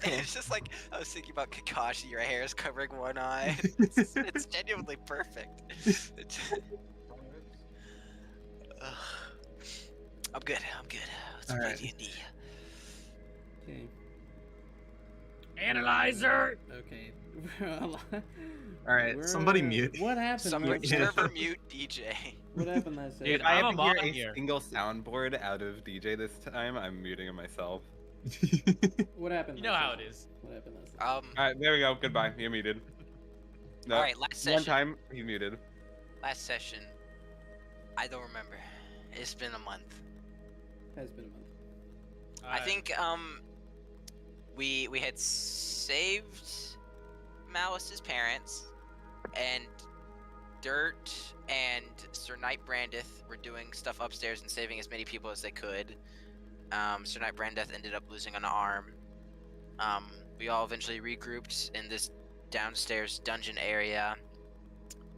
It's just like I was thinking about Kakashi. Your hair is covering one eye. It's genuinely perfect. Ugh. I'm good. Let's All play right. D&D. Okay. Analyzer! Okay. All right, somebody mute. What happened? Somebody server mute DJ. What happened last Dude, session? If I I'm have a to hear mod a here. single soundboard out of DJ this time, I'm muting myself. What happened? You know last how it session? is. What happened last session? Alright, there we go. Goodbye. You're muted. No, All right, last session. one time, he's muted. Last session. I don't remember. It's been a month. Has been a month. I think we had saved Malice's parents, and Dirt and Sir Knight Brandeth were doing stuff upstairs and saving as many people as they could. Sir Knight Brandeth ended up losing an arm. We all eventually regrouped in this downstairs dungeon area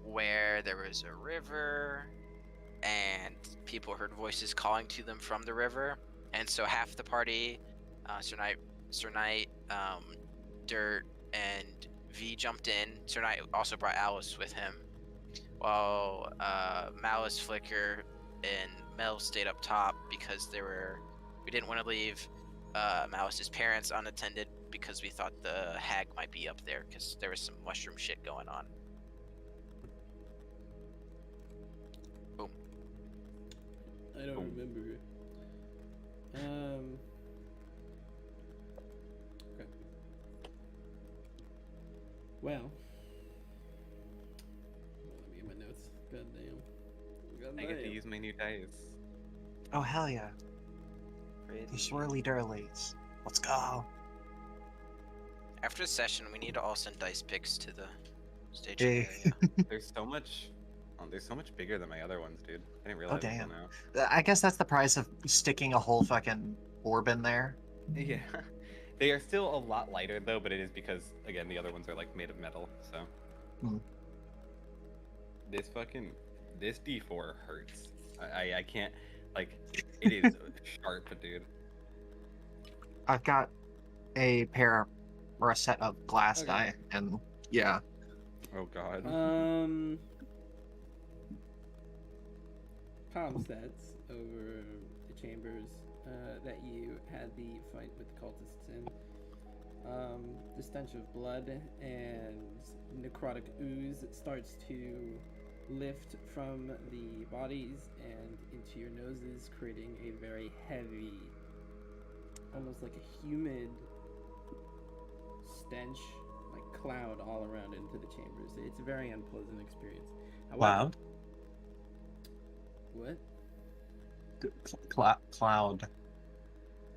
where there was a river and people heard voices calling to them from the river. And so half the party, Sir Knight, Dirt, and V jumped in. Sir Knight also brought Alice with him, while Malice, Flicker, and Mel stayed up top because we didn't want to leave Malice's parents unattended because we thought the hag might be up there because there was some mushroom shit going on. Boom. I don't remember. Okay. Well. Let me get my notes. God I get to damn. use my new dice. Oh hell yeah! The swirly durlies. Let's go. After the session, we need to all send dice picks to the stage Hey. area. There's so much bigger than my other ones, dude. I didn't realize damn. until now. I guess that's the price of sticking a whole fucking orb in there. Yeah. They are still a lot lighter though, but it is because again the other ones are like made of metal, so. Hmm. This D4 hurts. I can't, like, it is sharp, dude. I've got a pair or a set of glass Okay. die, and yeah. Oh god. Palm stats over the chambers that you had the fight with the cultists in. The stench of blood and necrotic ooze starts to lift from the bodies and into your noses, creating a very heavy, almost like a humid stench, like cloud all around into the chambers. It's a very unpleasant experience. However, what? Cloud.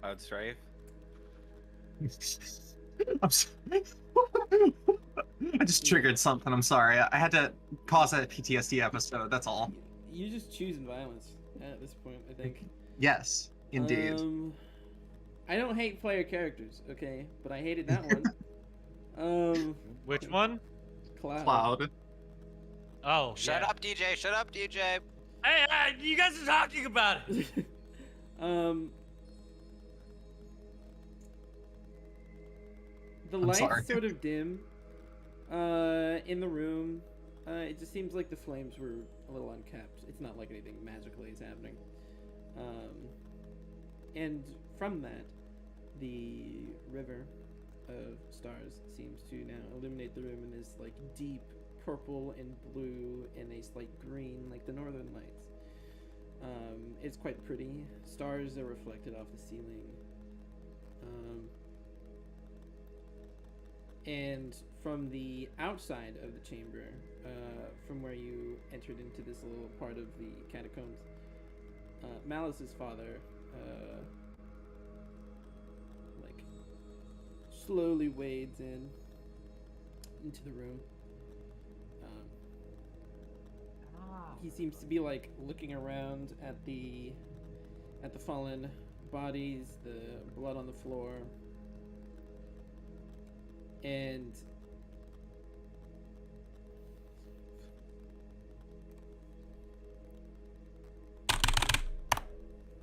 Cloud Strife. I'm sorry. I just triggered something. I'm sorry. I had to pause a PTSD episode. That's all. You're just choosing violence at this point, I think. Yes, indeed. I don't hate player characters, okay, but I hated that one. Which one? Cloud. Oh, Shut yeah. up, DJ. Shut up, DJ. Hey, you guys are talking about it. The I'm lights sorry. sort of dim in the room. It just seems like the flames were a little unkept. It's not like anything magically is happening. And from that, the river of stars seems to now illuminate the room in this like deep purple and blue and a slight green, like the northern lights. It's quite pretty. Stars are reflected off the ceiling. And from the outside of the chamber, from where you entered into this little part of the catacombs, Malice's father, like, slowly wades into the room. He seems to be like looking around at the fallen bodies, the blood on the floor, and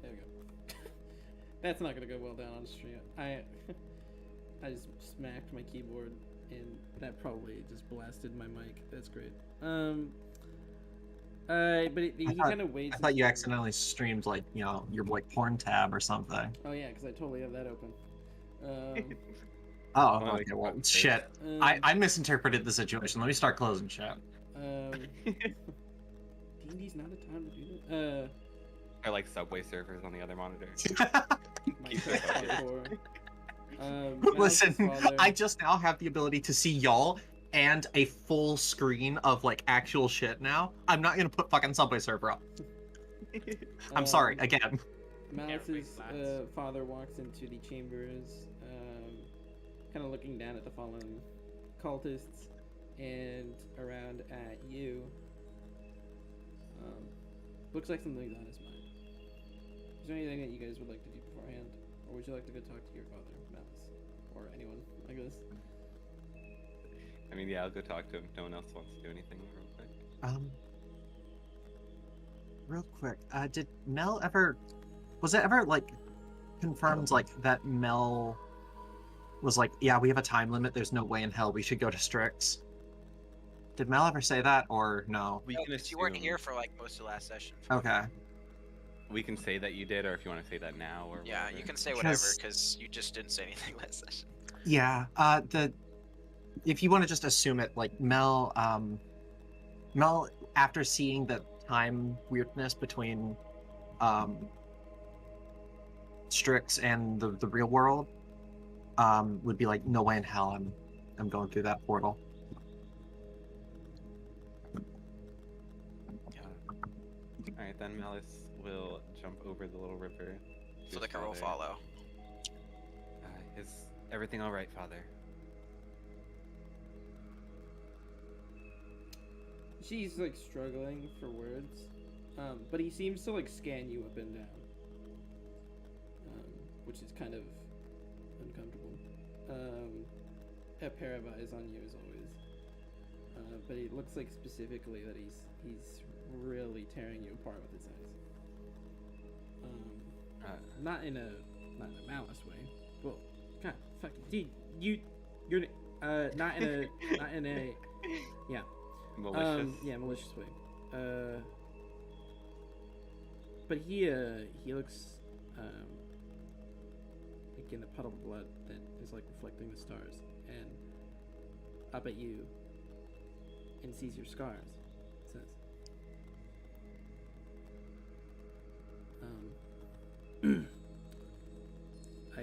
there we go. That's not gonna go well down on stream. I just smacked my keyboard, and that probably just blasted my mic. That's great. But he kind of waits. I thought you until- accidentally streamed like your like porn tab or something. Oh yeah, because I totally have that open. Oh, Well, okay. like, Well, front shit. Um, I misinterpreted the situation. Let me start closing chat. D&D's not a time to do that. Or like Subway servers on the other monitor. My Keep chat's it up. hardcore. Listen, Malice's father- I just now have the ability to see y'all and a full screen of like actual shit now. I'm not gonna put fucking Subway server up. I'm sorry, again. Malice's Every father walks into the chambers, kind of looking down at the fallen cultists and around at you. Looks like something's on his mind. Is there anything that you guys would like to do beforehand? Or would you like to go talk to your father, Malice? Or anyone, I guess? I mean, yeah, I'll go talk to him. No one else wants to do anything real quick. Real quick, did Mel ever? Was it ever like confirmed like that Mel was like, yeah, we have a time limit. There's no way in hell we should go to Strix. Did Mel ever say that or no? We No, can 'cause you weren't assume- here for like most of the last session. Okay. We can say that you did, or if you want to say that now, or Yeah, whatever. you can say whatever Because- because you just didn't say anything last session. Yeah. If you want to just assume it, like Mel after seeing the time weirdness between Strix and the real world, would be like, no way in hell I'm going through that portal. Alright, then Malice will jump over the little river. to So his the girl will father. follow. Is everything alright, Father? She's like struggling for words, but he seems to like scan you up and down, which is kind of uncomfortable. A pair of eyes on you as always, but it looks like specifically that he's really tearing you apart with his eyes. Not in a malice way. Well, God, fuck you're not in a yeah. Malicious. Yeah, malicious way. But he looks like in a puddle of blood that is like reflecting the stars, and up at you, and sees your scars. It says, I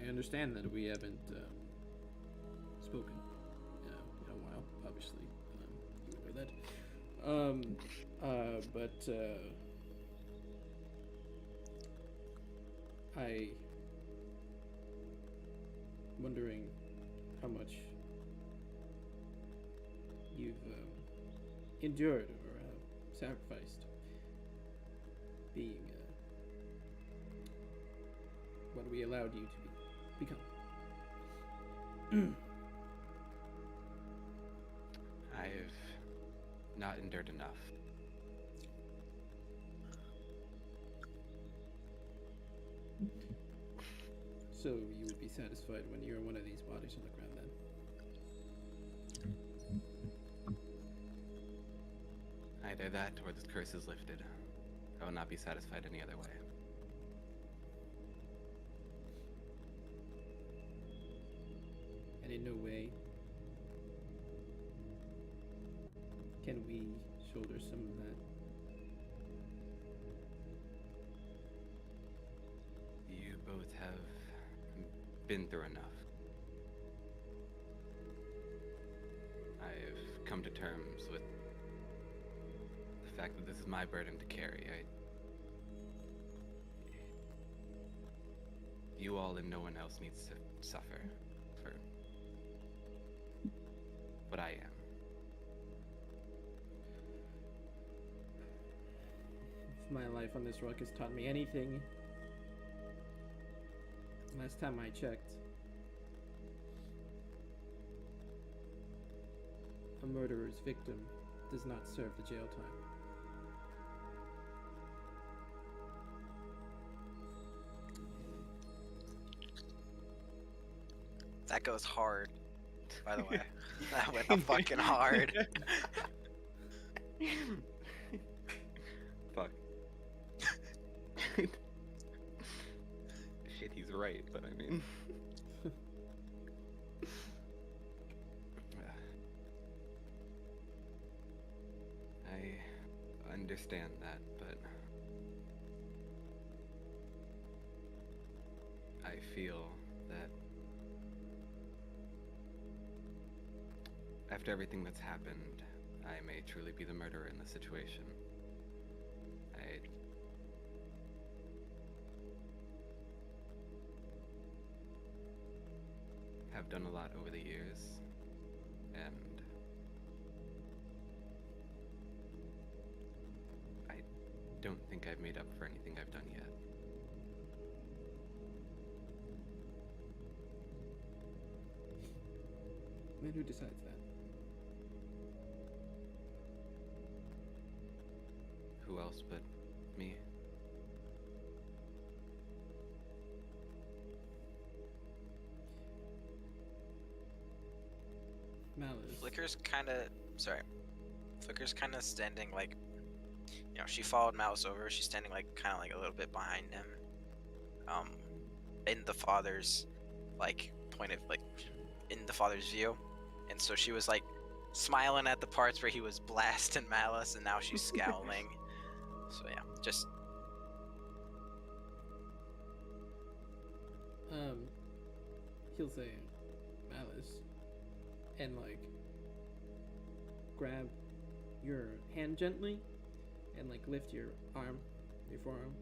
understand that we haven't spoken in a while. Obviously, you would know that. But I wondering how much you've endured or sacrificed being what we allowed you to become. I've not endured enough. So you would be satisfied when you're in one of these bodies on the ground then? Either that or this curse is lifted. I will not be satisfied any other way. And in no way can we shoulder some of that. You both have been through enough. I've come to terms with the fact that this is my burden to carry. You all and no one else needs to suffer for what I am. If my life on this rock has taught me anything, last time I checked, a murderer's victim does not serve the jail time. That goes hard, by the way. That went fucking hard. Fuck. Shit, he's right, but I mean. I understand that, but I feel that after everything that's happened, I may truly be the murderer in the situation. I have done a lot over the years, and I don't think I've made up for anything I've done yet. And who decides that? Who else but me? Malice. Flicker's kind of standing like, she followed Mouse over. She's standing like kind of like a little bit behind him, in the father's like point of like in the father's view, and so she was like smiling at the parts where he was blasting Malice, and now she's scowling. So yeah, just He'll say Malice and like grab your hand gently and like lift your arm, your forearm,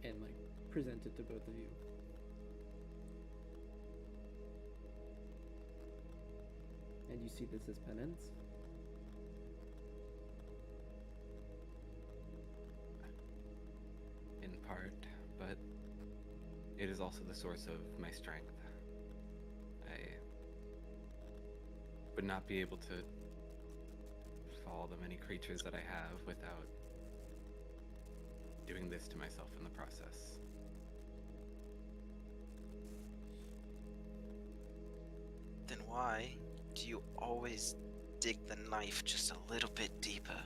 and like present it to both of you. And you see this as penance. In part, but it is also the source of my strength. I would not be able to follow the many creatures that I have without doing this to myself in the process. then why do you always dig the knife just a little bit deeper?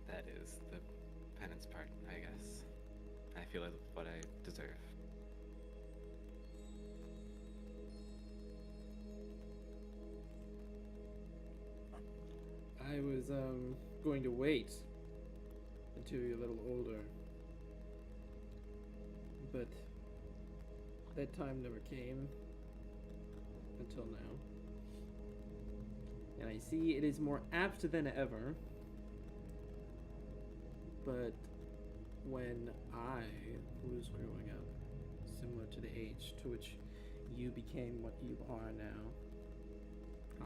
That is the penance part, I guess. I feel as what I deserve. I was going to wait until you're a little older, but that time never came until now. And I see it is more apt than ever. But when I was growing up, similar to the age to which you became what you are now,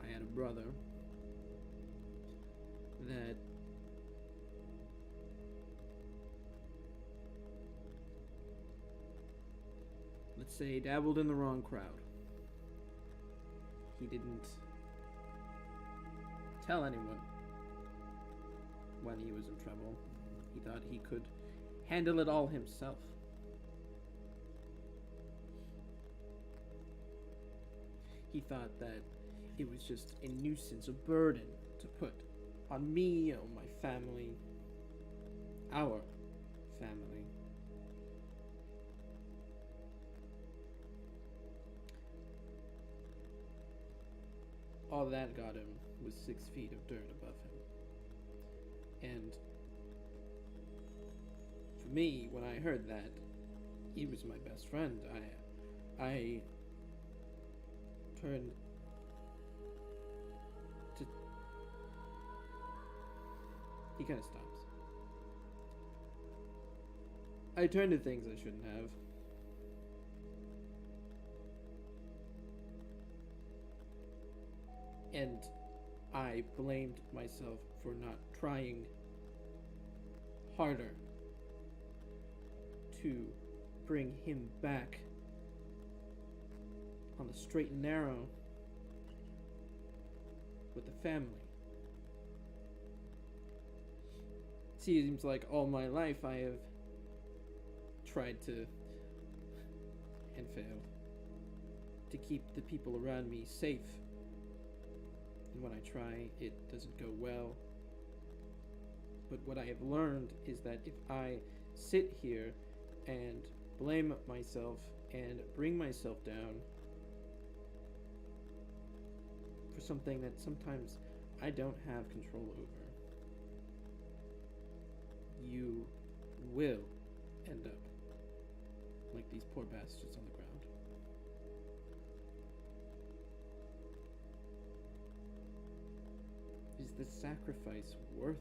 I had a brother that let's say dabbled in the wrong crowd. He didn't tell anyone when he was in trouble. He thought he could handle it all himself. He thought that it was just a nuisance, a burden to put on me, on my family, our family. All that got him was 6 feet of dirt above him. And for me, when I heard that, he was my best friend. I turned to... He kind of stops. I turned to things I shouldn't have. And I blamed myself for not trying harder to bring him back on the straight and narrow with the family. seems like all my life I have tried to, and failed, to keep the people around me safe. And when I try, it doesn't go well. But what I have learned is that if I sit here and blame myself and bring myself down for something that sometimes I don't have control over, you will end up like these poor bastards on the ground. Is the sacrifice worth it?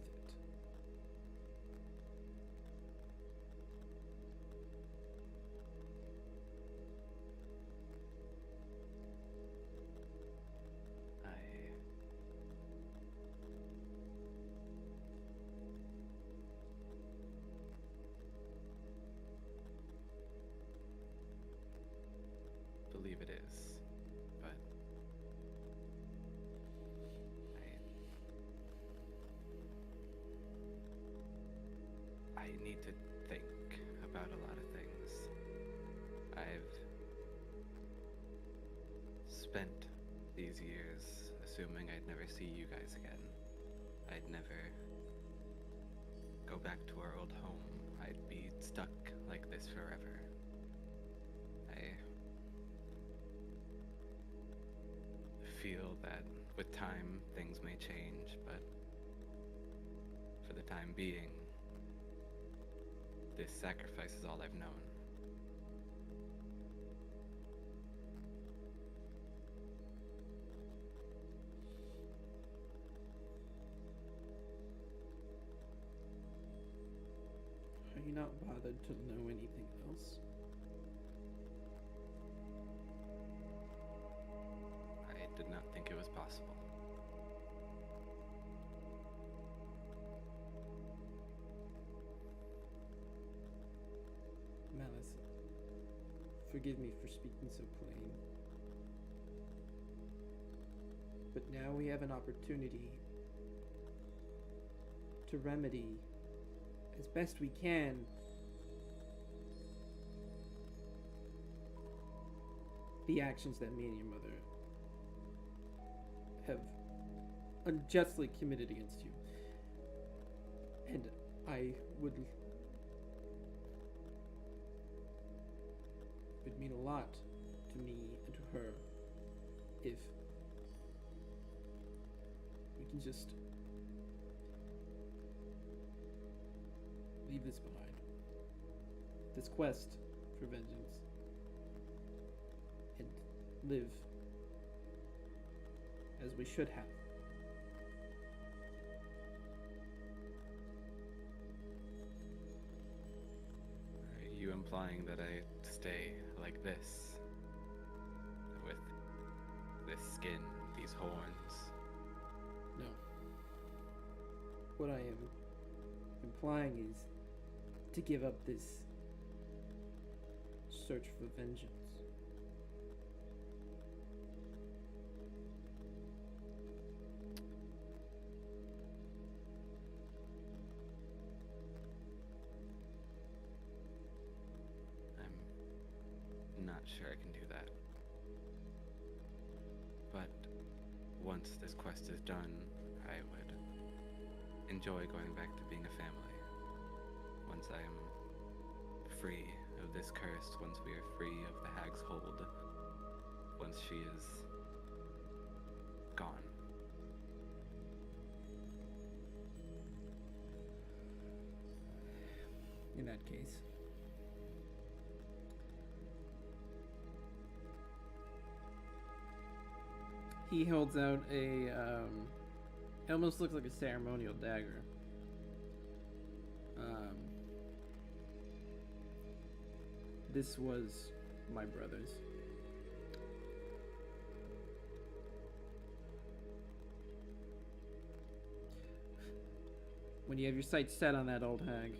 Believe it is, but I need to think about a lot of things. I've spent these years assuming I'd never see you guys again. I'd never go back to our old home. I'd be stuck like this forever. I feel that with time things may change, but for the time being, this sacrifice is all I've known. Are you not bothered to know anything else? I did not think it was possible. Malice, forgive me for speaking so plain. But now we have an opportunity to remedy, as best we can, the actions that me and your mother have unjustly committed against you. And I would it would mean a lot to me and to her if we can just leave this behind. This quest for vengeance. And live as we should have. Are you implying that I stay like this? With this skin, these horns? No. What I am implying is to give up this search for vengeance. I'm not sure I can do that. But once this quest is done, I would enjoy going back to being a family. Once I am free of this curse, once we are free of the hag's hold, once she is gone. In that case, he holds out a, it almost looks like a ceremonial dagger. This was my brother's. When you have your sights set on that old hag,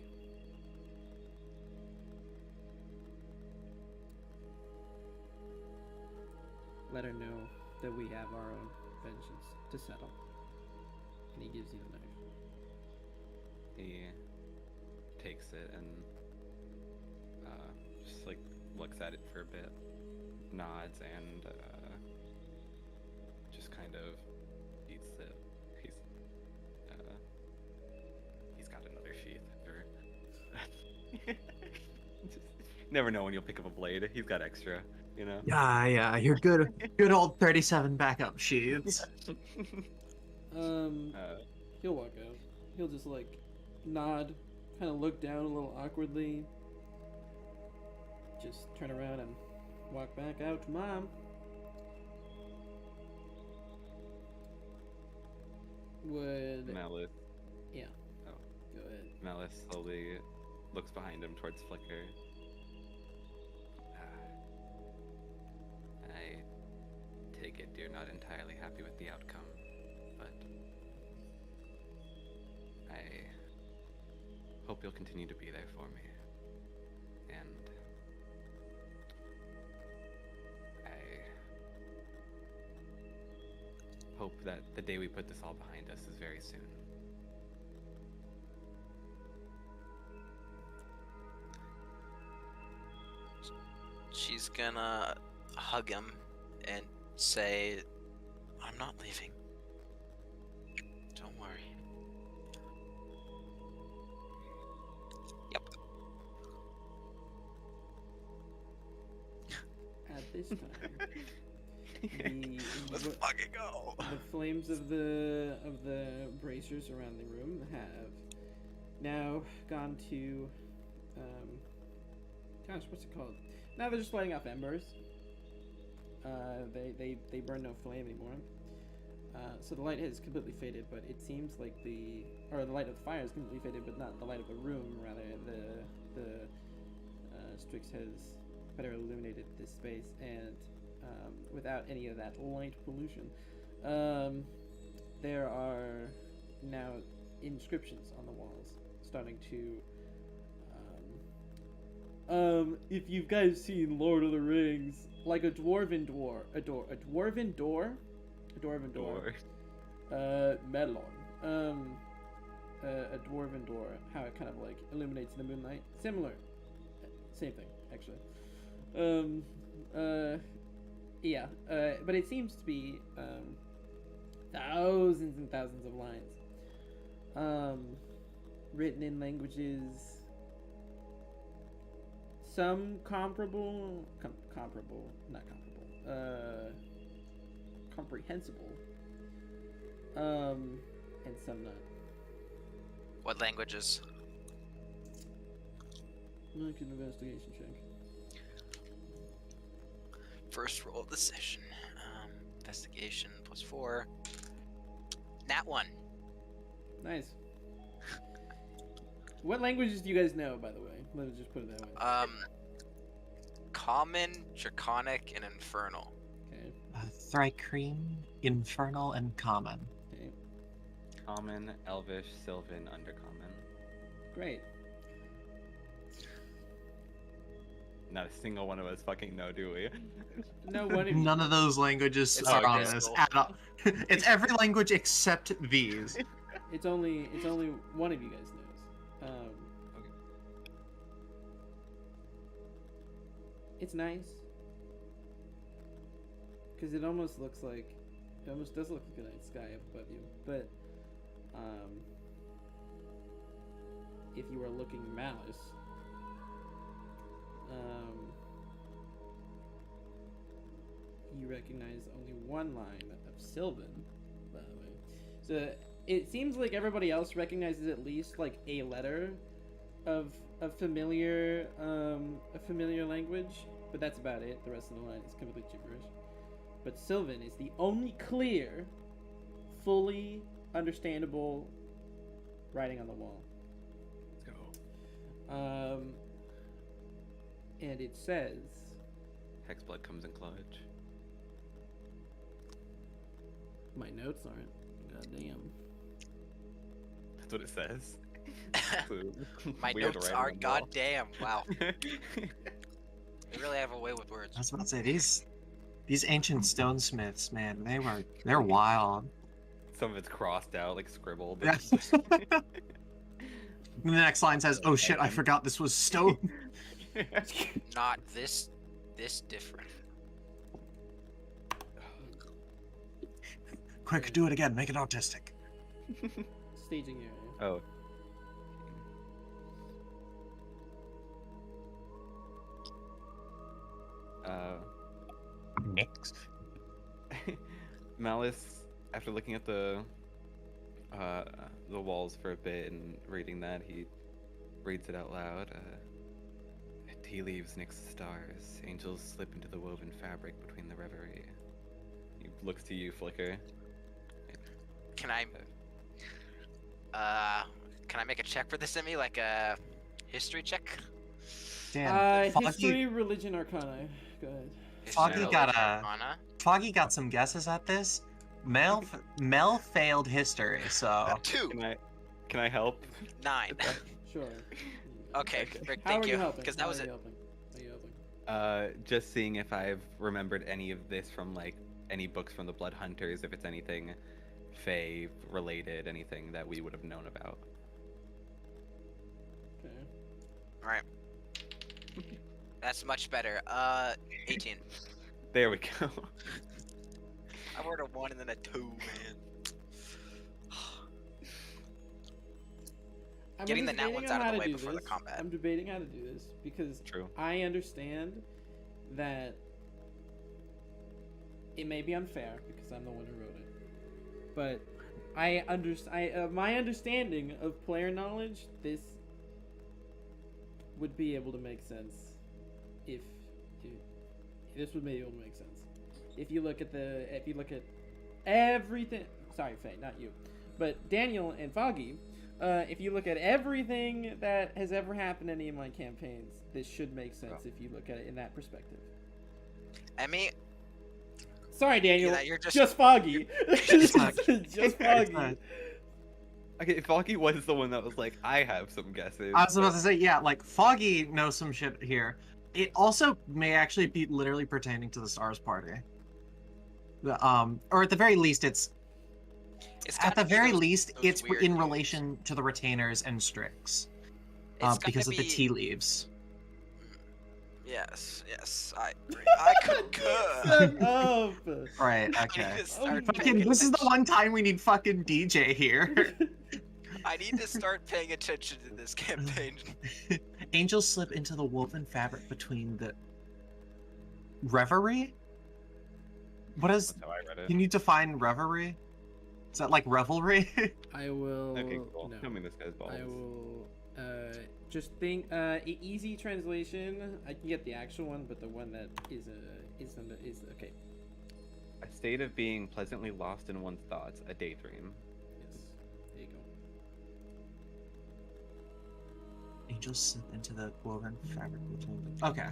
let her know that we have our own vengeance to settle. And he gives you the knife. He it and just like looks at it for a bit, nods, and just kind of eats it. He's got another sheath. Never know when you'll pick up a blade. He's got extra, you know. Yeah, your good old 37 backup sheaths. He'll walk out. He'll just like nod, kind of look down a little awkwardly, just turn around and walk back out to Mom. Would Malice. Yeah. Oh. Go ahead. Malice slowly looks behind him towards Flicker. I take it you're not entirely happy with the outcome, but I hope you'll continue to be there for me. And I hope that the day we put this all behind us is very soon. She's gonna hug him and say, I'm not leaving. Don't worry. Yep. At this time, Let's fucking go. the flames of the bracers around the room have now gone to gosh, what's it called? Now they're just lighting off embers. They burn no flame anymore. So the light has completely faded, but it seems like the light of the fire is completely faded, but not the light of the room. Rather, the Strix has better illuminated this space, and without any of that light pollution, there are now inscriptions on the walls, starting to. If you've guys seen Lord of the Rings, like a dwarven door, melon, a dwarven door, how it kind of like illuminates in the moonlight, similar, same thing actually. Yeah, but it seems to be thousands and thousands of lines, written in languages. Some comprehensible, and some not. What languages? Make an investigation check. First roll of the session. Investigation +4. Nat 1. Nice. What languages do you guys know, by the way? Let me just put it that way. Common, Draconic, and Infernal. Okay. Thrycreen, Infernal, and Common. Okay. Common, Elvish, Sylvan, Undercommon. Great. Not a single one of us fucking know, do we? No one of you. None of those languages It's are on okay. this at all. It's every language except these. It's only one of you guys knows. It's nice because it almost does look like a night sky up above you. But if you are looking Malice, you recognize only one line of Sylvan, by the way. So it seems like everybody else recognizes at least like a letter of a familiar language, but that's about it. The rest of the line is completely gibberish. But Sylvan is the only clear, fully understandable writing on the wall. Let's go. And it says, Hexblood comes in clutch. my notes aren't. Goddamn. That's what it says. My Weird notes writing are on the wall. goddamn. Wow. They really have a way with words. I was about to say these ancient stonesmiths, man, they're wild. Some of it's crossed out, like scribbled. Yeah. The next line says, "Oh shit, I forgot this was stone." Not this different. Quick, do it again. Make it autistic. Staging area. Oh. Next. Malice, after looking at the walls for a bit and reading that, he reads it out loud. Tea leaves next to stars. Angels slip into the woven fabric between the reverie. He looks to you, Flicker. Can I make a check for this, Emmy? Like a history check? Damn. History, religion, arcana. Go ahead. Foggy History, got religion, a- Arcana? Foggy got some guesses at this. Mel failed history, so 2. Can I help? 9. Sure. Okay, Rick, How thank are you. you helping? Because How that was are it. you helping? How are you helping? Just seeing if I've remembered any of this from like any books from the Blood Hunters, if it's anything Fae related, anything that we would have known about. Okay. Alright. That's much better. 18. There we go. I rolled a 1 and then a 2, man. I'm Getting the nat debating ones on out of how the to way do before the this. combat. I'm debating how to do this because True. I understand that it may be unfair because I'm the one who wrote it, but my understanding of player knowledge, this would be able to make sense if this would be able to make sense if you look at everything. Sorry, Faye, not you, but Daniel and Foggy. If you look at everything that has ever happened in any of my campaigns, this should make sense if you look at it in that perspective. Emmy, Sorry, Daniel. Yeah, you're just Foggy. It's not- just Foggy. Okay, Foggy was the one that was like, I have some guesses. I was about but- to say, yeah, like Foggy knows some shit here. It also may actually be literally pertaining to the Stars Party. Or at the very least, it's at gotta the be very those- least, those it's weird in dudes. relation to the Retainers and Strix, It's because of gotta the be- tea leaves. Yes, I agree. I concur. Shut up. Right. I Okay. need to start Fucking, paying this is the attention. one time we need fucking DJ here. I need to start paying attention to this campaign. Angels slip into the woven fabric between the reverie. What is? That's how I read it. You need to find reverie. Is that like revelry? I will. Okay, cool. No. Tell me this guy's balls. I will. Just think. Easy translation. I can get the actual one, but the one that is okay. A state of being pleasantly lost in one's thoughts, a daydream. Yes. There you go. Angels slip into the woven fabric between the. Okay. In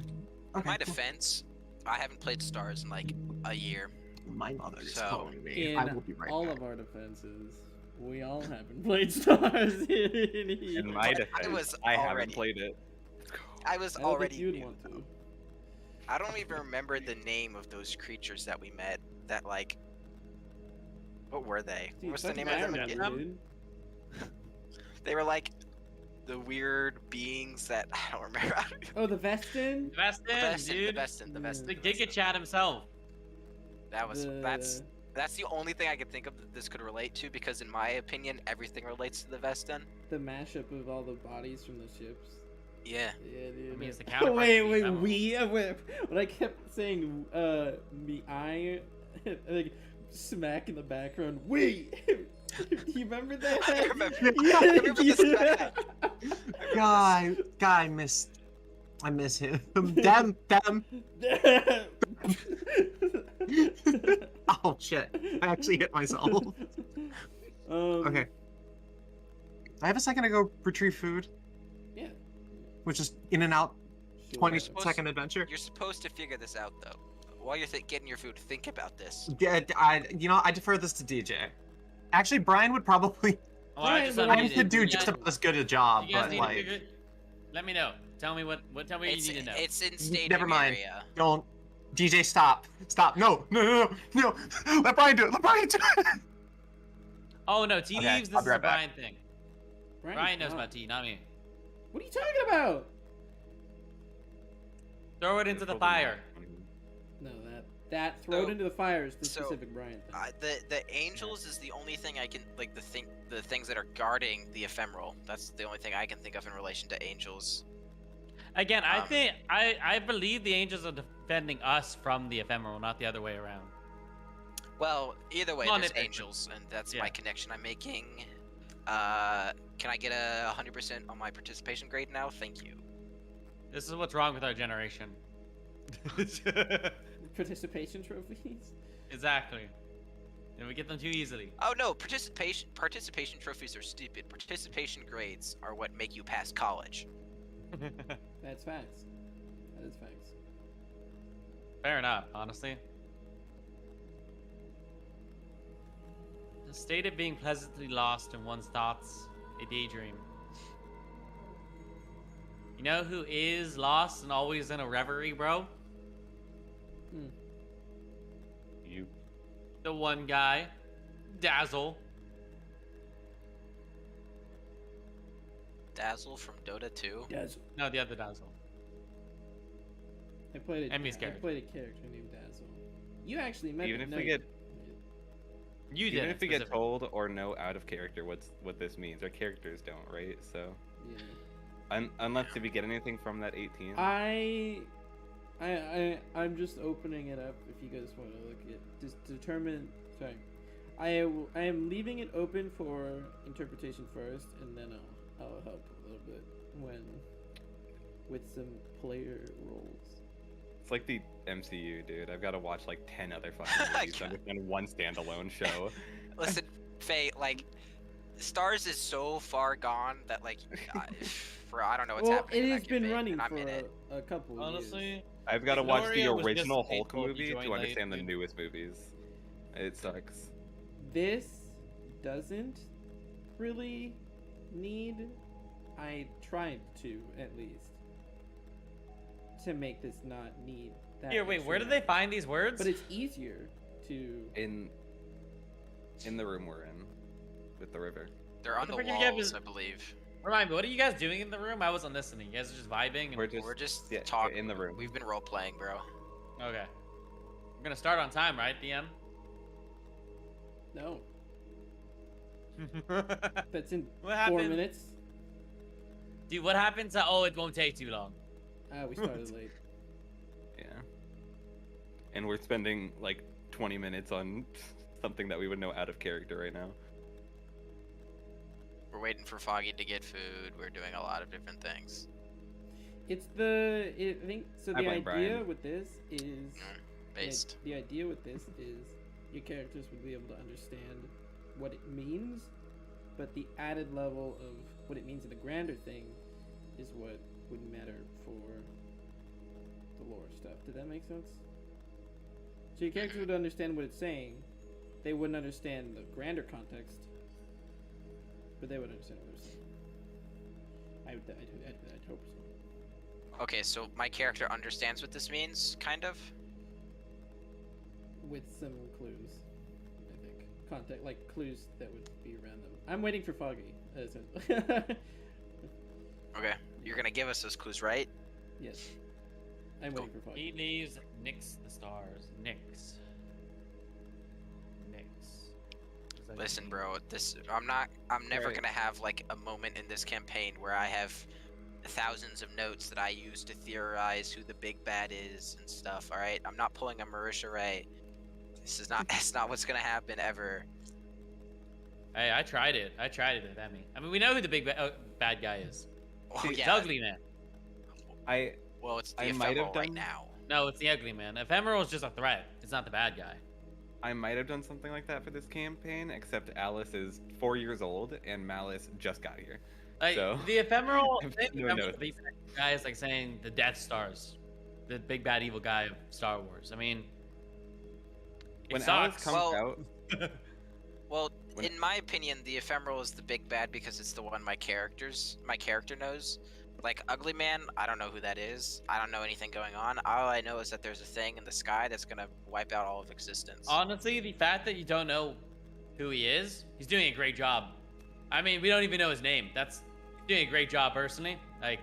Okay. my cool. defense, I haven't played Stars in like a year. My mother is So, calling me. In I will be right all back. of our defenses, we all haven't played Stars in here. In my defense, was I already- haven't played it. I was I don't think already. you'd new, want though. to. I don't even remember the name of those creatures that we met. That like, what were they? Dude, What's the fucking name of them Iron again? Man, dude. They were like the weird beings that I don't remember. Oh, the Vestin? The best the in, Vestin, the dude. Vestin, the Yeah. Vestin. The the Vestin. Giga Chat himself. That was The- that's the only thing I could think of that this could relate to because in my opinion everything relates to the Vestin. The mashup of all the bodies from the ships. Yeah. Yeah, dude. I mean, it's the Oh, counterpart wait, to wait, Emo. when I kept saying, I, like, smack in the background, we! Do you remember that? I remember. Yeah, I remember the yeah. Guy, I miss him. Them. Oh shit! I actually hit myself. Okay. I have a second to go retrieve food, Yeah. which is in and out. Sure. 20-second adventure. You're supposed to figure this out though. While you're getting your food, think about this. Yeah, I defer this to DJ. Actually, Brian would probably. Oh, I just Brian Brian unmuted. could do You just guys- about as good a job, you guys but need to like, figure- Let me know. Tell me what you It's, need to know. it's in staging Never mind. area. don't. DJ, stop! No! Let Brian do it. Let Brian do it. Oh no, tea Okay, leaves. This I'll is be a right back. Brian thing. Ryan knows gone. about tea, not me. What are you talking about? Throw it into the Holding fire. on. No, that throw it So- into the fire is the so, specific Brian thing. The angels is the only thing I can like the things that are guarding the ephemeral. That's the only thing I can think of in relation to angels. Again, I Um, think I believe the angels are defending us from the ephemeral, not the other way around. Well, either way, Come on, there's nitpick. angels, and that's Yeah. my connection I'm making. Can I get a 100% on my participation grade now? Thank you. This is what's wrong with our generation. Participation trophies. Exactly. And we get them too easily. Oh no, participation trophies are stupid. Participation grades are what make you pass college. That's facts. That is facts. Fair enough, honestly. The state of being pleasantly lost in one's thoughts, a daydream. You know who is lost and always in a reverie, bro? You. The one guy, Dazzle. Dazzle from Dota 2. Dazzle. No, the other Dazzle. I played a Emmy's I character. played a character named Dazzle. You actually met Even him. if we get You did. even it if we get specifically. told or know out of character what this means, our characters don't, right? So Yeah. unless if we get anything from that 18. I'm just opening it up if you guys want to look at just determine. Sorry, I am leaving it open for interpretation first, and then I'll help a little bit with some player roles. It's like the MCU, dude. I've got to watch like 10 other fucking movies to understand one standalone show. Listen, Faye, like, Stars is so far gone that like, I don't know what's Well, happening. it in has that been campaign, running and I'm in for it. a couple years. Honestly, I've got to watch the Gloria was just original Hulk faithful to movie join to late, understand the dude. newest movies. It sucks. This doesn't really need. I tried to at least to make this not need that. here, wait. Where did extra- they find these words? But it's easier to. In the room we're in with the river. They're on the the frick are you guys- walls, I believe. Remind me, what are you guys doing in the room? I wasn't listening. You guys are just vibing. And... We're just yeah, talking in the room. We've been role playing, bro. Okay. We're gonna start on time, right, DM? No, that's in What 4 happened? minutes. Dude, what happens? Oh, it won't take too long. We started late. Yeah. And we're spending like 20 minutes on something that we would know out of character right now. We're waiting for Foggy to get food. We're doing a lot of different things. It's the. I think so. I The blame idea Brian. with this is. Based. The idea with this is your characters would be able to understand what it means, but the added level of what it means in the grander thing is what would matter for the lore stuff. Did that make sense? So your characters would understand what it's saying. They wouldn't understand the grander context, but they would understand what they're saying. I'd hope so. Okay, so my character understands what this means, kind of. With some clues, I think. Context, like clues that would be around them. I'm waiting for Foggy. Okay, you're gonna give us those clues, right? Yes. I'm waiting for Foggy. He leaves Nix the stars. Nix. Nix. What does that Listen, mean? bro. I'm never Alright. gonna have like a moment in this campaign where I have thousands of notes that I use to theorize who the big bad is and stuff. All right, I'm not pulling a Marisha Ray. This is not. It's not what's gonna happen ever. Hey, I tried it. I tried it with Emmy. I mean, we know who the big bad guy is. Oh See, It's yeah. Ugly Man. Well, it's the I might have ephemeral right done- now. No, it's the Ugly Man. Ephemeral is just a threat. It's not the bad guy. I might have done something like that for this campaign, except Alice is 4 years old and Malice just got here. Like, So- the ephemeral, I have the no ephemeral notes. the guy is like saying the Death Stars, the big bad evil guy of Star Wars. I mean, it When Alice sucks. comes Well- out, Well, When- in my opinion, the ephemeral is the big bad because it's the one my character knows. Like Ugly Man, I don't know who that is. I don't know anything going on. All I know is that there's a thing in the sky that's gonna wipe out all of existence. Honestly, the fact that you don't know who he is, he's doing a great job. I mean, we don't even know his name. That's doing a great job personally. Like,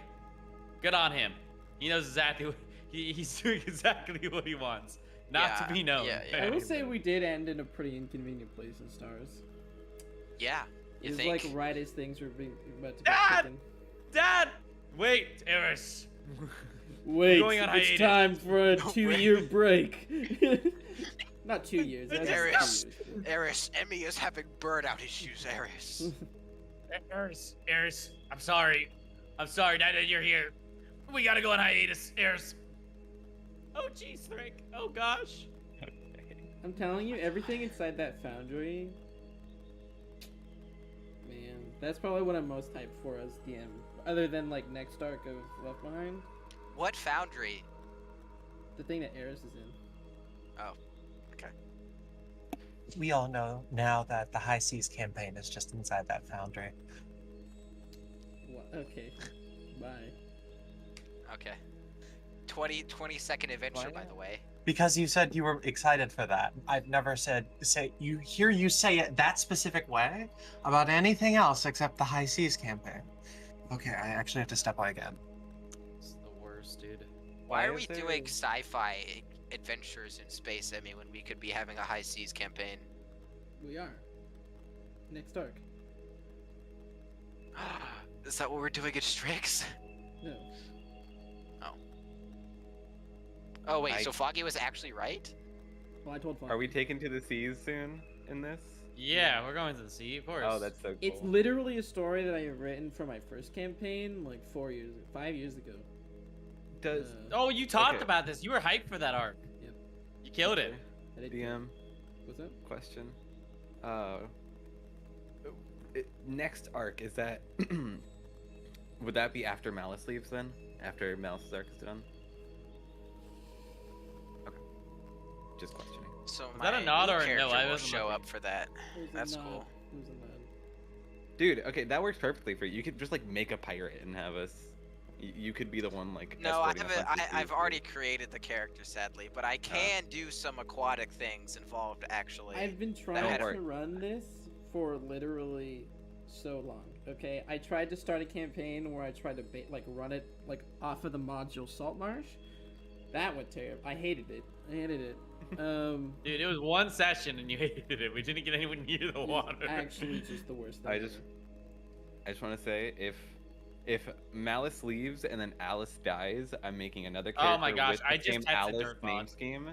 good on him. He knows exactly what he's doing exactly what he wants. Not to be known. Yeah. I will say we did end in a pretty inconvenient place in Stars. Yeah. It You was think? like right as things were being about to be Dad! taken. Dad! Wait, Eris. Wait, going on it's hiatus. time for a No 2-year break. Not 2 years. That's Eris. 2 years. Eris, Emmy is having burnout issues, Eris. Eris, I'm sorry. I'm sorry, Dad, that you're here. We gotta go on hiatus, Eris. Oh, jeez, Thrick. Oh, gosh. I'm telling you, everything inside that foundry. Man, that's probably what I'm most hyped for as DM. Other than like next arc of Left Behind, What foundry? the thing that Eris is in. Oh, okay. We all know now that the High Seas campaign is just inside that foundry. What? Okay. Bye. Okay. 20-second adventure, by the way. Because you said you were excited for that. I've never said you say it that specific way about anything else except the High Seas campaign. Okay, I actually have to step away again. It's the worst, dude. Why are is we there- doing sci-fi adventures in space, Emmy, when we could be having a high seas campaign? We are. Next arc. Is that what we're doing at Strix? No. Oh wait, I- so Foggy was actually right? Well, I told Fun. Are we taken to the seas soon in this? Yeah, we're going to the sea, of course. Oh, that's so cool. It's literally a story that I have written for my first campaign, like 5 years ago. Does Oh, you talked Okay. about this. You were hyped for that arc. Yep. You killed it. I did. DM What's up? question? Next arc is that? Would that be after Malice leaves then? After Malice's arc is done? Okay. Just questioning. So Was my that a nod new or a no? character I will wasn't show looking. up for that. It was a That's nod. cool. It was a nod. Dude, okay, that works perfectly for you. You could just like make a pirate and have us. You could be the one like. No, I escorting us haven't. onto the I've sea. already created the character, sadly, but I can do some aquatic things involved, actually. I've been trying had work. to run this for literally so long. Okay, I tried to start a campaign where I tried to run it like off of the module Salt Marsh. That went terrible. I hated it. Dude, it was one session and you hated it. We didn't get anyone near the It was water. actually just the worst thing. I just want to say if Malice leaves and then Alice dies, I'm making another character Oh my gosh, with the I just same had the Alice dirt name bot. scheme.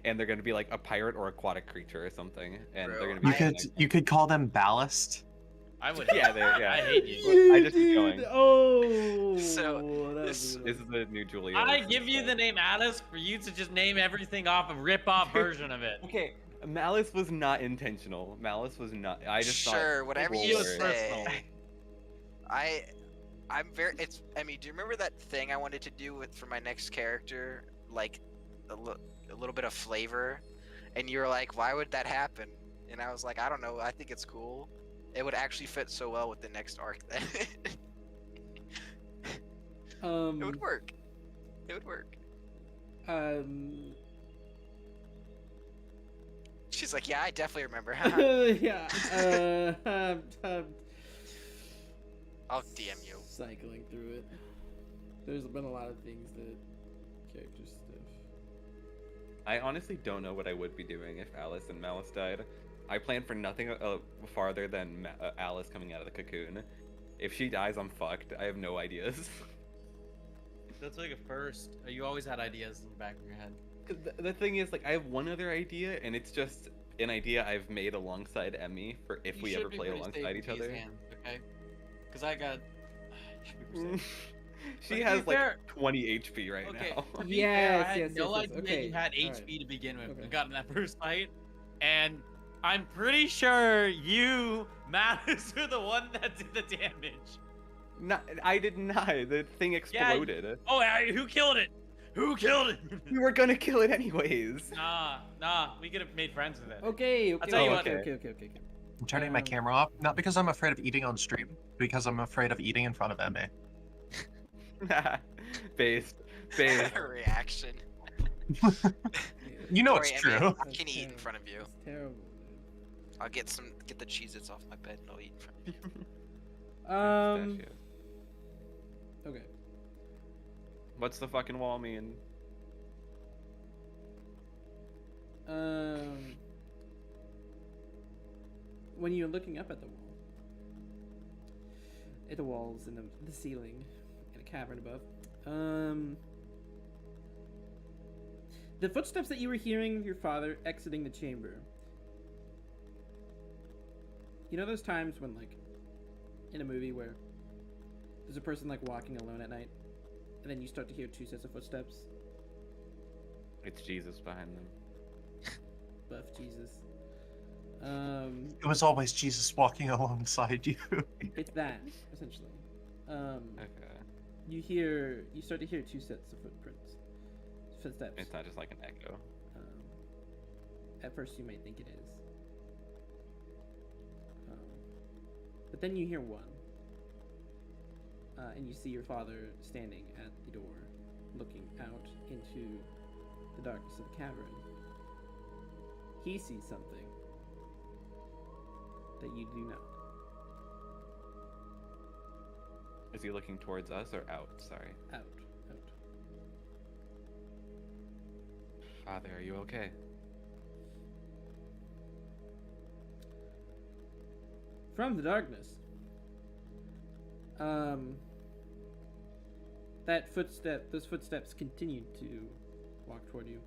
And they're gonna be like a pirate or aquatic creature or something, and Bro, they're gonna be. You I- could you could call them ballast. I would. Yeah, yeah. I hate you. I just keep going. Oh. So, that this- was a good This one. is the new Julia. I give you the name Alice for you to just name everything off a rip-off version of it. Okay, Malice was not intentional. Malice was not. I just thought. Sure, whatever cool you Feels word. say. personal. I'm very. It's. Emmy, do you remember that thing I wanted to do for my next character? Like, a little bit of flavor, and you were like, "Why would that happen?" And I was like, "I don't know. I think it's cool. It would actually fit so well with the next arc. Then it would work. It would work." She's like, "Yeah, I definitely remember." yeah. I'll DM you. Cycling through it. There's been a lot of things that character stuff. I honestly don't know what I would be doing if Alice and Malice died. I plan for nothing farther than Alice coming out of the cocoon. If she dies, I'm fucked. I have no ideas. That's like a first. You always had ideas in the back of your head. 'Cause the thing is, like, I have one other idea, and it's just an idea I've made alongside Emmy for if we ever play alongside each other. Okay? Because I got. She But to has be like fair- 20 HP right Okay. now. To be Yes, fair, I had yes, no yes, yes. idea Okay, you had alright. HP to begin with. Okay. We got in that first fight, and I'm pretty sure you, Mattis, were the one that did the damage. Not, I did not. The thing exploded. Oh, who killed it? Who killed it? We were gonna kill it anyways. Nah. We could have made friends with it. Okay. I'll tell you what. Okay. I'm turning my Um, camera off, not because I'm afraid of eating on stream, because I'm afraid of eating in front of Emmy. Based. Reaction. You know Sorry, it's Emmy, true. I can eat in front of you. It's terrible. I'll get the Cheez-Its off my bed and I'll eat in front of you. Pistachio. Okay. What's the fucking wall mean? When you're looking up at the walls and the ceiling, and a cavern above, the footsteps that you were hearing of your father exiting the chamber. You know those times when, like, in a movie where there's a person like walking alone at night, and then you start to hear two sets of footsteps? It's Jesus behind them. Buff Jesus. It was always Jesus walking alongside you. It's that, essentially. Okay. You start to hear two sets of footsteps. It's not just like an echo. At first you might think it is. But then you hear one. And you see your father standing at the door, looking out into the darkness of the cavern. He sees something that you do not. Is he looking towards us or out? Sorry. Out. Father, are you okay? From the darkness. Those footsteps continue to walk toward you.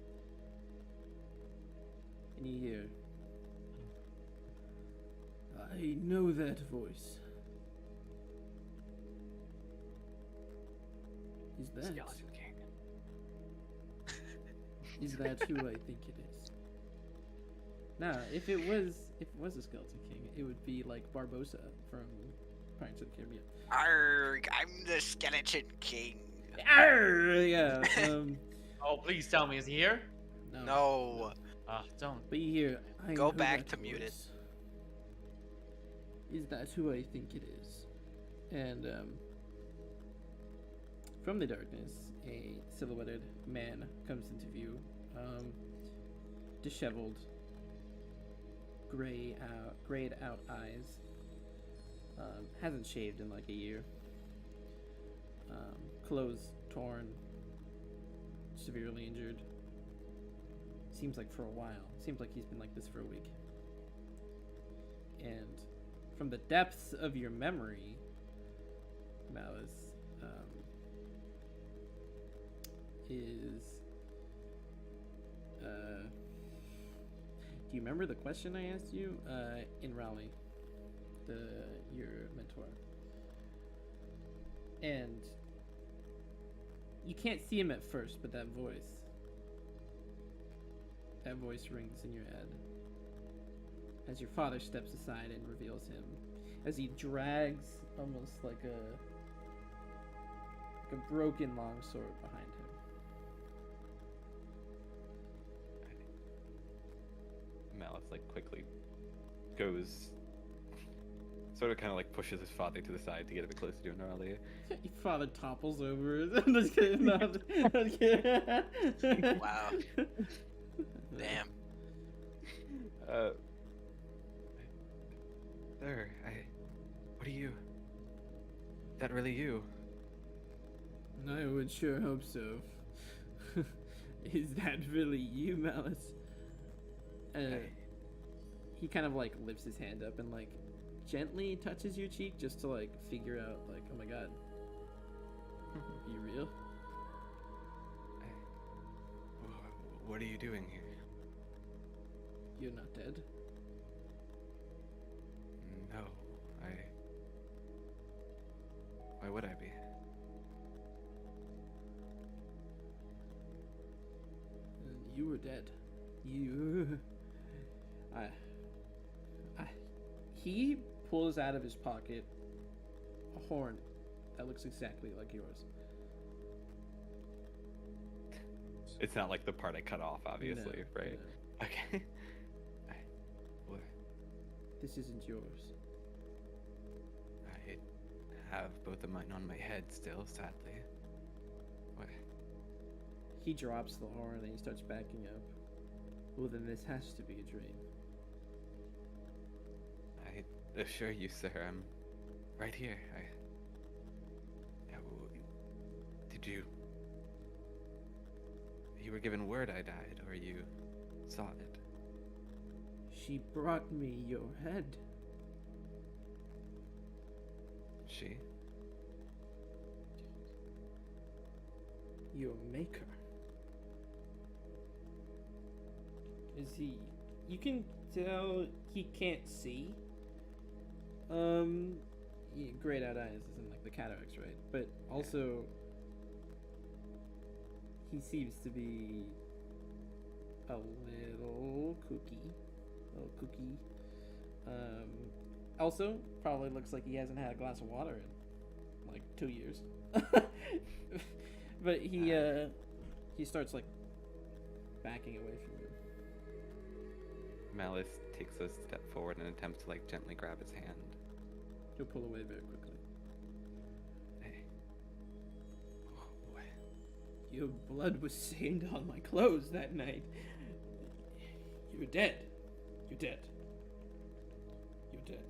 And you hear, I know that voice. Is that? Skeleton King. Is that who I think it is? Nah, if it was a Skeleton King, it would be like Barbossa from Pirates of the Caribbean. Arrgh, I'm the Skeleton King. Arr, yeah. Oh, please tell me, is he here? No. Don't. But you hear, I Go know back that to muted. voice. Is that who I think it is? And from the darkness, a silhouetted man comes into view. Disheveled, grayed out eyes. Hasn't shaved in like a year. Clothes torn, severely injured. Seems like for a while. Seems like he's been like this for a week. And from the depths of your memory, Malice, do you remember the question I asked you in Raleigh, your mentor? And you can't see him at first, but that voice rings in your head as your father steps aside and reveals him, as he drags almost like a broken longsword behind him. Malice like quickly goes, sort of kind of like pushes his father to the side to get a bit closer to him. Raleigh. Your father topples over. I'm just kidding. No, I'm just kidding. Wow. Damn. Sir, what are you? Is that really you? I would sure hope so. Is that really you, Malice? He kind of like lifts his hand up and like gently touches your cheek just to like figure out like, oh my god, are you real? What are you doing here? You're not dead. No, why would I be? You were dead. You. He pulls out of his pocket a horn that looks exactly like yours. It's not like the part I cut off, obviously, No, right? no. Okay. What? This isn't yours. I have both of mine on my head still, sadly. What? He drops the horn and he starts backing up. Well, then this has to be a dream. assure you, sir, I'm right here. Did you? You were given word I died, or you saw it? She brought me your head. She? Your maker. Is he? You can tell he can't see. Grayed out eyes isn't like the cataracts, right? But also, he seems to be a little kooky. Also, probably looks like he hasn't had a glass of water in like 2 years. But he starts like backing away from you. Malice takes a step forward and attempts to like gently grab his hand. He'll pull away very quickly. Hey. Oh, boy. Your blood was stained on my clothes that night. You're dead. You're dead. You're dead.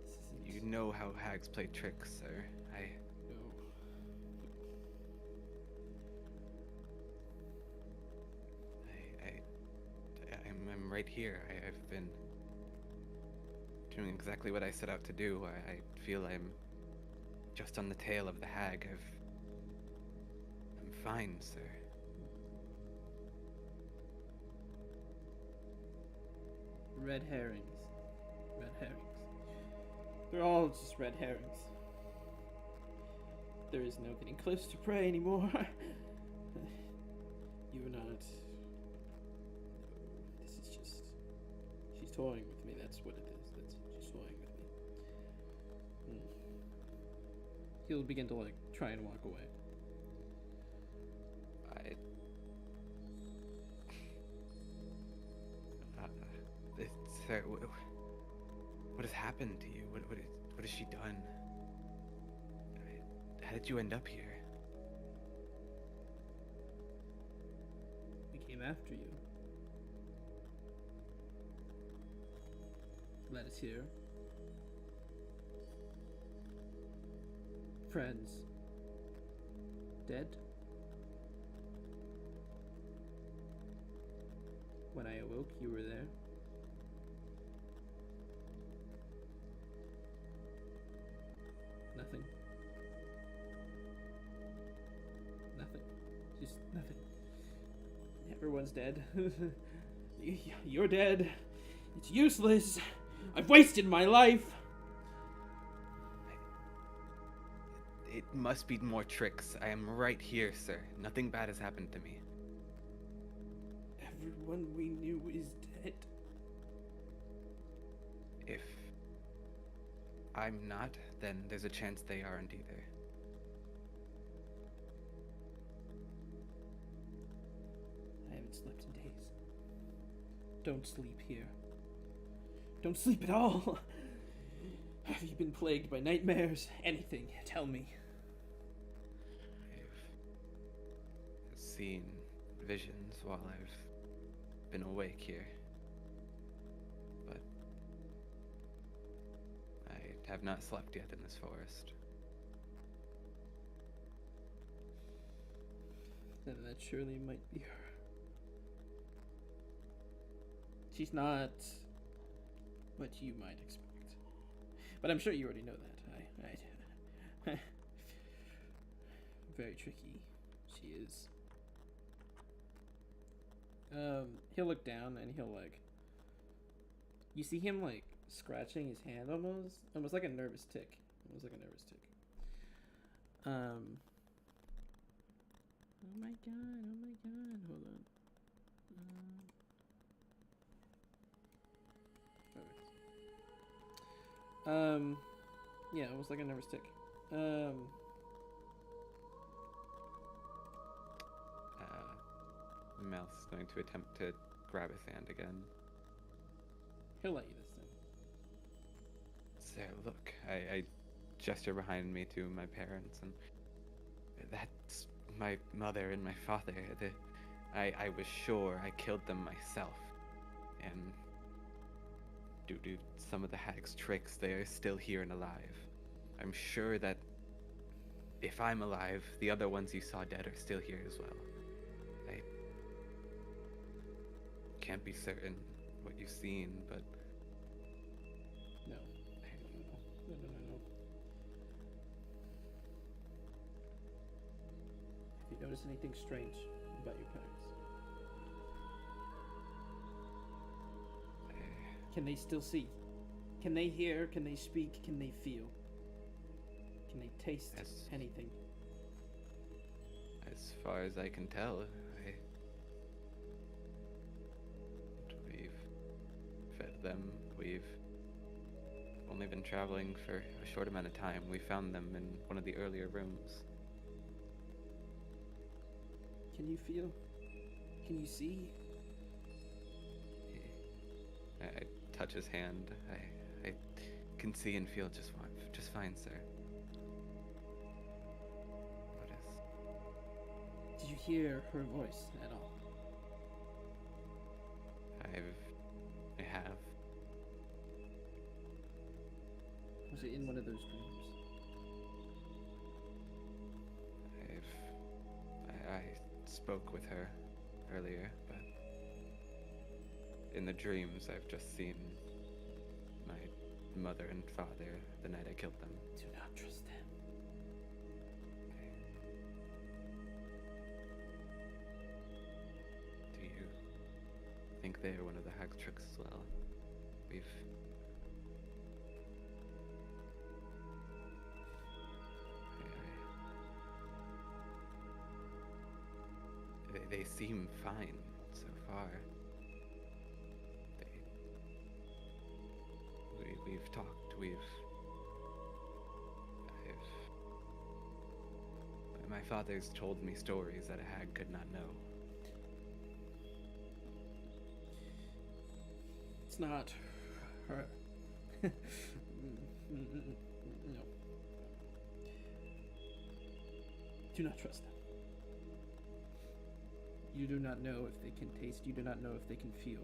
This You isn't... know how hags play tricks, sir. No. I'm right here. I've been doing exactly what I set out to do. I feel I'm just on the tail of the hag. I'm fine, sir. Red herrings. Red herrings. They're all just red herrings. There is no getting close to prey anymore. You're not. This is just. She's toying with me. That's what it is. She's toying with me. He'll begin to like try and walk away. Sir, what has happened to you? What has she done? How did you end up here? We came after you. Led us here. Friends. Dead. When I awoke, you were there. Nothing. Nothing. Just nothing. Everyone's dead. You're dead. It's useless. I've wasted my life. It must be more tricks. I am right here, sir. Nothing bad has happened to me. Everyone we knew is dead. If I'm not, then there's a chance they aren't either. I haven't slept in days. Don't sleep here. Don't sleep at all. Have you been plagued by nightmares? Anything, tell me. I've seen visions while I've been awake here. But I have not slept yet in this forest. Then that surely might be her. She's not what you might expect. But I'm sure you already know that. Very tricky. She is. He'll look down and he'll like. You see him like scratching his hand almost like a nervous tick. Oh my god, hold on. Perfect. Yeah, almost like a nervous tick. Mouse is going to attempt to grab his hand again. He'll let you this time. So look, I gesture behind me to my parents, and that's my mother and my father. I was sure I killed them myself, and due to some of the hag's tricks, they are still here and alive. I'm sure that if I'm alive, the other ones you saw dead are still here as well. I can't be certain what you've seen, but No. No. Have you noticed anything strange about your parents? Can they still see? Can they hear? Can they speak? Can they feel? Can they taste Yes. anything? as far as I can tell, we've fed them. We've only been traveling for a short amount of time. We found them in one of the earlier rooms. Can you feel? Can you see? I touch his hand. I can see and feel just fine, sir. What is? Did you hear her voice at all? I have. Was it in one of those dreams? I spoke with her earlier, but in the dreams I've just seen my mother and father the night I killed them. Do not trust them. Do you think they are one of the hag's tricks as well? They seem fine so far. We've talked. My father's told me stories that a hag could not know. It's not her. No. Do not trust them. You do not know if they can taste. You do not know if they can feel.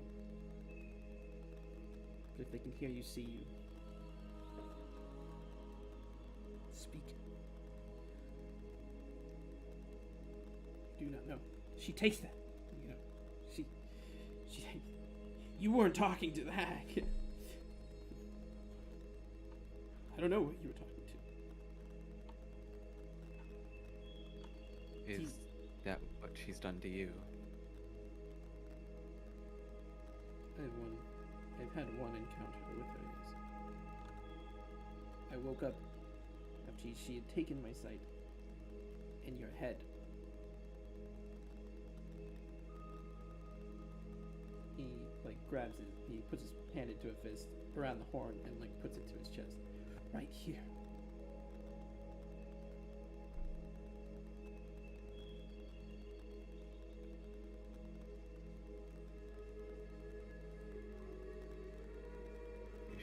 But if they can hear you, see you, speak. You do not know. She takes that. You know, she. You weren't talking to the hag. I don't know what you were talking to. Is that what she's done to you? I've had one encounter with her, yes. I woke up after she had taken my sight in your head. He, grabs it, he puts his hand into a fist around the horn and, puts it to his chest. Right here.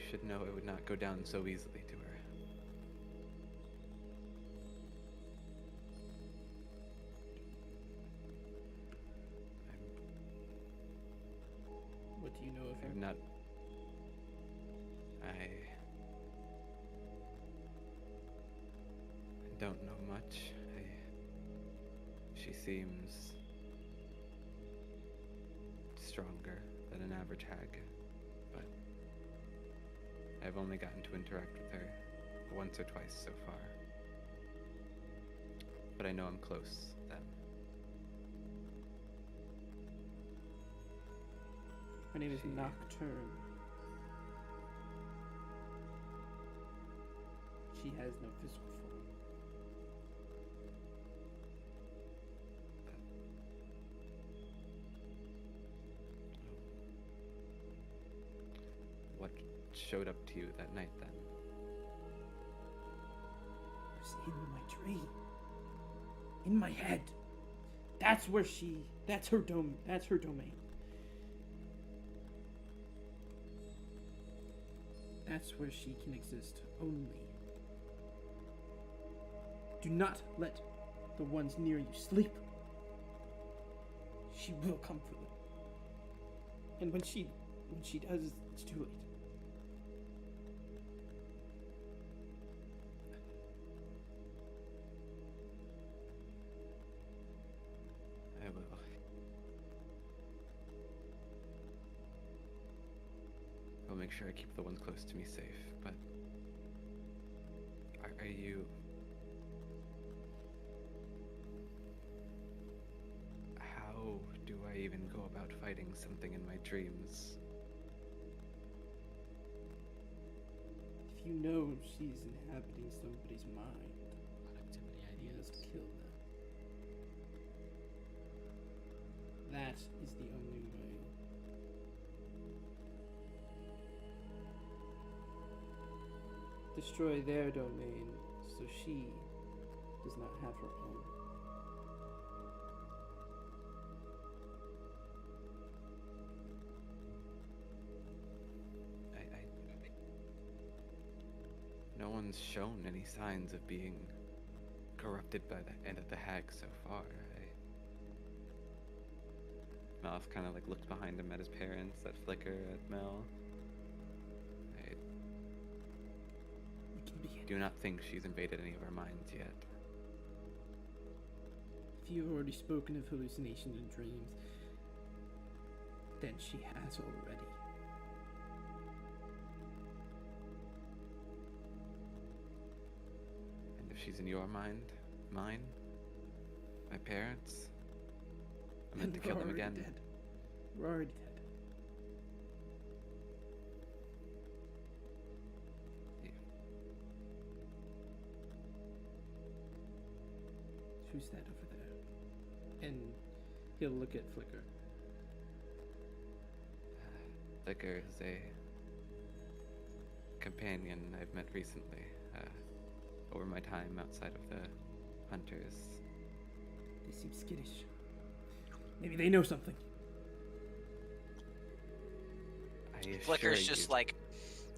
Should know it would not go down so easily to her. What do you know of her? I'm not. I don't know much. She seems stronger than an average hag, but I've only gotten to interact with her once or twice so far. But I know I'm close then. Her name is She- Nocturne. She has no physical form. What showed up to you that night then? It was in my dream. In my head. That's where that's her domain. That's where she can exist only. Do not let the ones near you sleep. She will come for them. And when she does, it's too late. sure I keep the ones close to me safe, but are you... How do I even go about fighting something in my dreams? If you know she's inhabiting somebody's mind, Productivity you ideas. must kill them. That is the only way. Destroy their domain so she does not have her own. No one's shown any signs of being corrupted by the end of the hag so far. Mouse kind of like looked behind him at his parents, at Flicker, at Mel. I We can begin. do not think she's invaded any of our minds yet. If you have already spoken of hallucinations and dreams, then she has already. And if she's in your mind, mine, my parents, I'm meant to Then kill we're them already again. Dead. We're already dead. Who's that over there? And he'll look at Flicker. Flicker is a companion I've met recently, over my time outside of the hunters. They seem skittish. Maybe they know something. I assure Flicker's just you-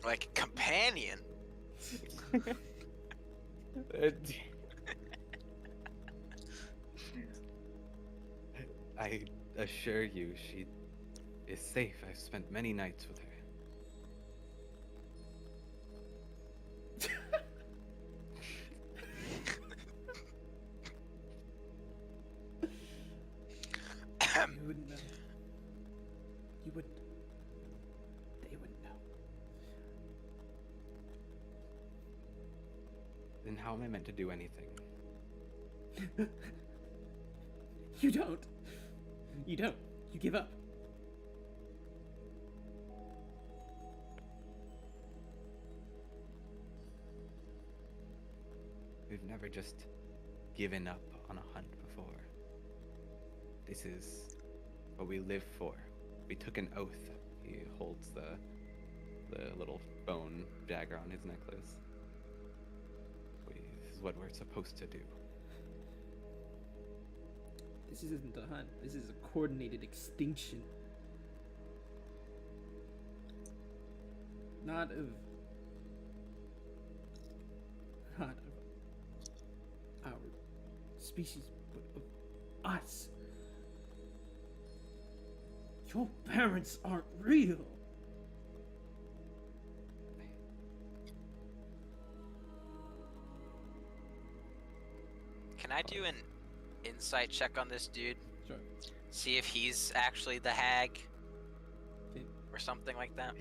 like companion. I assure you, she is safe. I've spent many nights with her. You wouldn't know. You wouldn't. They wouldn't know. Then how am I meant to do anything? You don't. You don't. You give up. We've never just given up on a hunt before. This is what we live for. We took an oath. He holds the little bone dagger on his necklace. This is what we're supposed to do. This isn't a hunt. This is a coordinated extinction. Not of our species, but of us. Your parents aren't real. Can I do an insight check on this dude? Sure. See if he's actually the hag Okay. or something like that.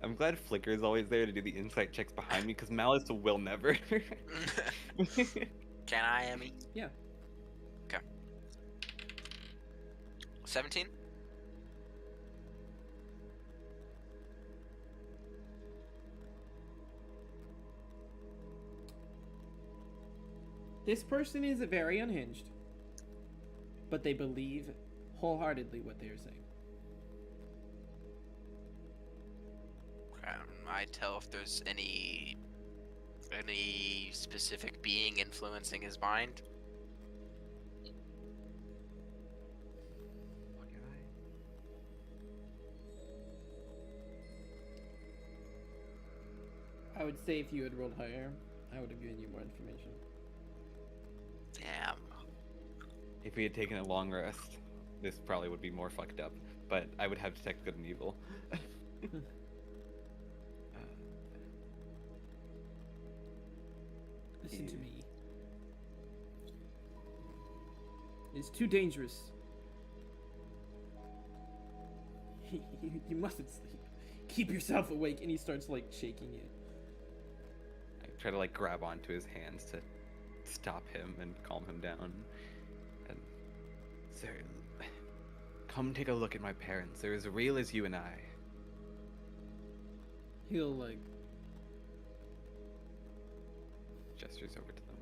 I'm glad Flicker is always there to do the insight checks behind me, because Malice will never. Can I, Emmy? Yeah. Okay. 17? This person is very unhinged, but they believe wholeheartedly what they are saying. Can I tell if there's any specific being influencing his mind? I would say if you had rolled higher, I would have given you more information. Damn. If we had taken a long rest, this probably would be more fucked up. But I would have detect good and evil. Listen to me. It's too dangerous. You mustn't sleep. keep yourself awake, and he starts like shaking you. I try to like grab onto his hands to stop him and calm him down. And sir, come take a look at my parents. They're as real as you and I. He'll like Gestures over to them.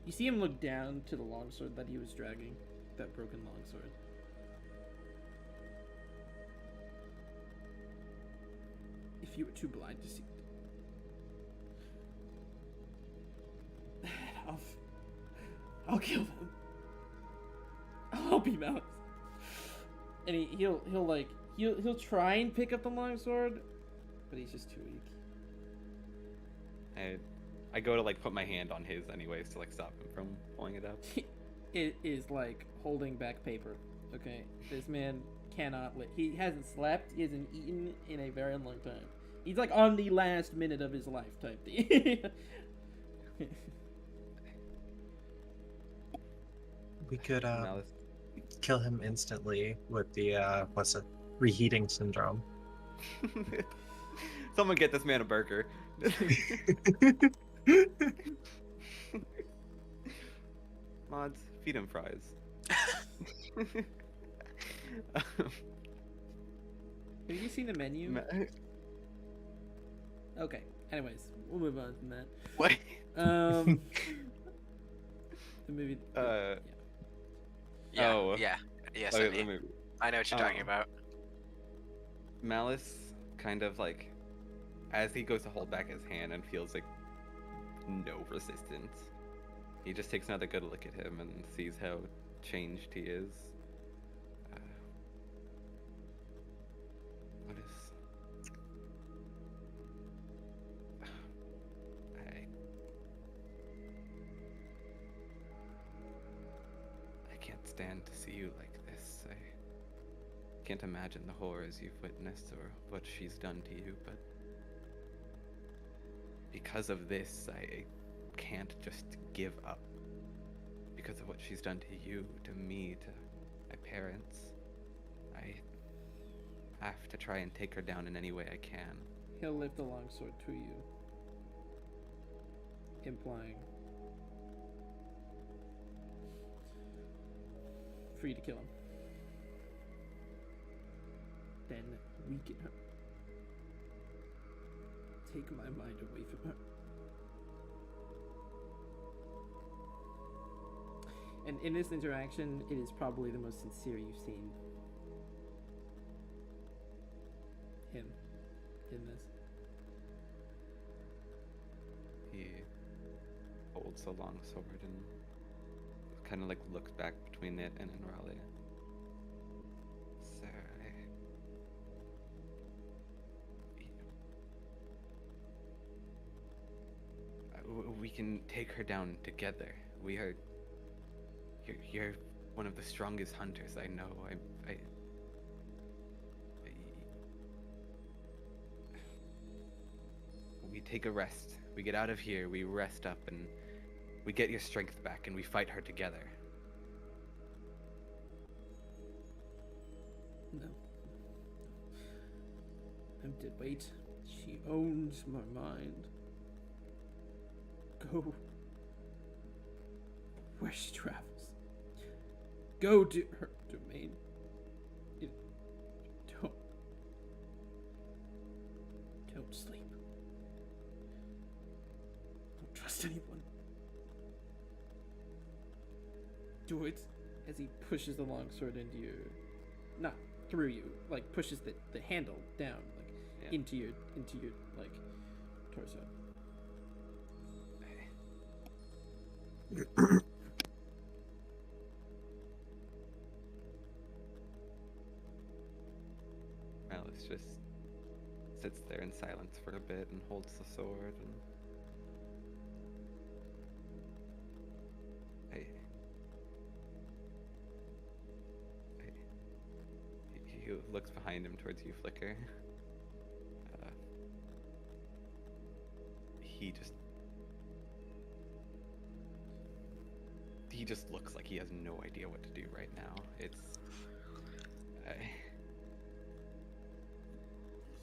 you see him look down to the longsword that he was dragging, that broken longsword. If you were too blind to see it, I'll kill them. I'll help him out. And he'll try and pick up the longsword, but he's just too weak. I go to like put my hand on his anyways to like stop him from pulling it up. It is like holding back paper. Okay, this man cannot. He hasn't slept. He hasn't eaten in a very long time. He's like on the last minute of his life type thing. We could Malice, kill him instantly with the reheating syndrome. someone get this man a burger. Mods, feed him fries. Have you seen the menu? Okay. Anyways, we'll move on from that. What? The movie. Yeah, Oh. yeah, yes, Okay, Andy. let me- I know what you're talking Oh. about. Malice kind of like, as he goes to hold back his hand and feels like no resistance, he just takes another good look at him and sees how changed he is. What is? I can't stand to see you like this. I can't imagine the horrors you've witnessed or what she's done to you, but because of this, I can't just give up. Because of what she's done to you, to me, to my parents. I have to try and take her down in any way I can. He'll lift the longsword to you, implying for you to kill him. Then weaken her. Take my mind away from her. And in this interaction, it is probably the most sincere you've seen him in this. He holds the long sword and kind of like looks back between it and Raleigh. Sir, we can take her down together. We are. You're one of the strongest hunters I know. We take a rest. We get out of here. We rest up, and we get your strength back, and we fight her together. No. I'm dead weight. She owns my mind. Go where she travels. Go to her domain. Don't sleep. Don't trust anyone. Do it as he pushes the longsword into your, not through you, like pushes the handle down, like Yeah. into your like torso. Malice just sits there in silence for a bit and holds the sword and he looks behind him towards you, Flicker. He just looks like he has no idea what to do right now. It's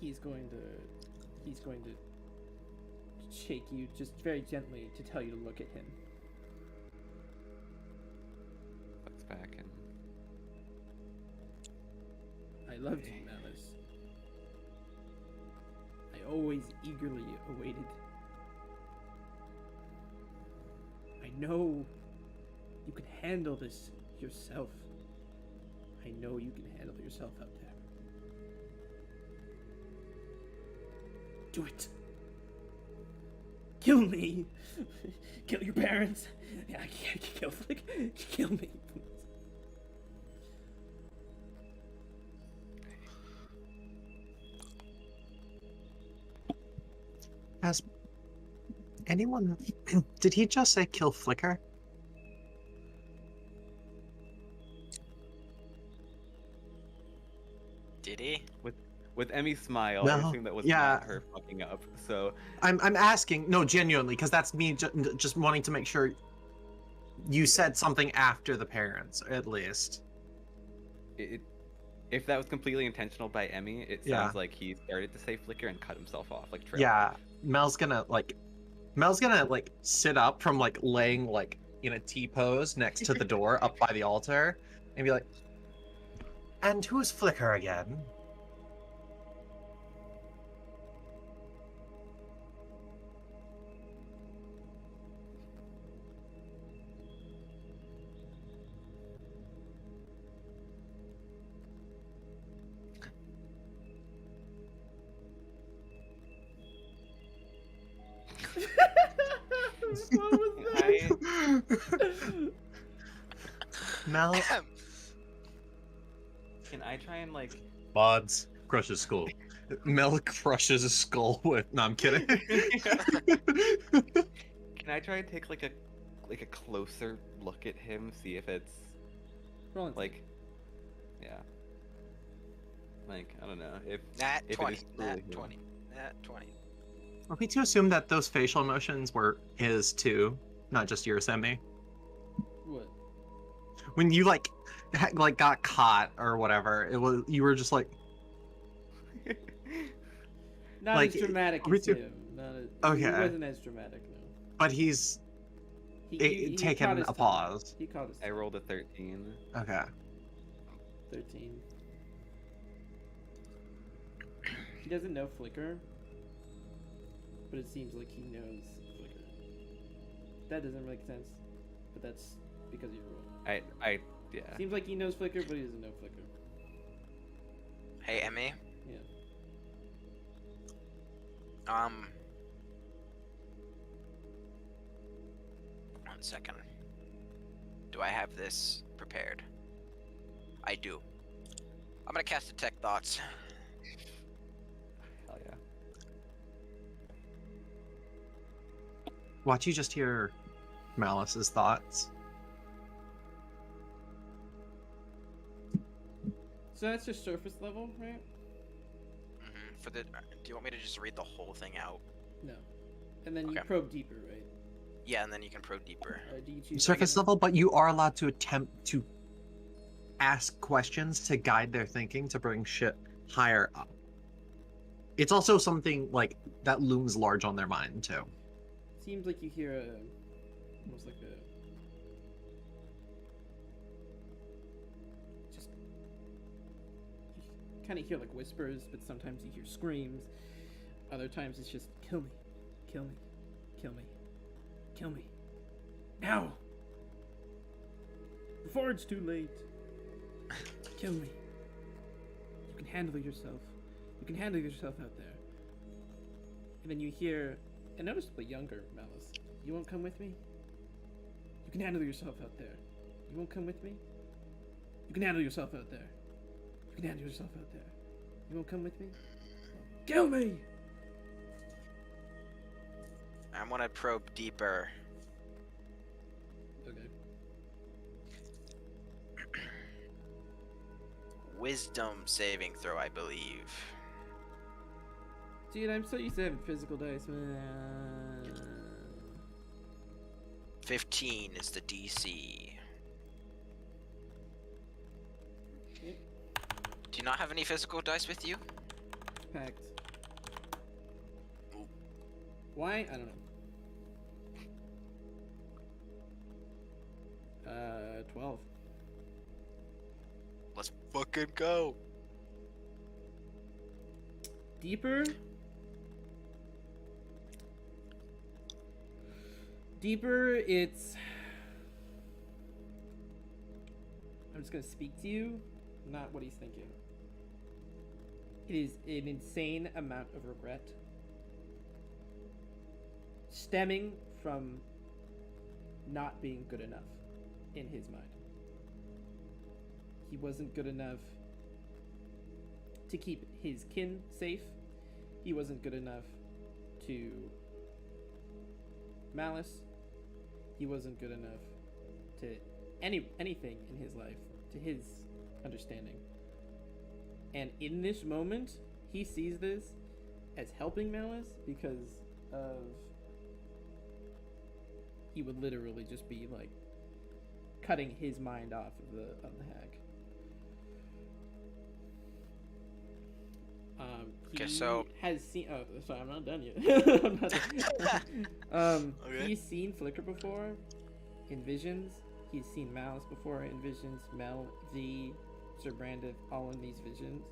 he's going to shake you just very gently to tell you to look at him. Looks back and I loved you, Malice. I always eagerly awaited. I know you can handle this yourself. I know you can handle yourself out there. Do it. Kill me. Kill your parents. Yeah, I can't kill Flick. Kill me, please. Has anyone... Did he just say kill Flicker? Did he? with Emmy's smile, No, I assume that was yeah. not her fucking up. So I'm asking, no, genuinely, because that's me just wanting to make sure you said something after the parents, at least. if that was completely intentional by Emmy, it Yeah. sounds like he started to say flicker and cut himself off, like Trevor. Yeah, Mel's gonna sit up from like laying like in a T pose next to the door up by the altar and be like, and who's Flicker again? What was that? Mel Can I try and like? Mods crushes skull. Mel crushes his skull with. No, I'm kidding. Can I try and take like a closer look at him, see if it's Roll like, yeah, like I don't know if Nat if 20. it is truly Nat him. 20. Nat 20. Are we to assume that those facial emotions were his too, not just yours, Emmy? What? When you like got caught or whatever, it was you were just like, Not Like, as dramatic me as too. him. Not as, Okay. He wasn't as dramatic, no. but he's He taken caught his a tongue. pause. He caught his I rolled a 13. Okay. 13. He doesn't know Flicker, but it seems like he knows Flicker. That doesn't make sense, but that's because you rolled. Yeah. Seems like he knows Flicker, but he doesn't know Flicker. Hey, Emmy. Yeah. One second. Do I have this prepared? I do. I'm gonna cast Detect Thoughts. Hell yeah. Watch you just hear Malice's thoughts. So that's just surface level, right? For the, do you want me to just read the whole thing out? No. And then you Okay. probe deeper, right? Yeah, and then you can probe deeper. Do you choose Surface level, but you are allowed to attempt to ask questions to guide their thinking to bring shit higher up. It's also something like that looms large on their mind too. Seems like you hear almost like a just you kind of hear like whispers, but sometimes you hear screams. Other times it's just kill me, kill me, kill me, kill me now before it's too late. Kill me. You can handle yourself. You can handle yourself out there. And then you hear a noticeably younger Malice. You won't come with me? You can handle yourself out there. You won't come with me? You can handle yourself out there. You can handle yourself out there. You won't come with me? Kill me! I'm gonna probe deeper. Okay. Wisdom saving throw, I believe. Dude, I'm so used to having physical dice. 15 is the DC. Yep. Do you not have any physical dice with you? Packed. Why? I don't know. 12. Let's fucking go. Deeper. Deeper, it's... I'm just gonna speak to you, not what he's thinking. It is an insane amount of regret stemming from not being good enough in his mind. He wasn't good enough to keep his kin safe. He wasn't good enough to Malice. He wasn't good enough to anything in his life, to his understanding. And in this moment, he sees this as helping Malice because of... He would literally just be like cutting his mind off of the hag. He Okay, so- has seen. Oh, sorry, I'm not done yet. I'm not done. Okay. He's seen Flicker before, in visions. He's seen Malice before in visions. Mel, V, Sir Brandon, all in these visions.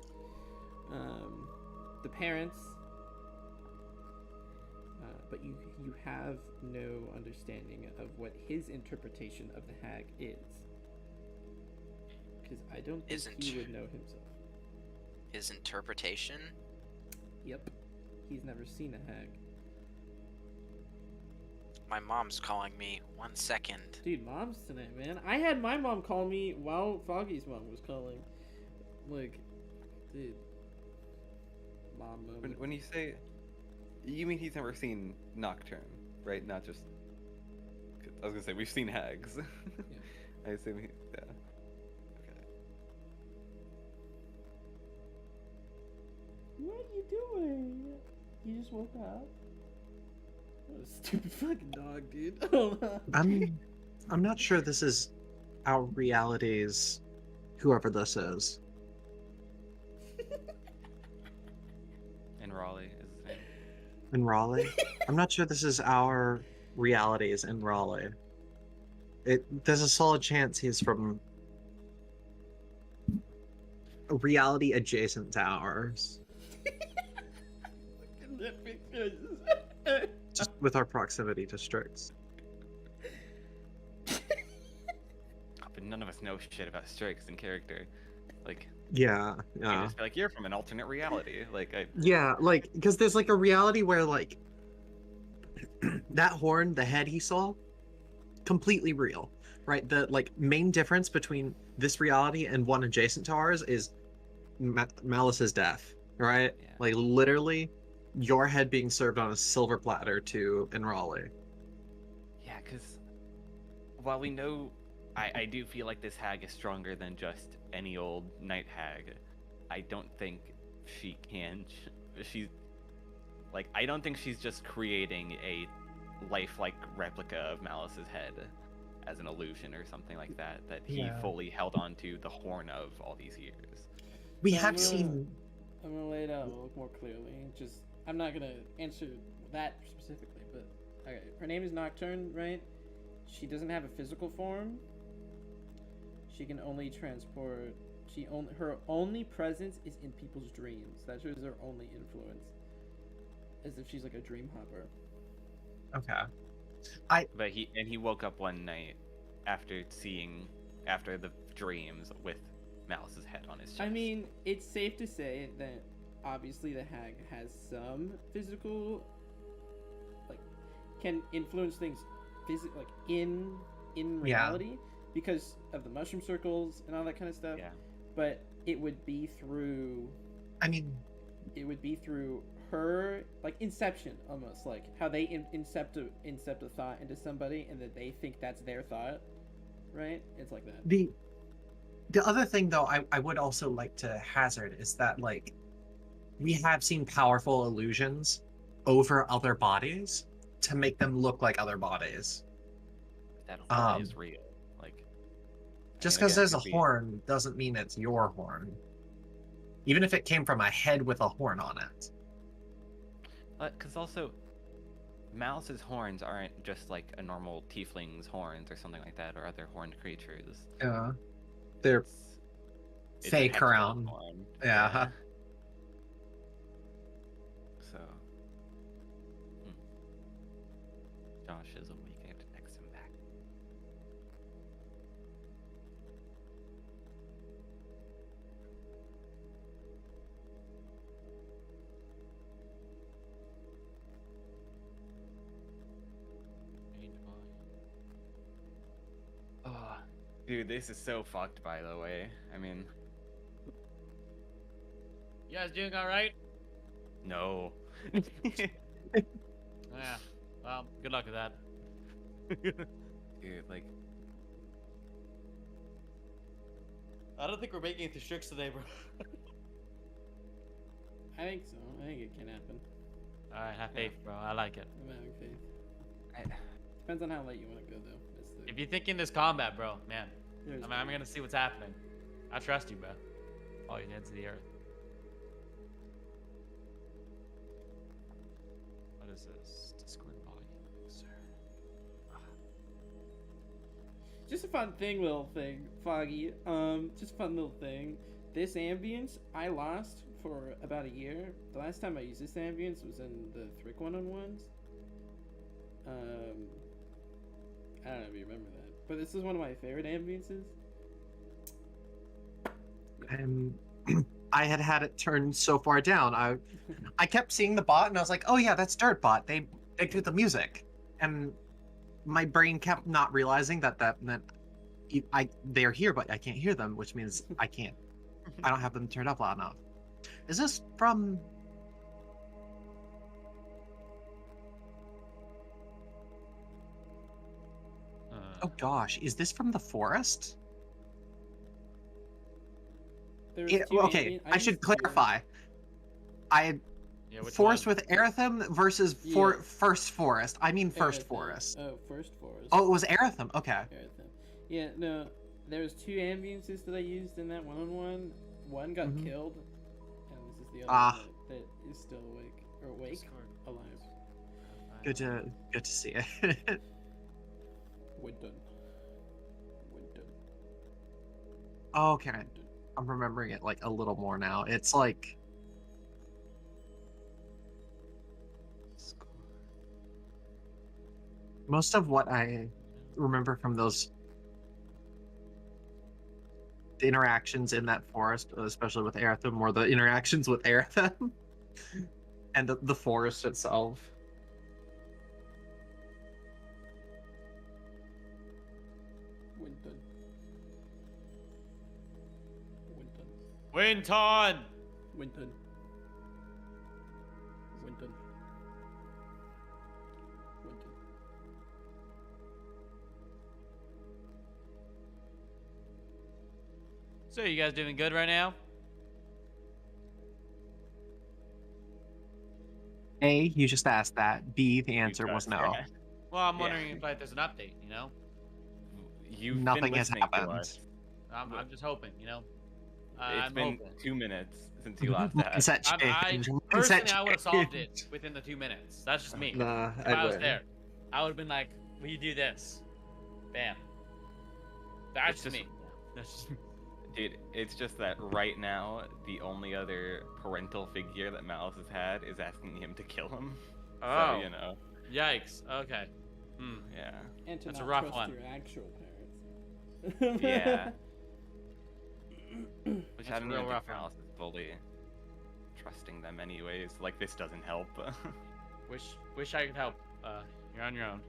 The parents. But you have no understanding of what his interpretation of the hag is. Because I don't think he would know himself. His interpretation? Yep. He's never seen a hag. My mom's calling me. 1 second. Dude, mom's tonight, man. I had my mom call me while Foggy's mom was calling. Like, dude. Mom moment. When you say, you mean he's never seen Nocturne, right? Not just. I was gonna say we've seen hags. I assume he. Yeah. Okay. What are you doing? You just woke up? What a stupid fucking dog, dude. I'm not sure this is our realities, whoever this is. And Raleigh is his name. In Raleigh? I'm not sure this is our realities in Raleigh. There's a solid chance he's from a reality adjacent to ours. Look at that picture. Just with our proximity to Strix. But none of us know shit about Strix in character. Like, Yeah, you yeah. just be like, you're from an alternate reality. Like, Yeah, like, because there's like a reality where, like, that horn, the head he saw, completely real, right? The, like, main difference between this reality and one adjacent to ours is Malice's death, right? Yeah. Like, literally, your head being served on a silver platter to Enraleigh. yeah, because while we know, I do feel like this hag is stronger than just any old night hag. I don't think she can. She's like, I don't think she's just creating a lifelike replica of Malice's head as an illusion or something like that. That he Yeah. fully held on to the horn of all these years. We I'm have gonna- seen. I'm gonna lay it out a little more clearly. Just, I'm not gonna answer that specifically, but okay. Her name is Nocturne, right? She doesn't have a physical form. She can only transport. Her only presence is in people's dreams. That is her only influence. As if she's like a dream hopper. Okay. But he woke up one night after the dreams with Malice's head on his chest. I mean, it's safe to say that obviously the hag has some physical, like, can influence things, like in reality because of the mushroom circles and all that kind of stuff. Yeah. But it would be through. I mean, It would be through her, like Inception, almost like how they incept a thought into somebody and that they think that's their thought, right? It's like that. the other thing, though, I would also like to hazard is that, like, we have seen powerful illusions over other bodies to make them look like other bodies. That horn is Um, real. Like, Just I mean, I because there's a guess it could be- horn doesn't mean it's your horn. Even if it came from a head with a horn on it. Because also, Malice's horns aren't just like a normal tiefling's horns or something like that, or other horned creatures. Yeah. They're It's a fake hexproof around. horn. Yeah. So, Josh is awake. I have to text him back. Oh, dude, this is so fucked. By the way, I mean, You guys doing all right? no. Yeah. Well, good luck with that. Dude, like, I don't think we're making it to Strix today, bro. I think so. I think it can happen. All right, have faith, bro. I like it. I'm having faith. I, Depends on how late you want to go, though. That's the, If you're thinking this combat, bro, man, there's I'm gonna see what's happening. I trust you, bro. All your heads to the earth. What is this? Discord volume, sir. Just a fun thing, Foggy. Just a fun little thing. This ambience I lost for about a year. The last time I used this ambience was in the Thrick one-on-ones. I don't know if you remember that, but this is one of my favorite ambiences. I had it turned so far down. I kept seeing the bot and I was like, oh yeah, that's Dirtbot. They do the music, and my brain kept not realizing that meant they're here, but I can't hear them, which means I don't have them turned up loud enough. Is this from? Oh gosh, is this from the forest? There's Yeah, two okay, I should clarify. Yeah, which Forest one? with Aratham versus Yeah. First Forest. I mean First Aratham. Forest. Oh, First Forest. Oh, it was Aratham. Okay. Aratham. Yeah, no, there was two ambiences that I used in that one-on-one. One got Mhm. killed, and this is the other Ah. one that is still awake, Discord. alive. Good to see it. We're done. We're done. Okay, We're done. I'm remembering it like a little more now. It's like most of what I remember from those interactions in that forest, especially with Aratham, were the interactions with Aratham and the forest itself. We're done. We're done. Winton! Winton. Winton. Winton. So you guys doing good right now? A, you just asked that. B, the answer was no. Well, I'm Yeah. wondering if like there's an update. You know, You've Nothing been has listening to happened. us. I'm just hoping. You know, It's I'm been hoping. 2 minutes since you last asked. Mindset I change. personally, Mindset I would have solved change. it within the 2 minutes. That's just me. Nah, If I was there, I would have been like, "Will you do this?" Bam. That's It's just just- me. That's just me. Dude, it's just that right now, the only other parental figure that Malice has had is asking him to kill him. Oh. So, you know, Yikes. Okay. Hmm. yeah. And to That's a not rough trust one. your actual parents. Yeah. Which That's I a don't real even rough think one. Malice is fully trusting them anyways. Like, this doesn't help. Wish I could help. You're on your own.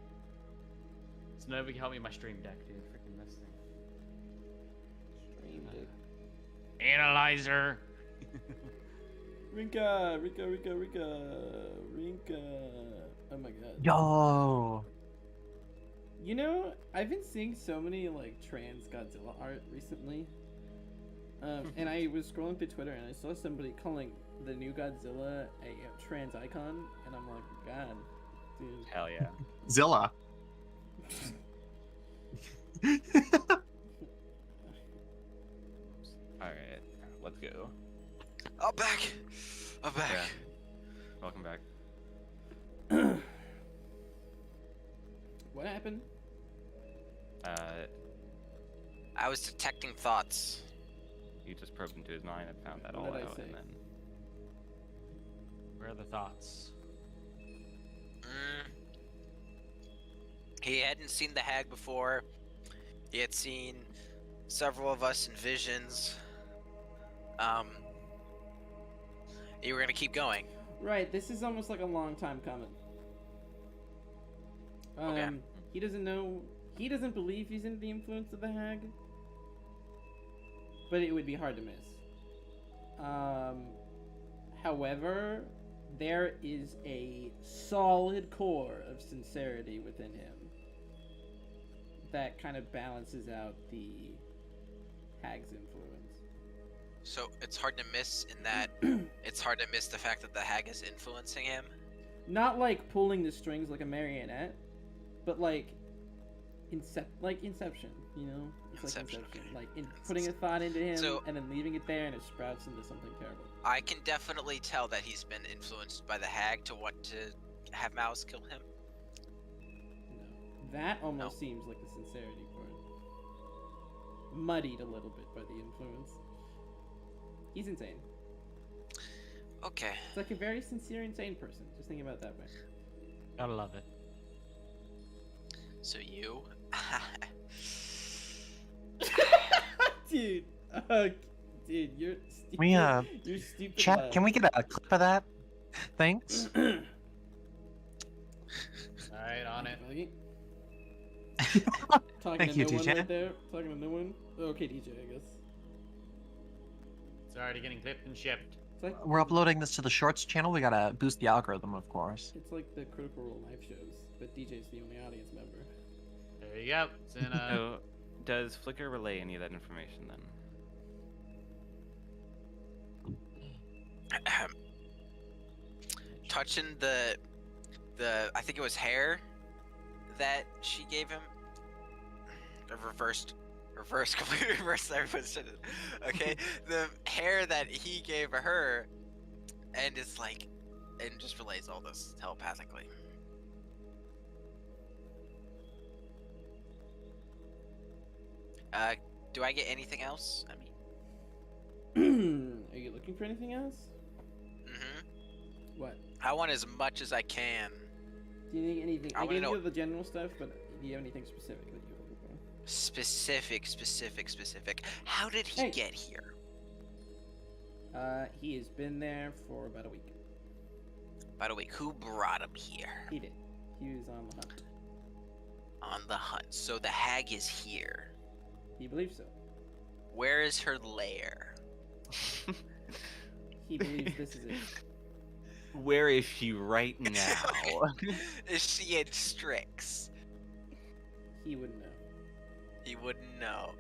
So nobody can help me with my stream deck, dude. Freaking this thing. Stream dick. Analyzer. Rinka. Oh my god. Yo. You know, I've been seeing so many like trans Godzilla art recently. And I was scrolling through Twitter and I saw somebody calling the new Godzilla a trans icon, and I'm like, God, dude. Hell yeah. Zilla. Alright, let's go. I'm back. I'm back. Yeah. Welcome back. happened? I was detecting thoughts. You just probed into his mind and found that What all did I out, say? and then Where are the thoughts? He hadn't seen the hag before. He had seen several of us in visions. You were gonna keep going. Right, this is almost like a long time coming. Okay. He doesn't know. He doesn't believe he's under the influence of the hag. But it would be hard to miss. However, there is a solid core of sincerity within him that kind of balances out the hag's influence. So it's hard to miss in that it's hard to miss the fact that the hag is influencing him. Not like pulling the strings like a marionette, but like Inception, you know? It's Inception, like Inception. okay. Like putting a thought into him So- and then leaving it there and it sprouts into something terrible. I can definitely tell that he's been influenced by the hag to want to have Mouse kill him. No. That almost seems like the sincerity part. Muddied a little bit by the influence. He's insane. Okay. It's like a very sincere, insane person. Just think about it that way. Gotta love it. So you Dude, dude, you're stupid. You're stupid. Chat, love. can we get a clip of that? Thanks. Alright, on it. Talking Thank to you, no one DJ. right there. Talking to no one. Okay, DJ, I guess. It's already getting clipped and shipped. It's like We're uploading this to the Shorts channel. We gotta boost the algorithm, of course. It's like the Critical Role live shows, but DJ's the only audience member. There you go. It's in a... So, does Flickr relay any of that information then? touching the I think it was hair that she gave him. Completely reversed everyone's shit. Okay, the hair that he gave her, and it's like, and just relays all this telepathically. Do I get anything else? I mean, Are you looking for anything else? What? I want as much as I can. Do you need anything? I I wanna gave know- you the general stuff, but do you have anything specific that you're looking for? Specific. How did he Hey. get here? He has been there for about a week. About a week. Who brought him here? He did. He was on the hunt. On the hunt. So the hag is here. He believes so. Where is her lair? He believes this is it. Where is she right now? Is she in Strix? He wouldn't know. He wouldn't know.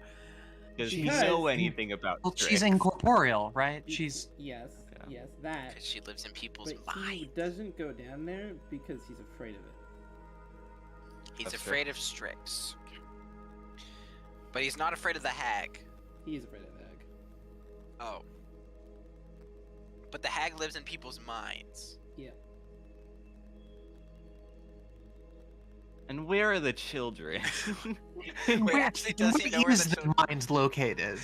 Does he Because- know anything about Well, Strix? she's incorporeal, right? He- She's Yes, Yeah. yes, that. 'Cause she lives in people's But he mind. doesn't go down there because he's afraid of it. He's That's afraid of Strix. But he's not afraid of the hag. He is afraid of the hag. Oh. But the hag lives in people's minds. Yeah. And where are the children? Wait, actually, does he know where is the the children... mind located?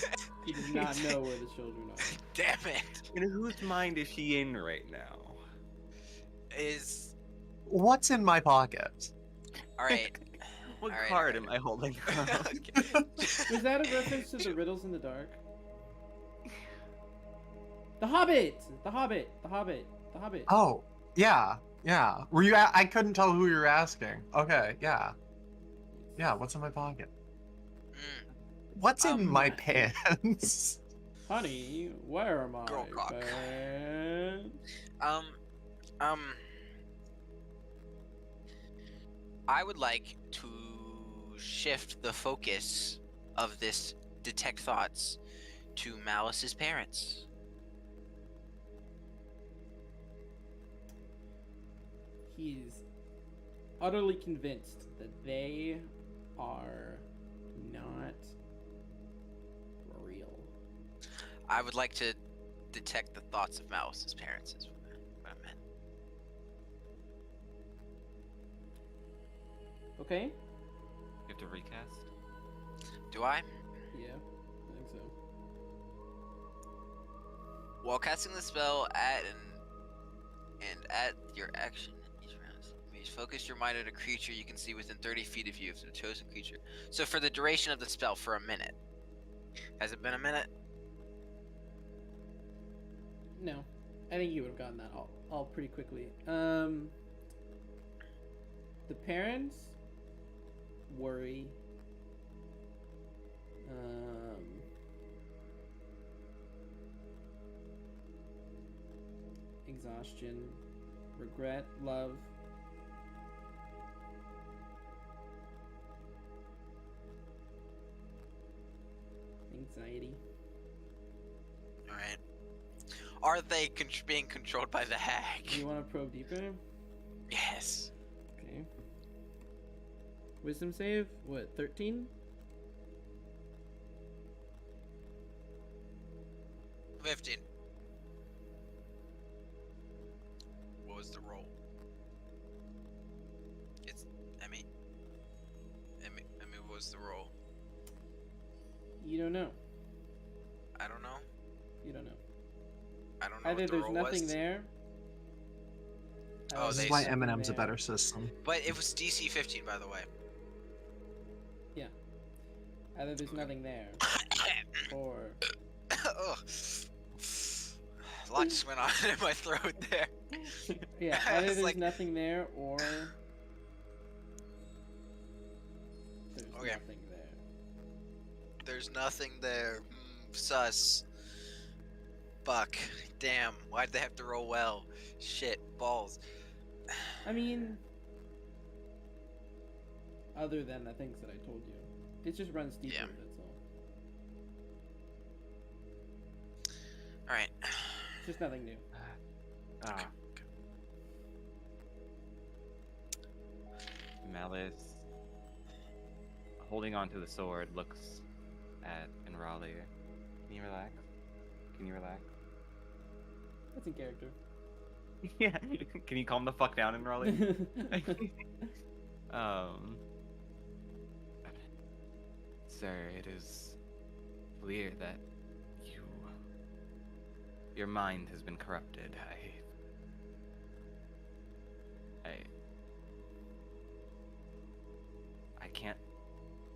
He does not know where the children are. Damn it! In whose mind is she in right now? Is... What's in my pocket? Alright. What Alright, card alright. am I holding up? Okay. Was that a reference to the riddles in the dark? The Hobbit! The Hobbit! The Hobbit! The Hobbit! Oh, yeah. Were you? I couldn't tell who you were asking. Okay, yeah. What's in my pocket? Mm. What's in Um, my pants? Honey, where am I? Girl cock. pants? I would like to shift the focus of this detect thoughts to Malice's parents. He's utterly convinced that they are not real. I would like to detect the thoughts of Malice's parents is what I meant. Okay? You have to recast? Do I? Yeah, I think so. While casting the spell at at your action each round, you may focus your mind on a creature you can see within 30 feet of you if it's a chosen creature. So for the duration of the spell, for a minute. Has it been a minute? No, I think you would have gotten that all pretty quickly. The parents worry. Exhaustion, regret, love. Anxiety. All right. Are they being controlled by the hag? You want to probe deeper? Yes. Okay. Wisdom save? What, 13? 15. What was the roll? What was the roll? You don't know. I don't know. You don't know. I don't know Either what the there's roll nothing was. there. Oh, This they is why s- M&M's a better system. But it was DC 15, by the way. Either there's nothing there, or Ugh. A lot just went on in my throat there. yeah, I either was there's like- nothing there, or there's Okay. nothing there. There's nothing there. Sus. Fuck. Damn. Why'd they have to roll well? Shit. Balls. I mean, other than the things that I told you, it just runs deeper. Yeah. That's all. Alright. It's just nothing new. Malice, holding onto the sword, looks at Enrali. Can you relax? Can you relax? That's in character. Yeah. Can you calm the fuck down, Enrali? Sir, it is clear that your mind has been corrupted. I can't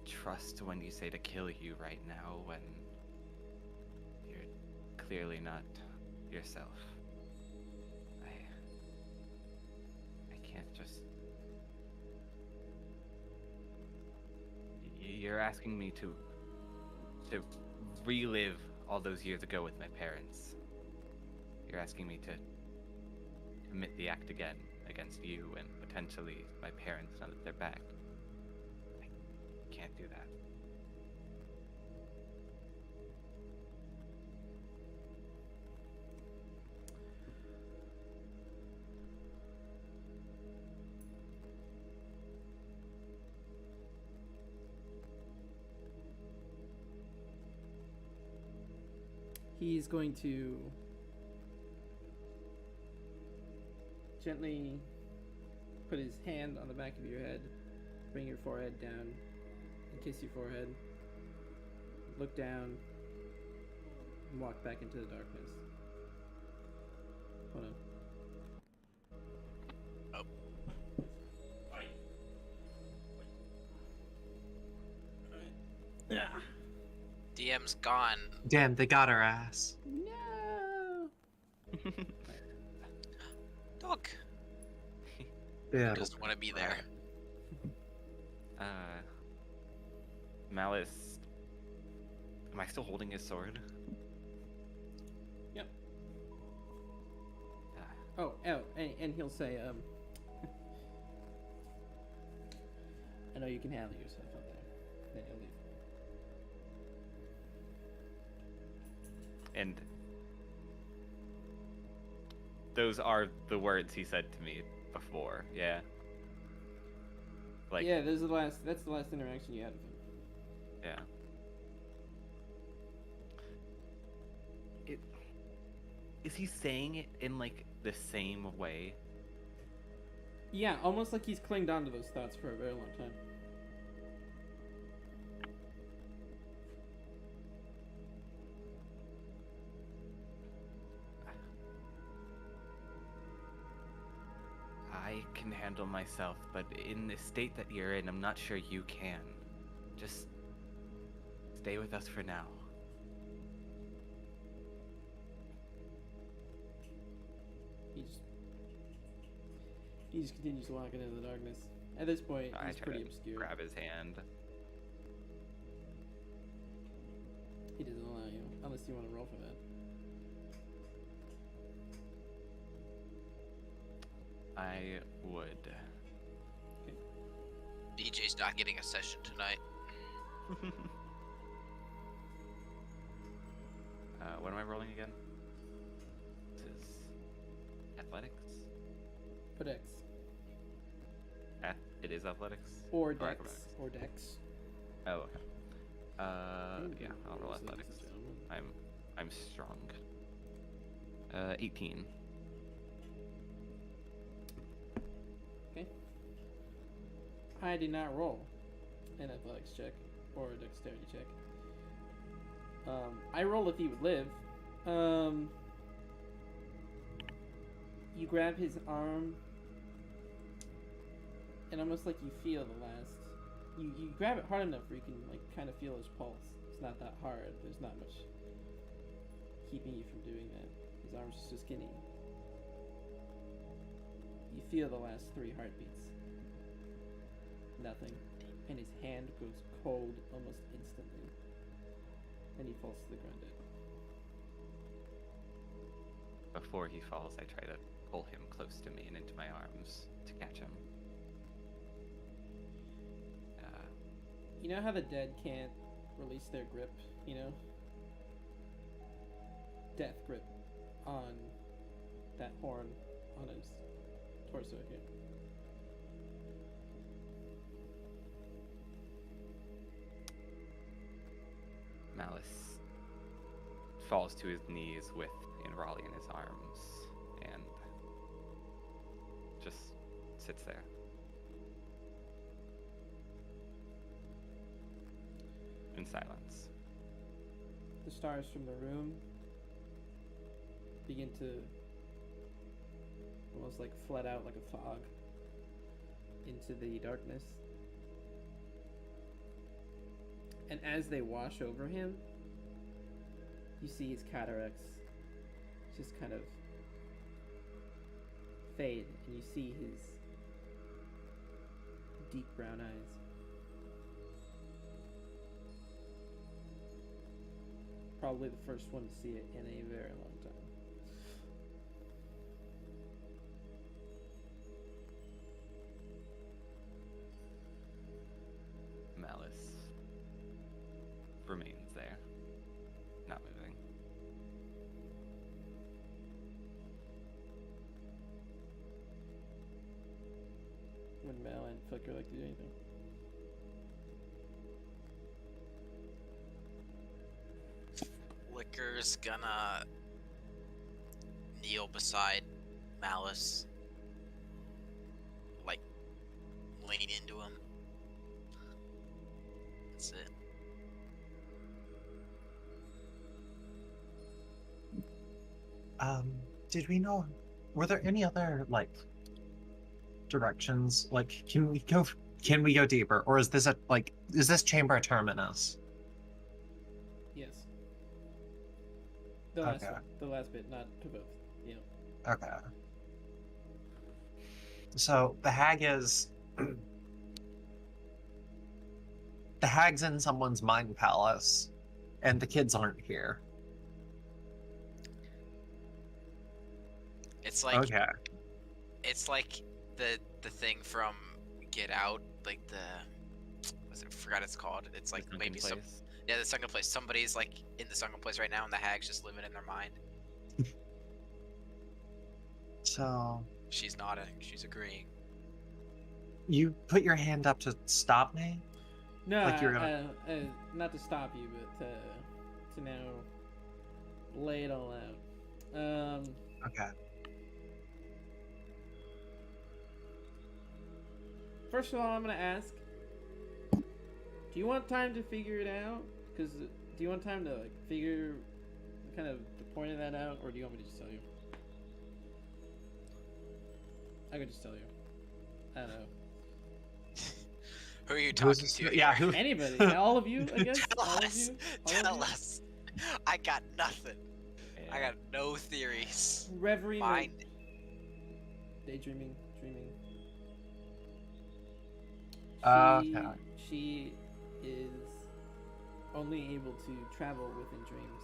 trust when you say to kill you right now when you're clearly not yourself. I can't just. You're asking me to relive all those years ago with my parents. You're asking me to commit the act again against you and potentially my parents now that they're back. I can't do that. He's going to gently put his hand on the back of your head, bring your forehead down, and kiss your forehead. Look down, and walk back into the darkness. Hold on. DM's gone. Damn, they got our ass. No. Dog. Yeah. Doesn't want to be there. Malice. Am I still holding his sword? Yep. Ah, Oh, and he'll say, I know you can handle yourself out there. Then he'll leave. and those are the words he said to me before, yeah? Like, Yeah, that's the last interaction you had with him. yeah. Is he saying it in, like, the same way? Yeah, almost like he's clinged on to those thoughts for a very long time. handle myself, but in the state that you're in, I'm not sure you can. Just stay with us for now. He just continues walking into the darkness. At this point, I he's try pretty to obscure. grab his hand. He doesn't allow you, unless you want to roll for that. I would. DJ's not getting a session tonight. What am I rolling again? This is athletics? Put X. It is athletics? Or Or Dex. acrobatics? Or Dex. Oh, okay. Yeah, I'll roll Ladies and athletics. gentlemen. I'm strong. 18. Okay. I did not roll an athletics check or a dexterity check. I rolled if he would live. You grab his arm, and almost like you feel the last. You grab it hard enough where you can like kind of feel his pulse. It's not that hard. There's not much keeping you from doing that. His arm's just so skinny. You feel the last 3 heartbeats. Nothing. And his hand goes cold almost instantly. And he falls to the ground dead. Before he falls, I try to pull him close to me and into my arms to catch him. You know how the dead can't release their grip, you know? Death grip on that horn on his torso here. Malice falls to his knees with Raleigh in his arms and just sits there. In silence. The stars from the room begin to almost like flood out like a fog into the darkness. And as they wash over him, you see his cataracts just kind of fade, and you see his deep brown eyes. Probably the first one to see it in a very long time. Malice remains there, not moving. Would Mal and Flicker like to do anything? Flicker's gonna kneel beside Malice, like lean into him. That's it. Did we know? Were there any other like directions? Like, can we go? Can we go deeper, or is this is this chamber a terminus? Yes. The last Okay. one. The last bit, not to both. Yeah. Okay. So the hag is the hag's in someone's mind palace, and the kids aren't here. It's like Okay. it's like the thing from Get Out, like the I forgot it's called. It's like The maybe sunken some place. yeah, the sunken place. Somebody's like in the sunken place right now, and the hag's just living in their mind. So She's nodding. She's agreeing. you put your hand up to stop me? No, Like you're gonna- not to stop you, but to now lay it all out. Okay. First of all, I'm gonna ask: do you want time to figure it out? Because do you want time to like figure kind of the point of that out, or do you want me to just tell you? I could just tell you. I don't know. Who are you Who's talking this- to? yeah, here? who- Anybody, all of you, I guess. Tell All of us. you. All of Tell you? us. I got nothing. I Yeah. got no theories. Reverie, no- Mine. daydreaming, dreaming. Okay. She is only able to travel within dreams.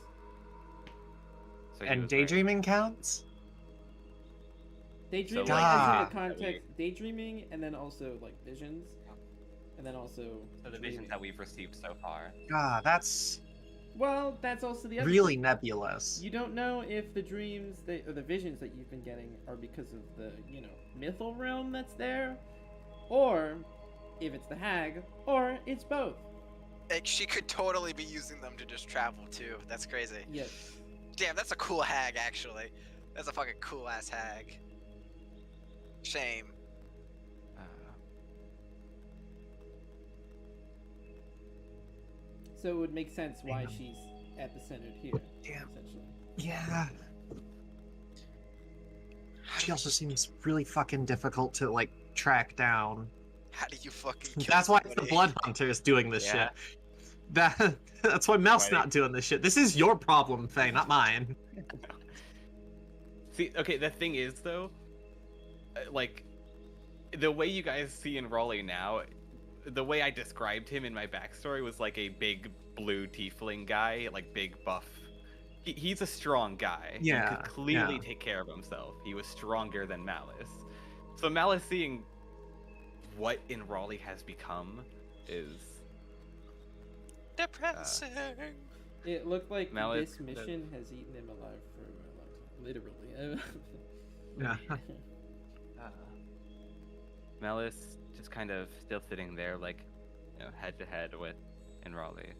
So he And was right. daydreaming counts? Daydreaming like, as in Ah. the context, daydreaming, and then also like visions, and then also. So the visions dreaming. that we've received so far. God, that's Well, that's also the other. really thing. nebulous. You don't know if the dreams or the visions that you've been getting are because of the mythal realm that's there, or if it's the hag, or it's both. Like, she could totally be using them to just travel too. That's crazy. Yes. Damn, that's a cool hag, actually. That's a fucking cool ass hag. Shame. Uh, So it would make sense why Damn. she's epicentered here. Damn. Essentially. Yeah. She also seems really fucking difficult to like track down. How do you fucking kill That's why it's the somebody? Blood Hunter is doing this Yeah. shit. That's why Mel's Why not doing this shit. This is your problem, Faye, not mine. See, okay, the thing is though, like, the way you guys see in Raleigh now, the way I described him in my backstory was like a big blue tiefling guy, like big buff. He's a strong guy. Yeah, He could clearly yeah. take care of himself. He was stronger than Malice. So Malice seeing what in Raleigh has become is Depressing. It looked like Mallet- this mission has eaten him alive for a long time. Literally. Yeah. Malice just kind of still sitting there, like, head to head with in Raleigh.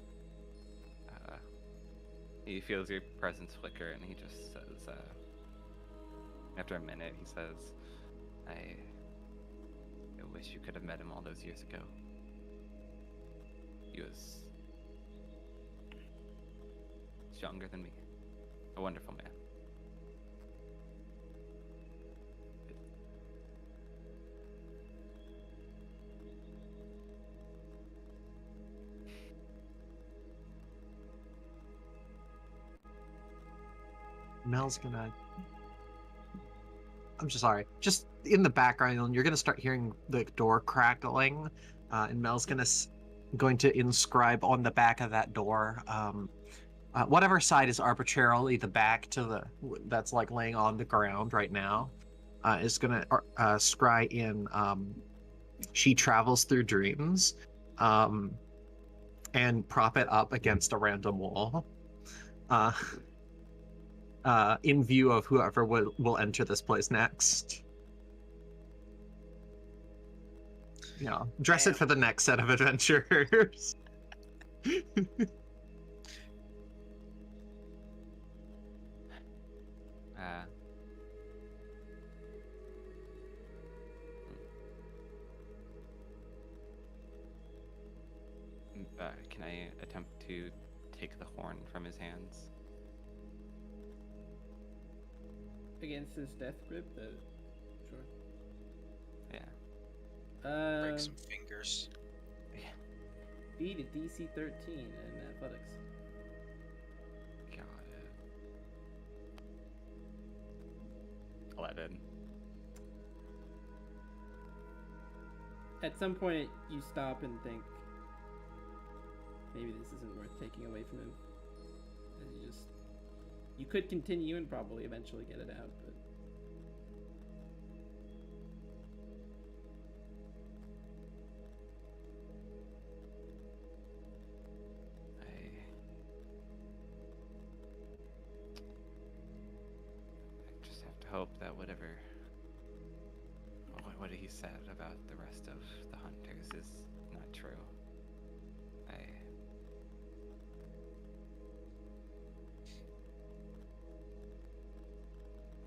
He feels your presence flicker, and he just says, after a minute, he says, I wish you could have met him all those years ago. He was younger than me. A wonderful man. Mel's gonna. I'm just sorry. Just in the background, you're gonna start hearing the door crackling, and Mel's going to inscribe on the back of that door, whatever side is arbitrarily the back to the that's like laying on the ground right now, is gonna scry in. She travels through dreams, and prop it up against a random wall. In view of whoever will enter this place next. Yeah, dress Damn. it for the next set of adventures. Can I attempt to take the horn from his hands? Against his death grip, sure. Yeah. Break some fingers. Beat a DC 13 in athletics. Got it. 11. At some point, you stop and think, maybe this isn't worth taking away from him. And you could continue and probably eventually get it out, but I just have to hope that what he said about the rest of the hunters is not true.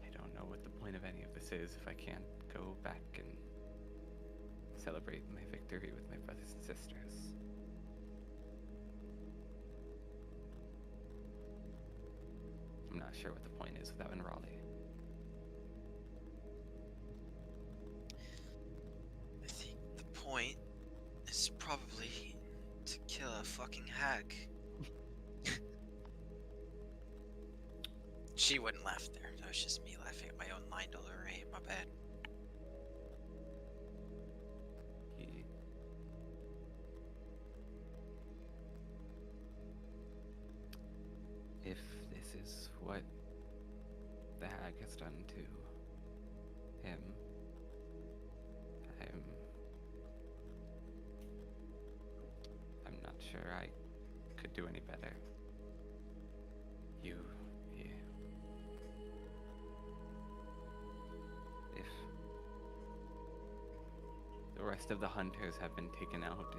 I don't know what the point of any of this is if I can't go back and celebrate my victory with my brothers and sisters. I'm not sure what the point is without in Raleigh. probably to kill a fucking hag. She wouldn't laugh there. That was just me laughing at my own $9 rate. My bad. He... If this is what the hag has done to him, I'm not sure I could do any better. If the rest of the hunters have been taken out,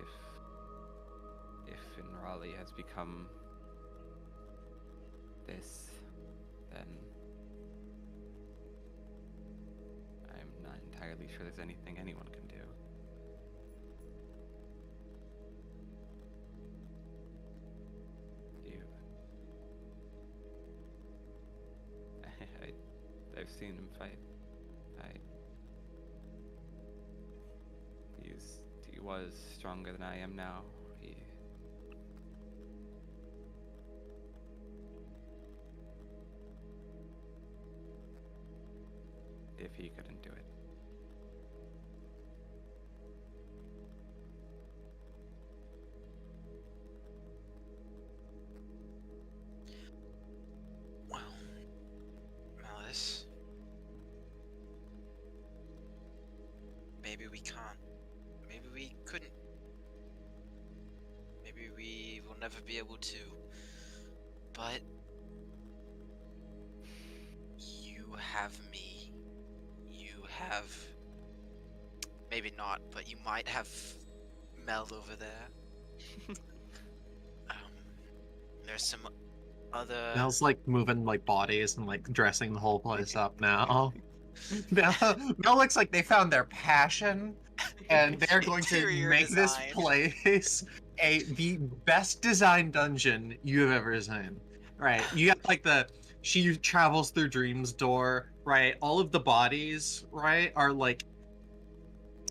if Raleigh has become this, then I'm not entirely sure there's anything anyone can do. I've seen him fight. He was stronger than I am now. If he couldn't do it. Well, Malice. Maybe we can't. Maybe we couldn't. Maybe we will never be able to. But you have me. You have... Maybe not, but you might have Mel over there. There's some other... Mel's like moving like bodies and like dressing the whole place up now. Mel looks like they found their passion, and they're going to Interior make this design. place the best designed dungeon you have ever seen. Right? You got like she travels through dreams door. Right? All of the bodies, right, are like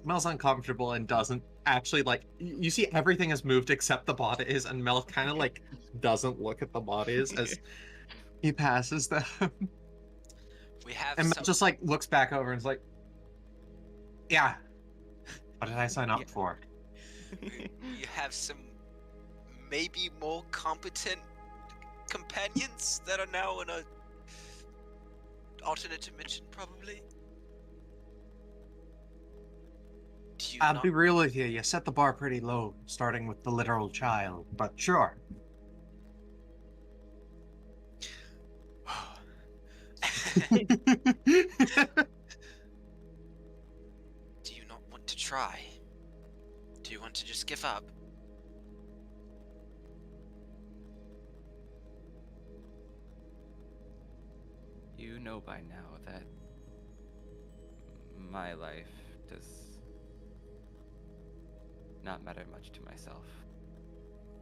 Mel's uncomfortable and doesn't actually like. You see everything has moved except the bodies, and Mel kind of like doesn't look at the bodies as he passes them. We have And Mel some... just like looks back over and is like, "Yeah, what did I sign up for?" You have some maybe more competent companions that are now in a alternate dimension, probably. Do you I'll not... be real with you. You set the bar pretty low, starting with the literal child. But sure. Do you not want to try? Do you want to just give up? You know by now that my life does not matter much to myself.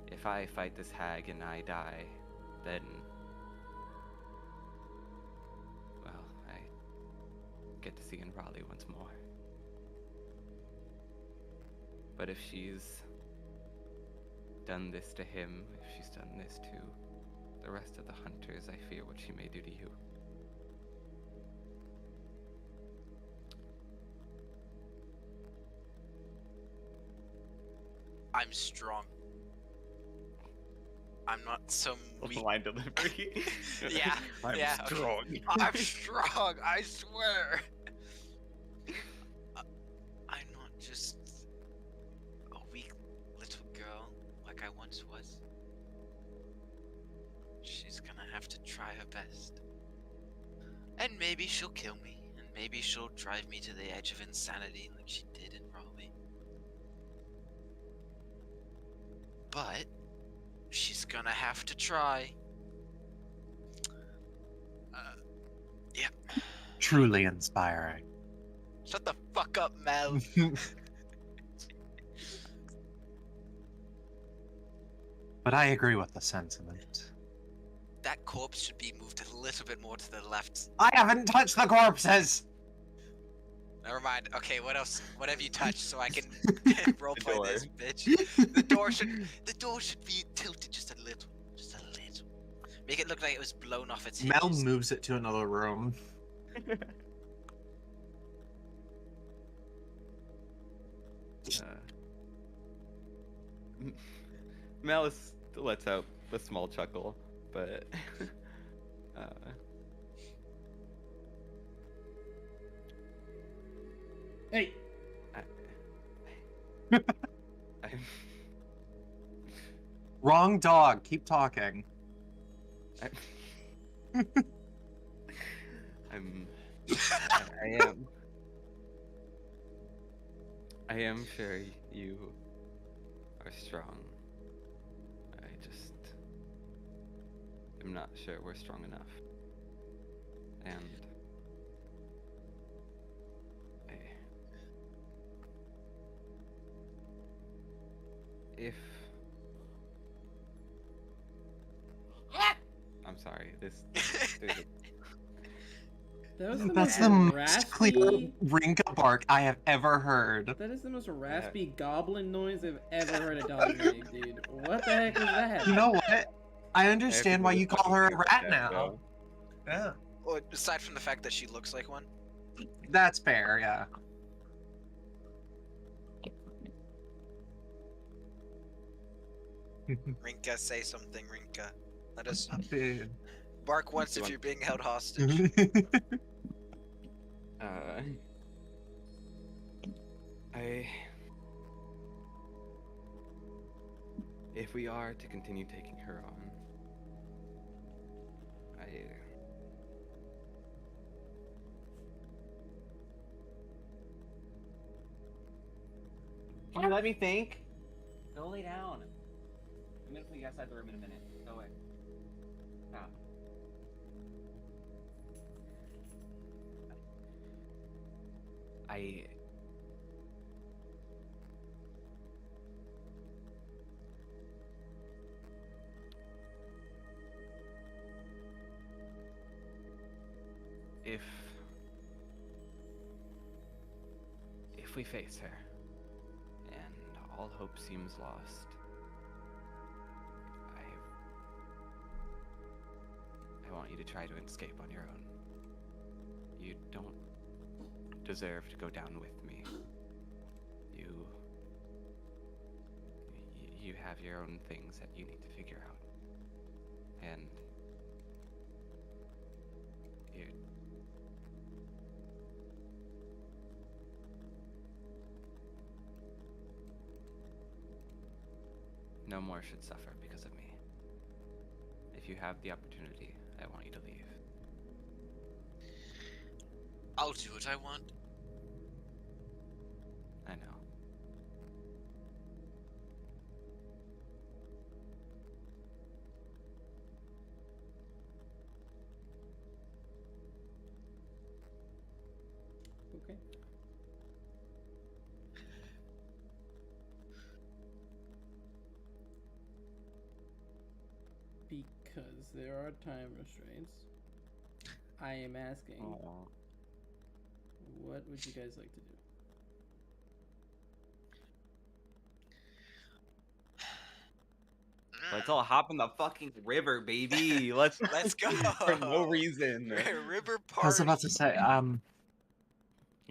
If I fight this hag and I die, then, well, I get to see in Raleigh once more. But if she's done this to him, if she's done this to the rest of the hunters, I fear what she may do to you. I'm strong. I'm not some weak... Line delivery. Yeah, I'm yeah, okay. strong. I'm strong, I swear. I'm not just a weak little girl like I once was. She's gonna have to try her best. And maybe she'll kill me, and maybe she'll drive me to the edge of insanity like she did in Raleigh. But she's gonna have to try. Yep. Truly inspiring. Shut the fuck up, Mel. But I agree with the sentiment. That corpse should be moved a little bit more to the left. I haven't touched the corpses! Never mind. Okay, what else? What have you touched so I can roleplay door. this, bitch? The door should be tilted just a little. Just a little. Make it look like it was blown off its Mel hinges. moves it to another room. Malice lets out a small chuckle, but Hey, I'm, Wrong dog. Keep talking. I am sure you are strong. I just am not sure we're strong enough. And if I'm sorry, there's that was the That's most the most raspy. clear Rinka bark I have ever heard. That is the most raspy goblin noise I've ever heard a dog make, dude. What the heck was that? You know what? I understand why you call her a rat now. Yeah. Well, aside from the fact that she looks like one. That's fair, yeah. Rinka, say something, Rinka. Let us Dude. bark once You if want- you're being held hostage. If we are to continue taking her on, Can you let me think? Go lay down. I'm gonna put you outside the room in a minute. Go away. Stop. if we face her and all hope seems lost, I want you to try to escape on your own. You don't deserve to go down with me. You have your own things that you need to figure out. And you no more should suffer because of me. If you have the opportunity, I want you to leave. I'll do what I want. I know. Okay. Because there are time restraints, I am asking, what would you guys like to do? Let's all hop in the fucking river, baby. Let's Let's go. for no reason. River I was party. about to say, Yeah,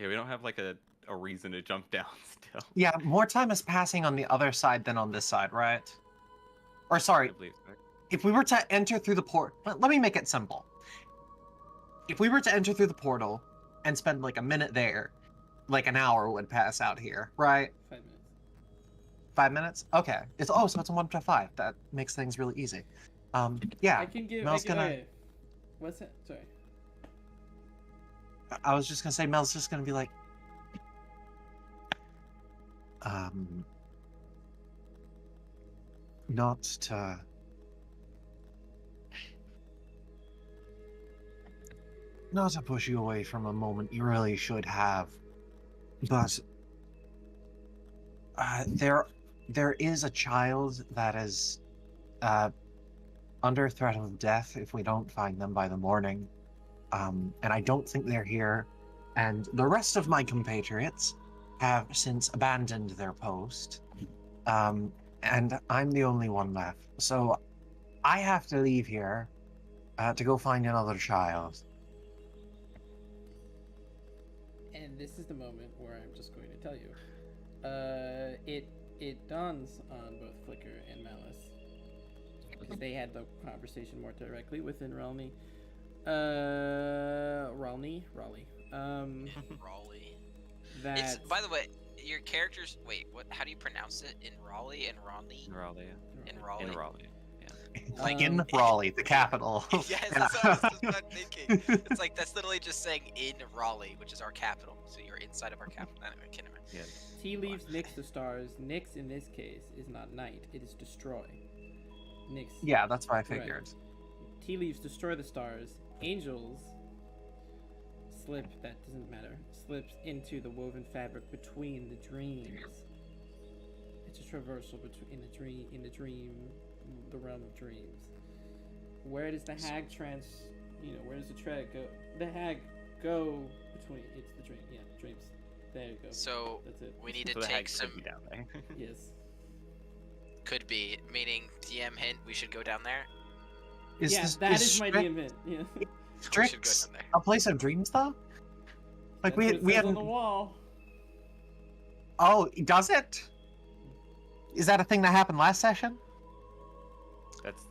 we don't have like a reason to jump down still. yeah, more time is passing on the other side than on this side, right? Or sorry, I believe so. if we were to enter through the port, let me make it simple. If we were to enter through the portal and spend like a minute there, like an hour would pass out here, right? 5 minutes. 5 minutes? Okay. So it's a 1 to 5. That makes things really easy. Yeah. I can give. Mel's gonna. Okay. What's that? Sorry. I was just gonna say Mel's just gonna be like, not to. Not to push you away from a moment you really should have, but there is a child that is under threat of death if we don't find them by the morning, and I don't think they're here, and the rest of my compatriots have since abandoned their post. And I'm the only one left. So I have to leave here to go find another child. And this is the moment where I'm just going to tell you. It dawns on both Flicker and Malice, because they had the conversation more directly within Raleigh. Raleigh. Raleigh. That It's, by the way, your characters. Wait, what? How do you pronounce it? In Raleigh and Raleigh? In Raleigh. In Raleigh. In Raleigh. Like in Um, Raleigh, the capital. Yes, that's what I was just about thinking. It's like that's literally just saying in Raleigh, which is our capital. So you're inside of our capital. Anyway, kidding me. Yeah. T leaves Nyx to stars. Nyx in this case is not night; it is destroy. Nyx. Yeah, that's what I figured. Tea leaves destroy the stars. Angels slip. That doesn't matter. Slips into the woven fabric between the dreams. It's a traversal between the realm of dreams. Where does the hag where does the trad go? The hag go between. It's the dream. Yeah, dreams. There you go. So That's it. we need to So the take hag some. should be down there. Yes. Could be meaning DM hint. We should go down there. That is my DM hint. Yeah. We should go Strix down there. a place of dreams, though? Like That's what it we says on hadn't. the wall. Oh, does it? Is that a thing that happened last session? That's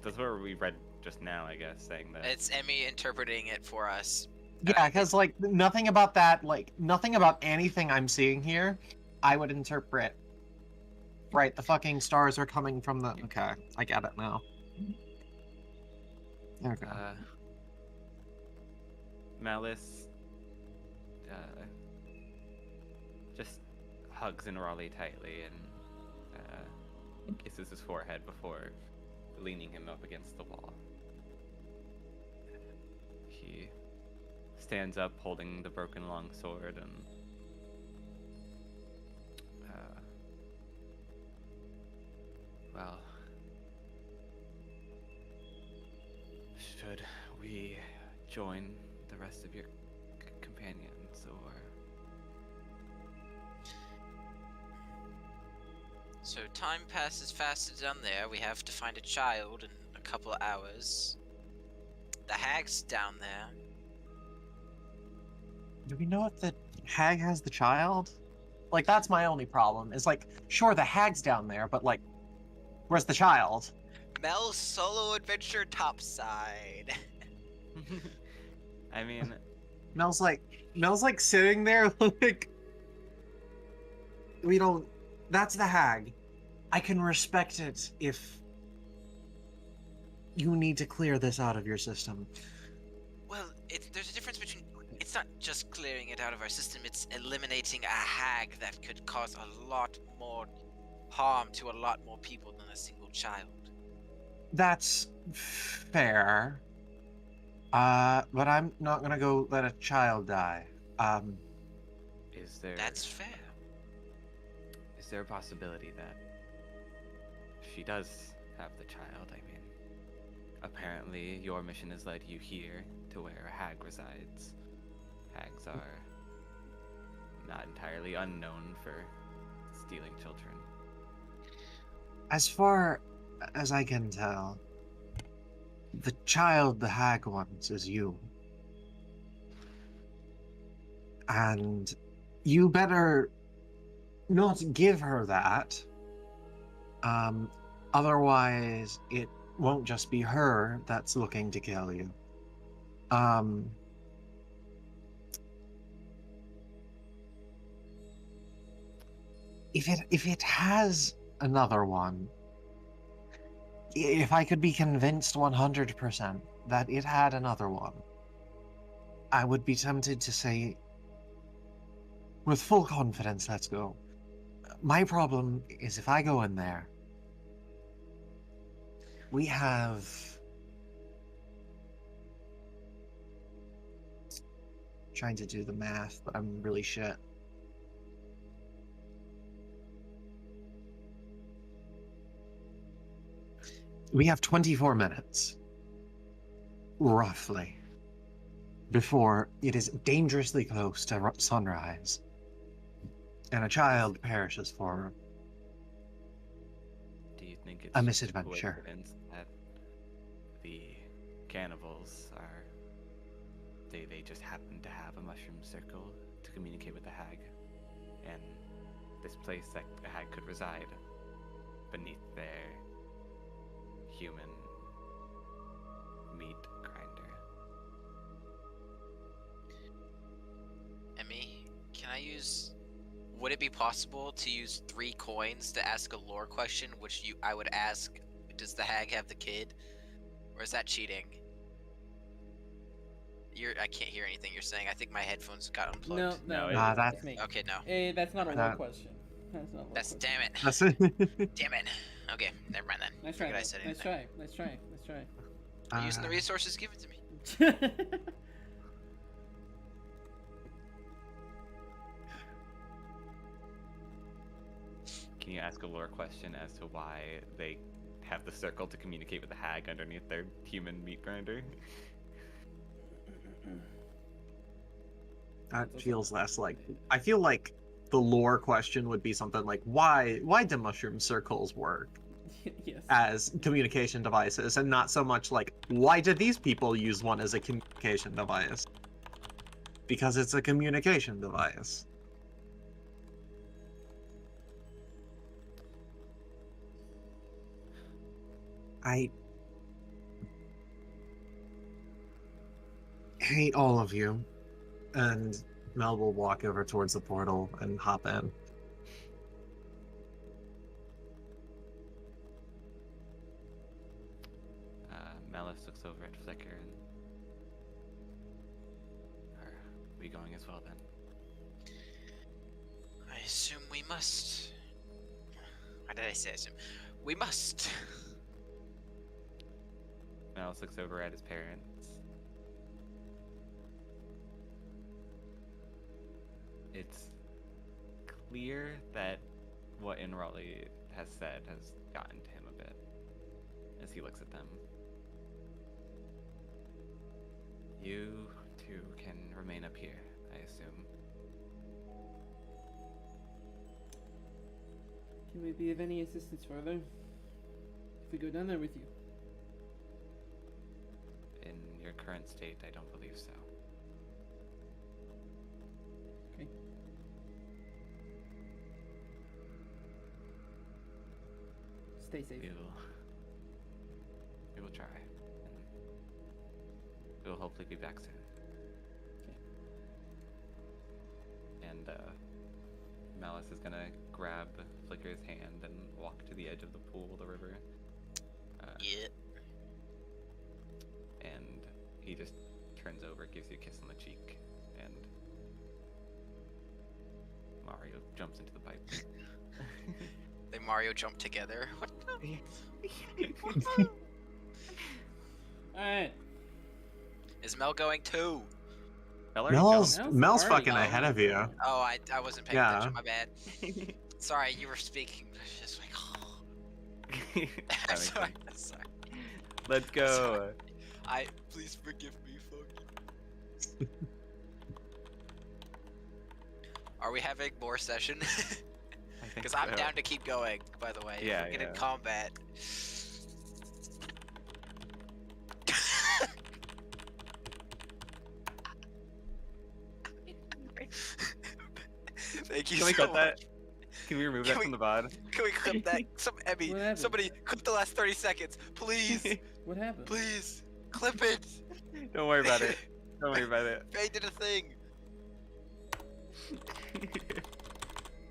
that's where we read just now, I guess, saying that. It's Emmy interpreting it for us. Yeah, because like nothing about that, like nothing about anything I'm seeing here, I would interpret. Right, the fucking stars are coming from the. Okay, I get it now. Okay. Malice just hugs in Raleigh tightly and kisses his forehead before leaning him up against the wall. He stands up holding the broken longsword and well, should we join the rest of your companions, or So time passes faster down there. We have to find a child in a couple of hours. The hag's down there. Do we know if the hag has the child? Like, that's my only problem. Is like, sure, the hag's down there, but like, where's the child? Mel's solo adventure topside. I mean, Mel's like sitting there like, we don't. That's the hag. I can respect it if you need to clear this out of your system. Well, there's a difference between. It's not just clearing it out of our system, it's eliminating a hag that could cause a lot more harm to a lot more people than a single child. That's fair. But I'm not gonna go let a child die. is there That's fair. is there a possibility that she does have the child? I mean, apparently your mission has led you here to where a hag resides. Hags are not entirely unknown for stealing children. As far as I can tell, the child the hag wants is you. And you better not give her that. Otherwise, it won't just be her that's looking to kill you. If it has another one, if I could be convinced 100% that it had another one, I would be tempted to say, with full confidence, let's go. My problem is if I go in there, we have... Trying to do the math, but I'm really shit. We have 24 minutes, roughly, before it is dangerously close to sunrise, and a child perishes for Do you think it's a just misadventure. coincidence that the cannibals are they just happen to have a mushroom circle to communicate with the hag, and this place that the hag could reside beneath their human meat grinder? Emmy, can I use? Would it be possible to use 3 coins to ask a lore question, which I would ask, does the hag have the kid, or is that cheating? I can't hear anything you're saying. I think my headphones got unplugged. No, No, no, Nah, that's that- me. Okay, no. Hey, that's not a lore That- question. That's not a lore That's question. damn it. That's it. Damn it. Okay, never mind then. Nice try. Figured I though. said Nice anything. try. Nice try. Nice try. I'm using the Uh, resources given to me. Can you ask a lore question as to why they have the circle to communicate with the hag underneath their human meat grinder? That feels less like. I feel like the lore question would be something like, why do mushroom circles work Yes. as communication devices, and not so much like, why do these people use one as a communication device? Because it's a communication device. I hate all of you. And Mel will walk over towards the portal and hop in. Malice looks over at Flicker and... Are we going as well then? I assume we must. Why did I say assume? We must. Malice looks over at his parents. It's clear that what Raleigh has said has gotten to him a bit as he looks at them. You two can remain up here, I assume. Can we be of any assistance further? If we go down there with you. In your current state, I don't believe so. Okay. Stay safe. We will try. And we will hopefully be back soon. Okay. And Malice is gonna grab Flicker's hand and walk to the edge of the pool, the river. Yeah. And he just turns over, gives you a kiss on the cheek, and Mario jumps into the pipe. They Mario jump together. What the? Alright. Is Mel going too? Mel already Mel's jumped. Mel's already fucking gone. ahead of you. Oh, I wasn't paying Yeah. attention. My bad. Sorry, you were speaking. I was just like, That I'm makes sorry. sense. I'm sorry. Let's go. Please forgive me, fuck. Are we having more session? I think Because I'm so. down to keep going. By the way, Yeah, if we get in yeah. combat. Thank you Can we so cut that? much. Can we remove Can that we- from the VOD? Can we clip that? Emmy, What happened? somebody clip the last 30 seconds, please, What happened? please, clip it. Don't worry about it. Don't worry about it. Faye did a thing.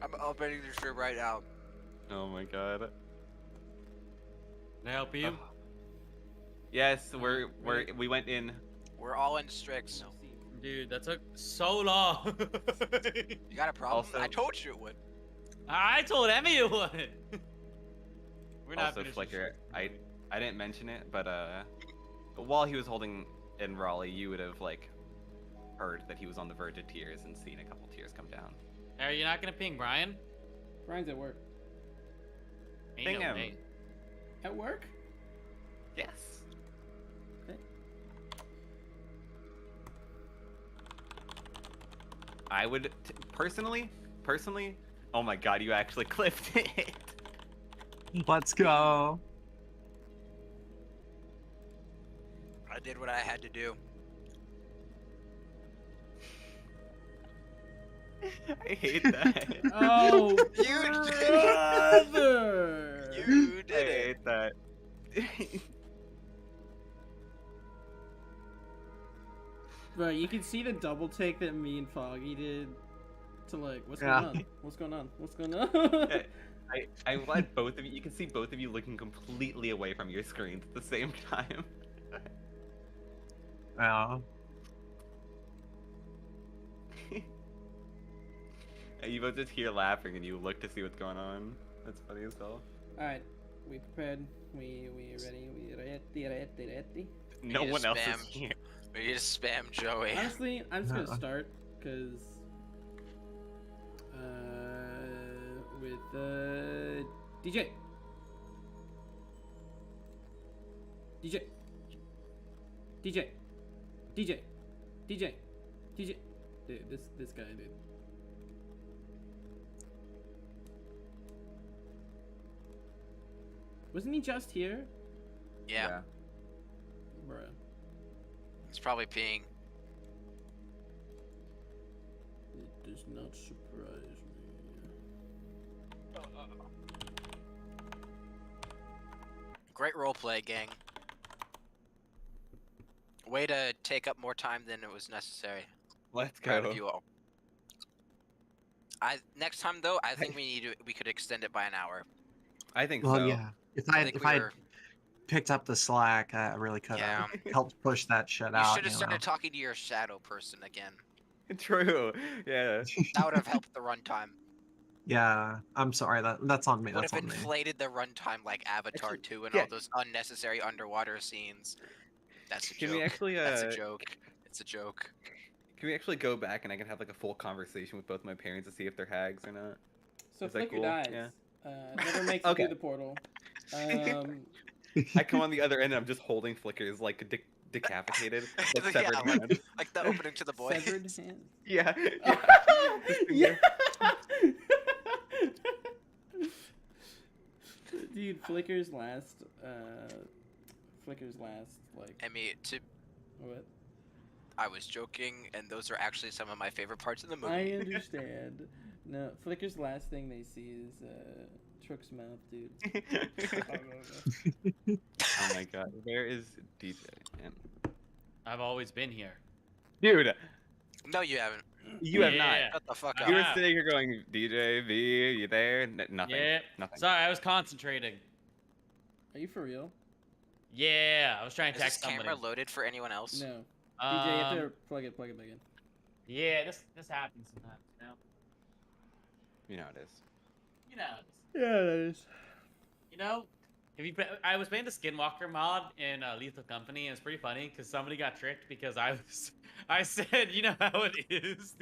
I'm opening the stream right now. Oh my god. Can I help you? Yes, we went in. We're all in Strix. Dude, that took so long. You got a problem? Also- I told you it would. I told Emmy it would. We're not Also, finished. Flicker, I didn't mention it, but while he was holding in Raleigh, you would have like heard that he was on the verge of tears and seen a couple tears come down. Are you not gonna ping Brian? Brian's at work. Ain't Ping no him. way. At work? Yes. I would personally. Oh my god, you actually clipped it. Let's go. I did what I had to do. I hate that. Oh, You brother! You I did it. hate that. Bro, you can see the double take that me and Foggy did to like, what's Yeah. going on? What's going on? What's going on? I want both of you. You can see both of you looking completely away from your screens at the same time. Yeah. You both just hear laughing and you look to see what's going on. That's funny as hell. Alright, we prepared. We ready. We ready. No need to one else is spam. here. We need to spam Joey. Honestly, I'm just gonna Uh-uh. start because with DJ. DJ. DJ. DJ. DJ. DJ. Dude, this guy, dude. Wasn't he just here? Yeah, Bruh. he's probably peeing. It does not surprise me. Great roleplay, gang. Way to take up more time than it was necessary. Let's Proud go. of you all. Next time though, I think we could extend it by an hour. I think Well, so. yeah. If I I think if we I were. picked up the slack, I really could have helped push that shit You out. should have You started know? talking to your shadow person again. True. Yeah. That would have helped the runtime. Yeah, I'm sorry. That's on me. Would That's have on me. inflated the runtime like Avatar Actually, 2 and yeah. all those unnecessary underwater scenes. That's a Can joke. we actually That's a joke. It's a joke. Can we actually go back and I can have like a full conversation with both my parents to see if they're hags or not? So Is that Flicker cool? dies. Yeah. Never makes it Okay. through the portal. I come on the other end and I'm just holding Flickers like decapitated, like Yeah, severed like- hand. Like the opening to the boy. Severed hand. Yeah. Yeah. Dude, Flicker's last like I mean, what? I was joking, and those are actually some of my favorite parts of the movie. I understand. No, Flicker's last thing they see is Trook's mouth, dude. Oh my god, where is DJ? Man. I've always been here. Dude, No, you haven't. you have not. Yeah. Shut the fuck I up. You were have. sitting here going, DJ, V, you there? Nothing. Yeah. Nothing. Sorry, I was concentrating. Are you for real? Yeah, I was trying to Is this text somebody. camera loaded for anyone else? No. DJ, you have Um, to plug it back in. Yeah, this happens sometimes. You know. You know it is. You know. Yeah, it is. You know. I was playing the Skinwalker mod in Lethal Company, and it's pretty funny because somebody got tricked because I said, you know how it is.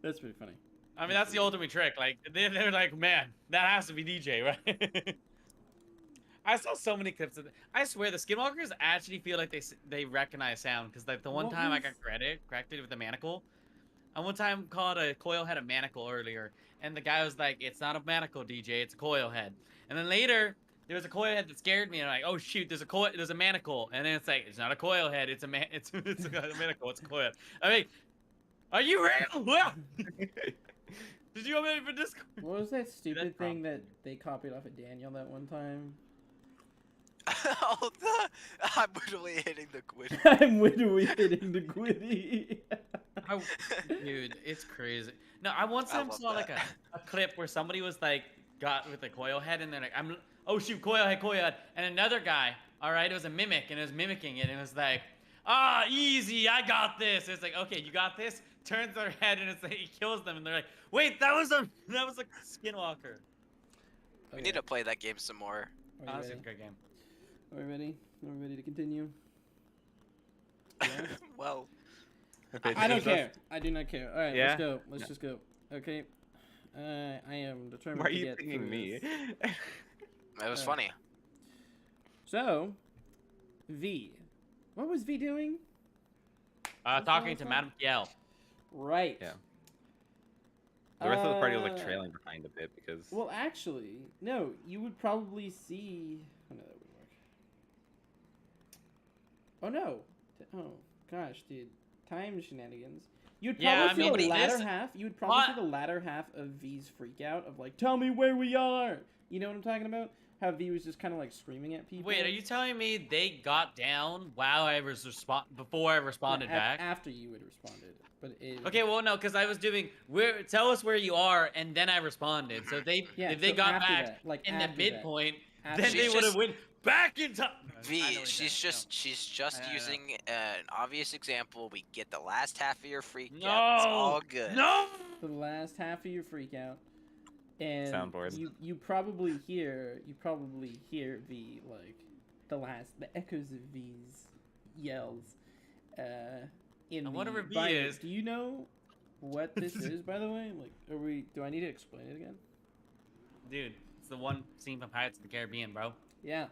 That's pretty funny. I mean, that's the ultimate trick. Like, they're like, man, that has to be DJ, right? I saw so many clips of it. I swear, the Skinwalkers actually feel like they recognize sound. Because, like, the one What time I was- got corrected with the manacle. I one time called a coil head a manacle earlier. And the guy was like, it's not a manacle, DJ, it's a coil head. And then later, there was a coil head that scared me. And I'm like, oh, shoot, there's a manacle. And then it's like, it's not a coil head, it's a manacle, it's a coil head. I mean, are you real? Well, did you open it for Discord? What was that stupid that's thing that they copied off of Daniel that one time? Oh, I'm literally hitting the quid. I'm literally hitting the Gwitty. Dude, it's crazy. No, I once I saw love like that. a clip where somebody was like got with a coil head and they're like, oh shoot, coil head, and another guy, all right, it was a mimic and it was mimicking it and it was like, easy, I got this. It's like, okay, you got this. Turns their head and it's like he kills them and they're like, wait, that was a Skinwalker. We need to play that game some more. Are Honestly, you it's a ready? great game. Are we ready? Are we ready to continue? Yeah. Well, I don't care. I do not care. All right, Yeah? let's go. Let's No. just go. Okay. I am determined Why are to you get pinging through me? this. it was Uh, funny. So, V. What was V doing? Talking to Madame Kiel. Right. Yeah. The rest of the party was like Uh, trailing behind a bit because. Well, actually, no. You would probably see. Oh no, that wouldn't work. Oh no. Oh gosh, dude. Time shenanigans. You'd probably Yeah, I see mean, the latter this- half. You would probably see What? the latter half of V's freak out of like, "Tell me where we are." You know what I'm talking about? How V was just kind of like screaming at people. Wait, are you telling me they got down while I was before I responded back? After you would responded, but it. Okay, well no, because I was doing tell us where you are, and then I responded. So Yeah, if they so got after back that, like in the after that. midpoint, After then that. they She's would have just- went back in time. I know V, what you're she's saying. just I know. using an obvious example. We get the last half of your freak No, out. It's all good. No. For the last half of your freak out, and Soundboard. you probably hear V like the echoes of V's yells in I the wonder where V environment. is. Do you know what this is, by the way? Like, do I need to explain it again? Dude, it's the one scene from Pirates of the Caribbean, bro. Yeah,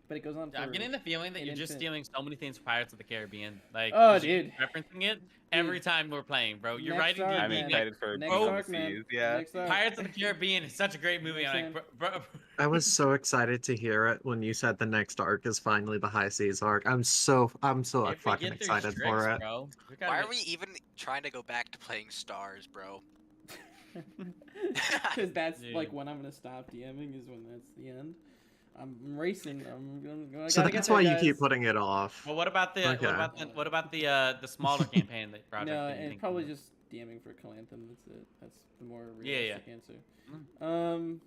but it goes on. I'm for getting the feeling that an you're just infinite- stealing so many things from Pirates of the Caribbean. Like, Oh, 'cause you dude. keep referencing it every time we're playing, bro. You're Next writing arc, the I'm man. excited for Next Beyond arc, the man. Seas. Yeah. Next arc. Pirates of the Caribbean is such a great movie. I'm Understand. like, bro. I was so excited to hear it when you said the next arc is finally the High Seas arc. I'm so If we fucking get through excited Strix, for it. bro, we gotta Why get- are we even trying to go back to playing stars, bro? Because that's Dude. like when I'm gonna stop DMing is when that's the end. I'm racing. I So gotta get that's there, why you guys. keep putting it off. Well, what about the Okay. what about the smaller campaign that project? No, that you and think probably of? just DMing for Calanthum. That's it. That's the more Yeah, realistic answer. I'm gonna be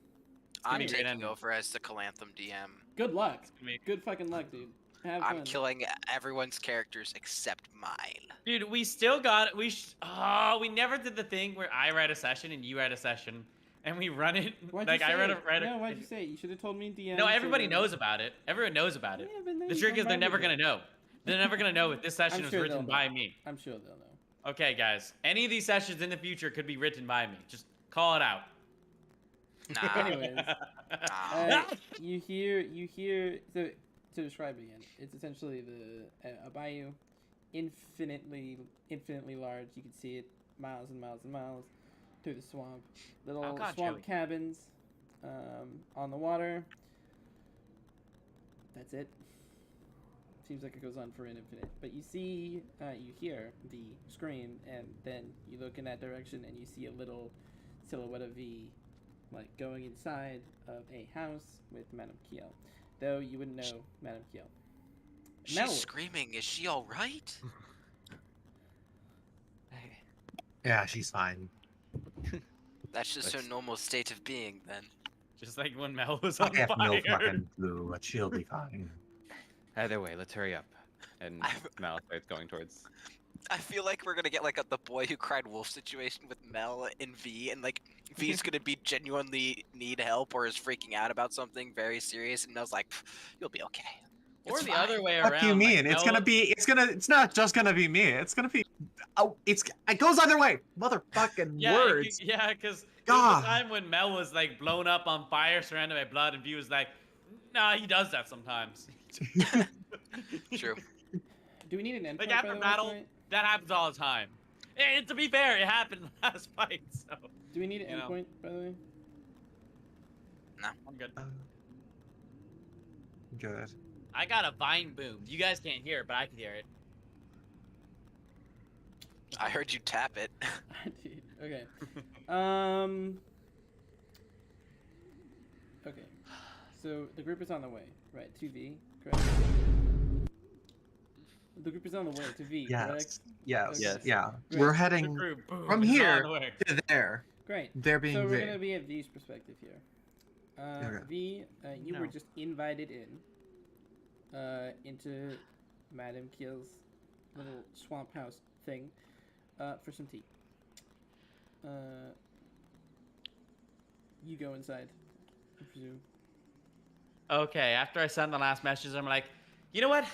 a great taking ending. over as the Calanthum DM. Good luck. It's gonna be- Good fucking luck, dude. Have I'm fun. killing everyone's characters except mine. Dude, we still got it. We never did the thing where I write a session and you write a session, and we run it. Why'd like you I say read it? a. No, why'd you say it? You should have told me in DM. No, so everybody then- knows about it. Everyone knows about it. Yeah, but then The you trick is they're never bombarded gonna know. They're never gonna know if this session was sure written they'll by know. me. I'm sure they'll know. Okay, guys. Any of these sessions in the future could be written by me. Just call it out. Nah. Anyways, Nah. you hear so to describe it again, it's essentially a bayou, infinitely large. You can see it miles and miles and miles through the swamp. Little God, swamp Joey. cabins on the water. That's it. Seems like it goes on for an infinite. But you see, you hear V scream, and then you look in that direction and you see a little silhouette of V, like going inside of a house with Madame Kiel. Though you wouldn't know Madame Kiel. She's Mel. screaming. Is she all right? Yeah, she's fine. That's just her That's- normal state of being, then. Just like when Mel was I on have no fire. fucking clue, but she'll be fine. Either way, let's hurry up. And Mal starts going towards. I feel like we're gonna get like the boy who cried wolf situation with Mel and V, and like V's gonna be genuinely need help or is freaking out about something very serious, and Mel's like, "You'll be okay." Or It's the fine." other way around. What do you mean? like, It's Mel- not just gonna be me. It's gonna be. Oh, it goes either way. Motherfucking Yeah, words. yeah, because there was God. a time when Mel was like blown up on fire, surrounded by blood, and V was like, "Nah, he does that sometimes." True. Do we need an endpoint? Like by after the way, battle, tonight? that happens all the time. And to be fair, it happened last fight, so Do we need an you know. endpoint, by the way? I'm good. Good. I got a vine boom. You guys can't hear it, but I can hear it. I heard you tap it. Dude, okay. Okay. So the group is on the way, right? To V, correct? The group is on the way to V, correct? Yes. Yes. Okay. Yeah. Great. We're The heading crew, boom, from is on here the way. to there. Great. There being So we're V. gonna be at V's perspective here. Okay. V, you No. were just invited into Madame Kiel's little swamp house thing for some tea. You go inside, I presume. Okay, after I send the last message, I'm like, you know what?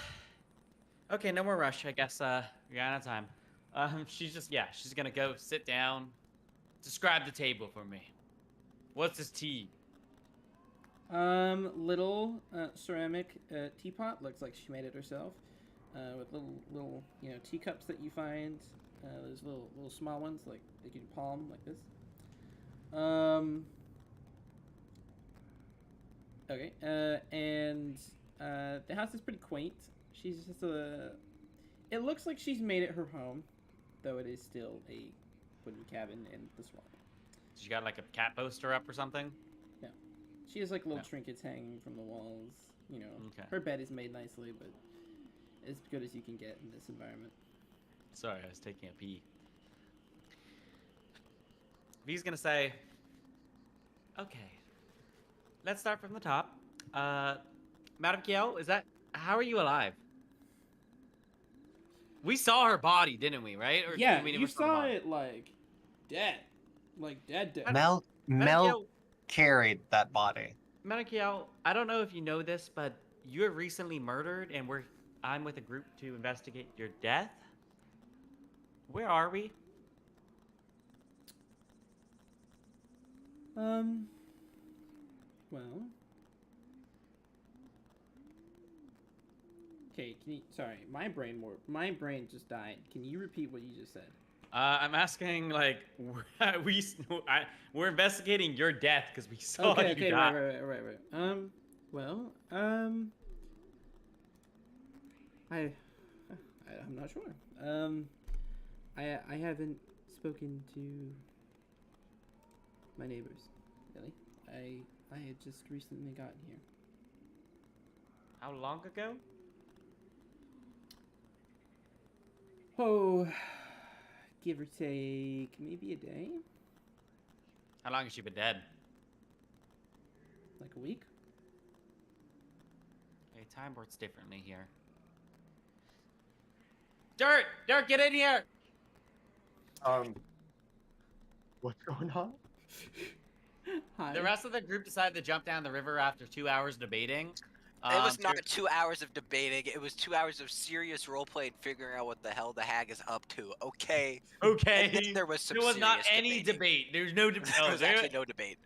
Okay, no more rush. I guess we're out of time. She's gonna go sit down. Describe the table for me. What's this tea? Little ceramic teapot. Looks like she made it herself. with little teacups that you find. There's little small ones like that you can palm like this. Okay. And the house is pretty quaint. She's just a. It looks like she's made it her home, though it is still a wooden cabin in the swamp. She got like a cat poster up or something. Yeah, she has like little Yeah. trinkets hanging from the walls. Okay. Her bed is made nicely, but as good as you can get in this environment. Sorry, I was taking a pee. V's gonna say, okay, let's start from the top. Madame Kiel, how are you alive? We saw her body, didn't we, right? Or Yeah, we you never the saw body? it like dead. Mel Madame Kiel, carried that body. Madame Kiel, I don't know if you know this, but you were recently murdered, and I'm with a group to investigate your death. Where are we? Well. Okay, sorry, my brain just died. Can you repeat what you just said? I'm asking, like, we're investigating your death because we saw you Okay, die. right. Well, I'm not sure. I haven't spoken to my neighbors, really. I had just recently gotten here. How long ago? Oh, give or take, maybe a day? How long has she been dead? Like a week? Okay, time works differently here. Dirt, get in here! What's going on? Hi. The rest of the group decided to jump down the river after 2 hours debating. It was so- not 2 hours of debating. It was 2 hours of serious roleplay and figuring out what the hell the hag is up to. Okay. Okay. And then there was some There was not serious any debating. debate. There's no debate. There was actually no debate.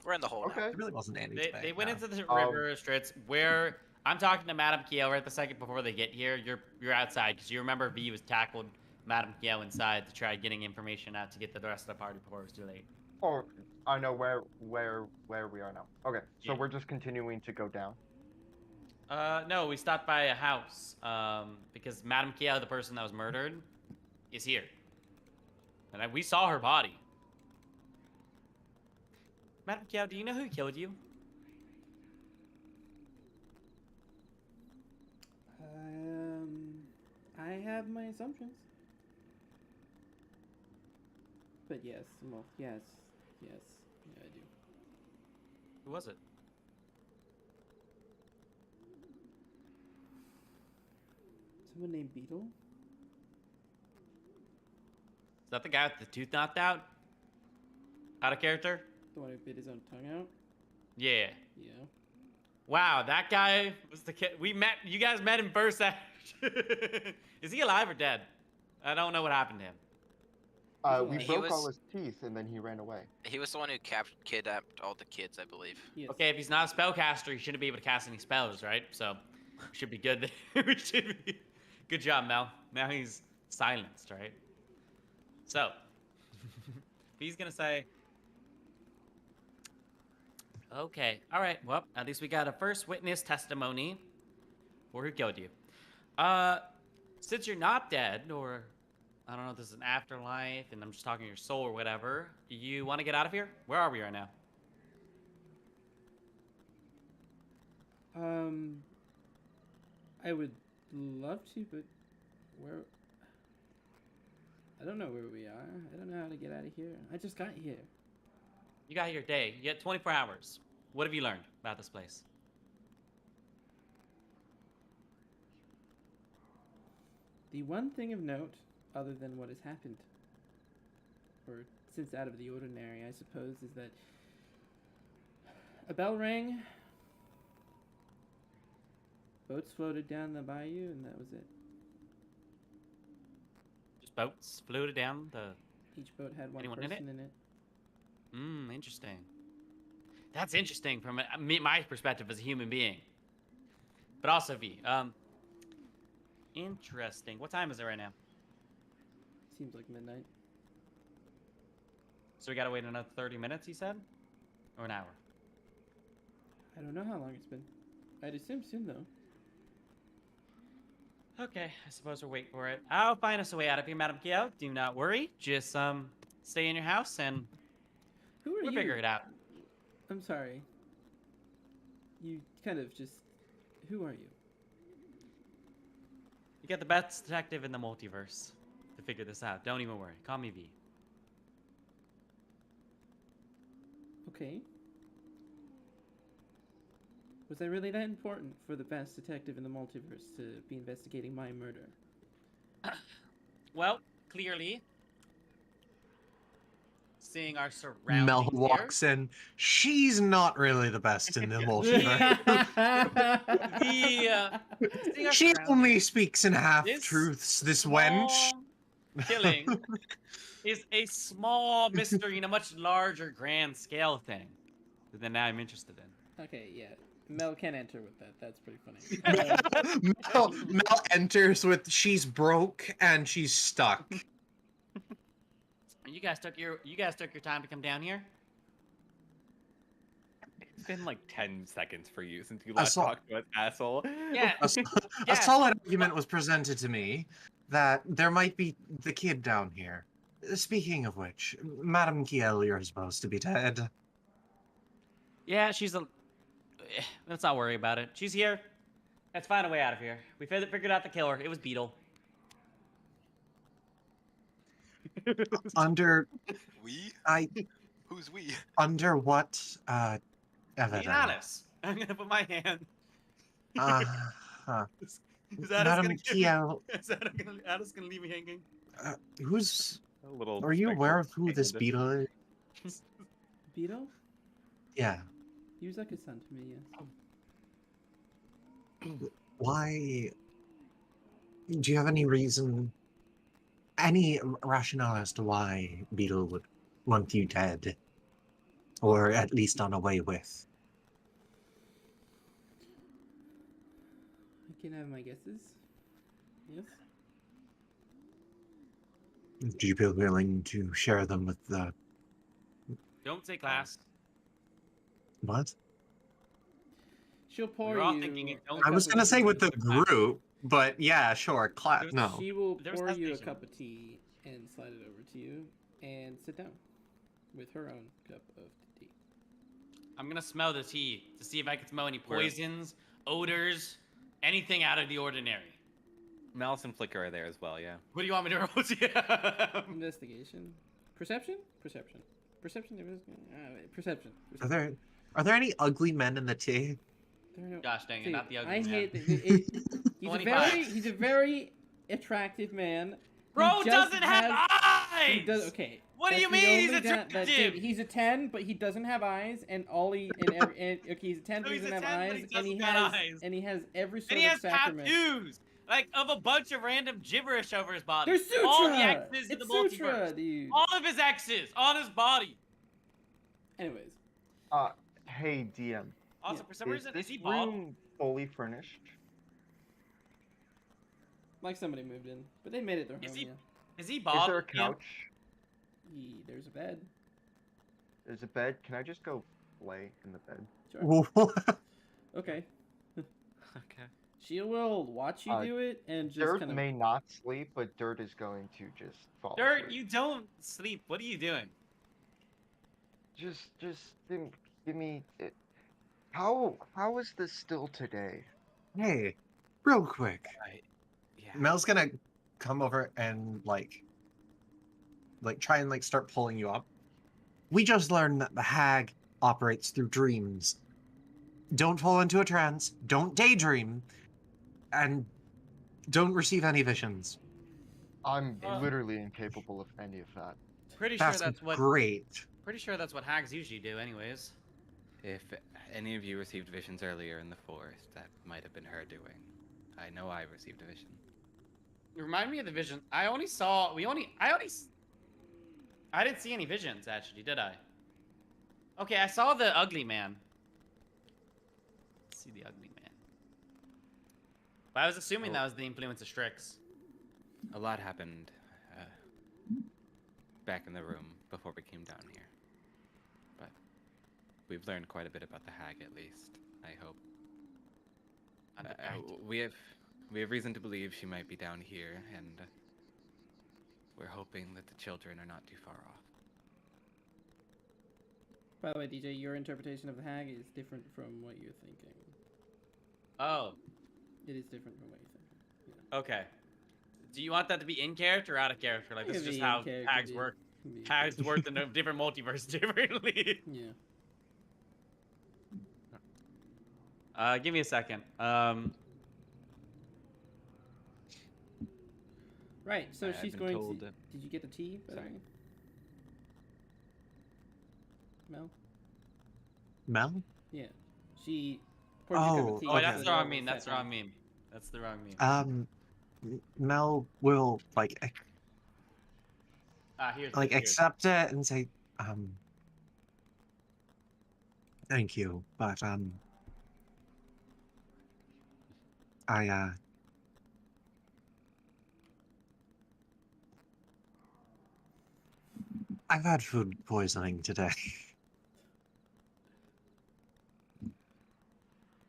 We're in the hole now. Okay. There really wasn't any debate. They went no. into the river Stritz where I'm talking to Madame Kiel right the second before they get here. You're outside because you remember V was tackled Madame Kiel inside to try getting information out to get the rest of the party before it was too late. Oh, I know where we are now. Okay, so Yeah. we're just continuing to go down. No, we stopped by a house because Madame Kiel, the person that was murdered, is here. And we saw her body. Madame Kiel, do you know who killed you? I have my assumptions. But yes, well, yes, yeah, I do. Who was it? Someone named Beetle? Is that the guy with the tooth knocked out? Out of character? The one who bit his own tongue out? Yeah. Yeah. Wow, that guy was the kid. You guys met him first. Is he alive or dead? I don't know what happened to him. We He broke was- all his teeth and then he ran away. He was the one who kidnapped all the kids, I believe. Yes. Okay, if he's not a spellcaster, he shouldn't be able to cast any spells, right? So, we should be good there. We should be. Good job, Mel. Now he's silenced, right? So, he's gonna say, okay, all right. Well, at least we got a first witness testimony for who killed you. Since you're not dead, or I don't know if this is an afterlife, and I'm just talking your soul or whatever, you want to get out of here? Where are we right now? I would love to, but where? I don't know where we are. I don't know how to get out of here. I just got here. You got your day. You got 24 hours. What have you learned about this place? The one thing of note, other than what has happened, or since out of the ordinary, I suppose, is that a bell rang, boats floated down the bayou, and that was it. Just boats floated down the... Each boat had one Anyone in person in it. Interesting. That's interesting from my perspective as a human being. but also V. Interesting. What time is it right now? Seems like midnight. So we gotta wait another 30 minutes, he said? Or an hour? I don't know how long it's been. I'd assume soon though. Okay, I suppose we'll wait for it. I'll find us a way out of here, Madam Kyo. Do not worry. Just, stay in your house and Who are we'll you? figure it out. I'm sorry. You kind of just. Who are you? You get the best detective in the multiverse to figure this out. Don't even worry. Call me V. Okay. Was I really that important for the best detective in the multiverse to be investigating my murder? Well, clearly, seeing our surroundings Mel here. walks in. She's not really the best in the multiverse. Seeing our She only surroundings, speaks in half this truths, this wench. small killing is a small mystery in a much larger, grand scale thing that now I'm interested in. Okay, yeah. Mel can enter with that. That's pretty funny. Mel enters with she's broke and she's stuck. You guys took your time to come down here. It's been like 10 seconds for you since you I last saw- talked to us, asshole. Yeah. A Yeah. solid argument was presented to me that there might be the kid down here. Speaking of which, Madam Kiel, you're supposed to be dead. Yeah, she's a. Let's not worry about it. She's here. Let's find a way out of here. We figured out the killer. It was Beetle. Under We? I Who's we? under what Be evidence? honest. I'm gonna put my hand. Huh. Is Addis Madam gonna give Kiel, me? Is Addis gonna leave me hanging? who's? A little Are you aware of spectral who this hand. beetle is? Beetle? Yeah. He was like a son to me, yes. Why? Do you have any reason, any rationale as to why Beetle would want you dead, or at least on a way with? I can have my guesses. Yes? Do you feel willing to share them with the Don't say class. what? She'll pour We're all you. thinking it. a Don't I was cup gonna of say with the tea. group, but yeah, sure. There's- No. She will There was pour you a hesitation. cup of tea and slide it over to you and sit down with her own cup of tea. I'm gonna smell the tea to see if I can smell any Where? poisons, odors, anything out of the ordinary. Malice and Flicker are there as well, yeah. What do you want me to roll? Yeah. Investigation. Perception? Perception. Perception. Perception. Are there any ugly men in the tea? There are no- Gosh dang it, Dude, not the ugly I man. hate he's a very attractive man. Bro He just doesn't have eyes! He does okay. What do That's you the mean he's only attractive? dude, he's a 10, but he doesn't have eyes, and okay, he's a 10, So but he he's a doesn't have 10, but eyes, he and he doesn't have has eyes. and he has every sort And he of has sacrament. tattoos! Like, of a bunch of random gibberish over his body. There's sutra. All the X's in It's the sutra, multiverse. dude. All of his X's on his body. Anyways, Hey DM, Also, for some is reason, this is he bald? room fully furnished? like somebody moved in, but they made it their Is home. he- Yeah. Is he Is bald? there a Yeah. couch? There's a bed. There's a bed. Can I just go lay in the bed? Sure. Okay. Okay. She will watch you Uh, do it and just Dirt kind of. may not sleep, but Dirt is going to just fall Dirt, asleep. you don't sleep. What are you doing? Just give me. How was this still today? Hey, real quick. Yeah. Mel's gonna come over and like try and like start pulling you up. We just learned that the hag operates through dreams. Don't fall into a trance, don't daydream, and don't receive any visions. I'm Uh, literally incapable of any of that. Pretty sure That's that's what. great. Pretty sure that's what hags usually do, anyways. If any of you received visions earlier in the forest, that might have been her doing. I know I received a vision. Remind me of the vision. I didn't see any visions, actually, did I? Okay, I saw the ugly man. Let's see the ugly man. But I was assuming Oh. that was the influence of Strix. A lot happened back in the room before we came down here. But we've learned quite a bit about the hag, at least. I hope. We have reason to believe she might be down here, and we're hoping that the children are not too far off. By the way, DJ, your interpretation of the hag is different from what you're thinking. Oh, It is different from what you're thinking. okay. Do you want that to be in character or out of character? Like, It this is can just be in how character, hags be- work. can be- Hags work in a different multiverse differently. Yeah. Give me a second. Right, so I've she's been going told to... that- Did you get the tea, by the Sorry. way? Mel? Mel? Yeah. She poured you a cup Oh, of tea. Oh, okay. that's so the wrong that meme. was That's the that wrong meme. That's the wrong meme. Mel will Here's accept it and say, thank you, but I've had food poisoning today.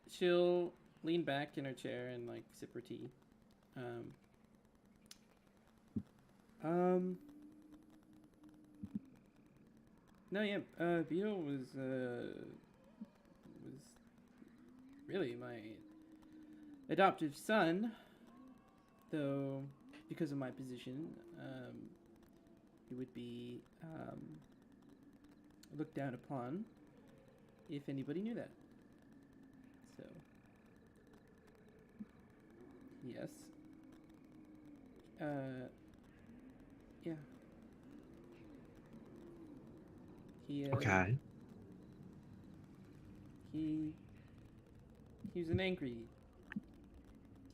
She'll lean back in her chair and like sip her tea. No, yeah. Beetle was really my adoptive son, though because of my position, he would be looked down upon if anybody knew that. So, yes. Yeah. He, Okay. He was an angry.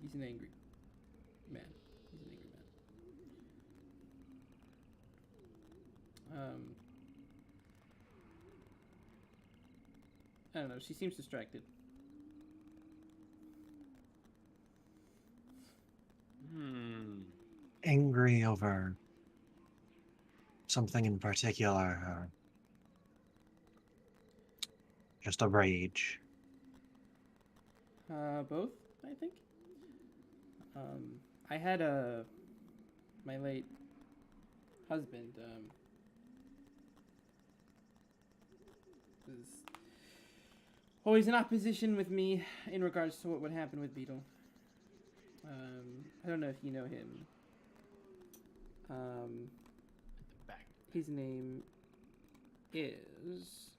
He's an angry man. He's an angry man. I don't know. She seems distracted. Angry over something in particular, or just a rage? Both, I think. I had my late husband, was always in opposition with me in regards to what would happen with Beetle. I don't know if you know him. Back. His name is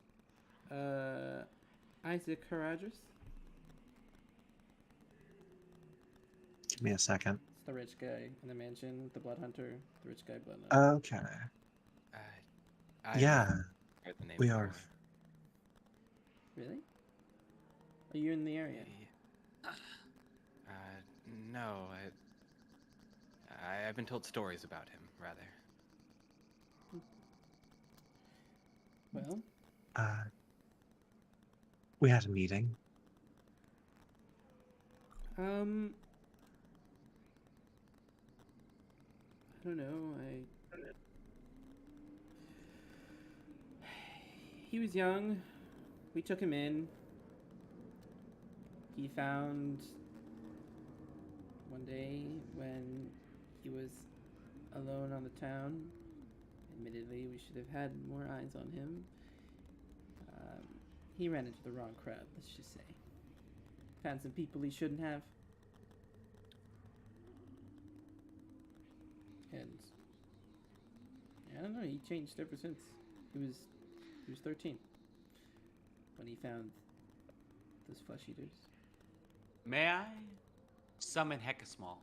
Isaac Haradris. Give me a second. It's the rich guy in the mansion, the blood hunter, the rich guy blood hunter. Okay. I've Yeah, heard the name we are. before. Really? Are you in the area? No, I've been told stories about him, rather. Well, We had a meeting. I don't know. He was young. We took him in. He found one day when he was alone on the town. Admittedly, we should have had more eyes on him. He ran into the wrong crowd, let's just say. Found some people he shouldn't have. And I don't know, he changed ever since. He was 13 when he found those flesh eaters. May I summon Hecka-Small?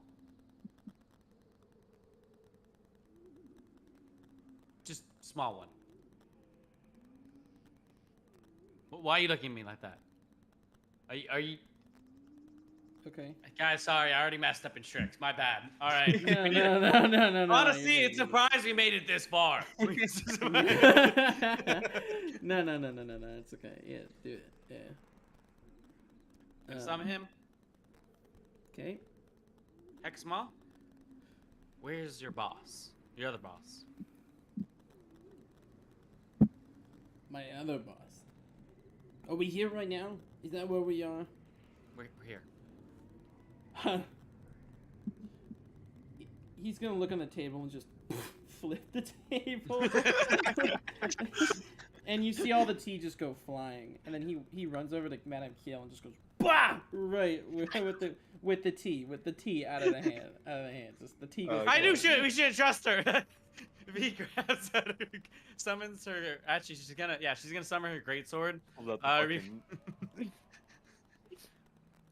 Just small one. Why are you looking at me like that? Are you Okay. guys? Sorry, I already messed up in Strix. My bad. All right. No. Honestly, you're it's good. surprised we made it this far. No. It's okay. Yeah, do it. Yeah. Summon him. Okay. Exma, where's your boss? Your other boss. My other boss. Are we here right now? Is that where we are? We're here. Huh. He's gonna look on the table and just flip the table. And you see all the tea just go flying. And then he runs over to Madame Kiel and just goes, BAH! Right, with the tea out of the hand. Just the tea goes I knew flying. we shouldn't trust her. V grabs out her, summons her. Actually, she's gonna summon her greatsword.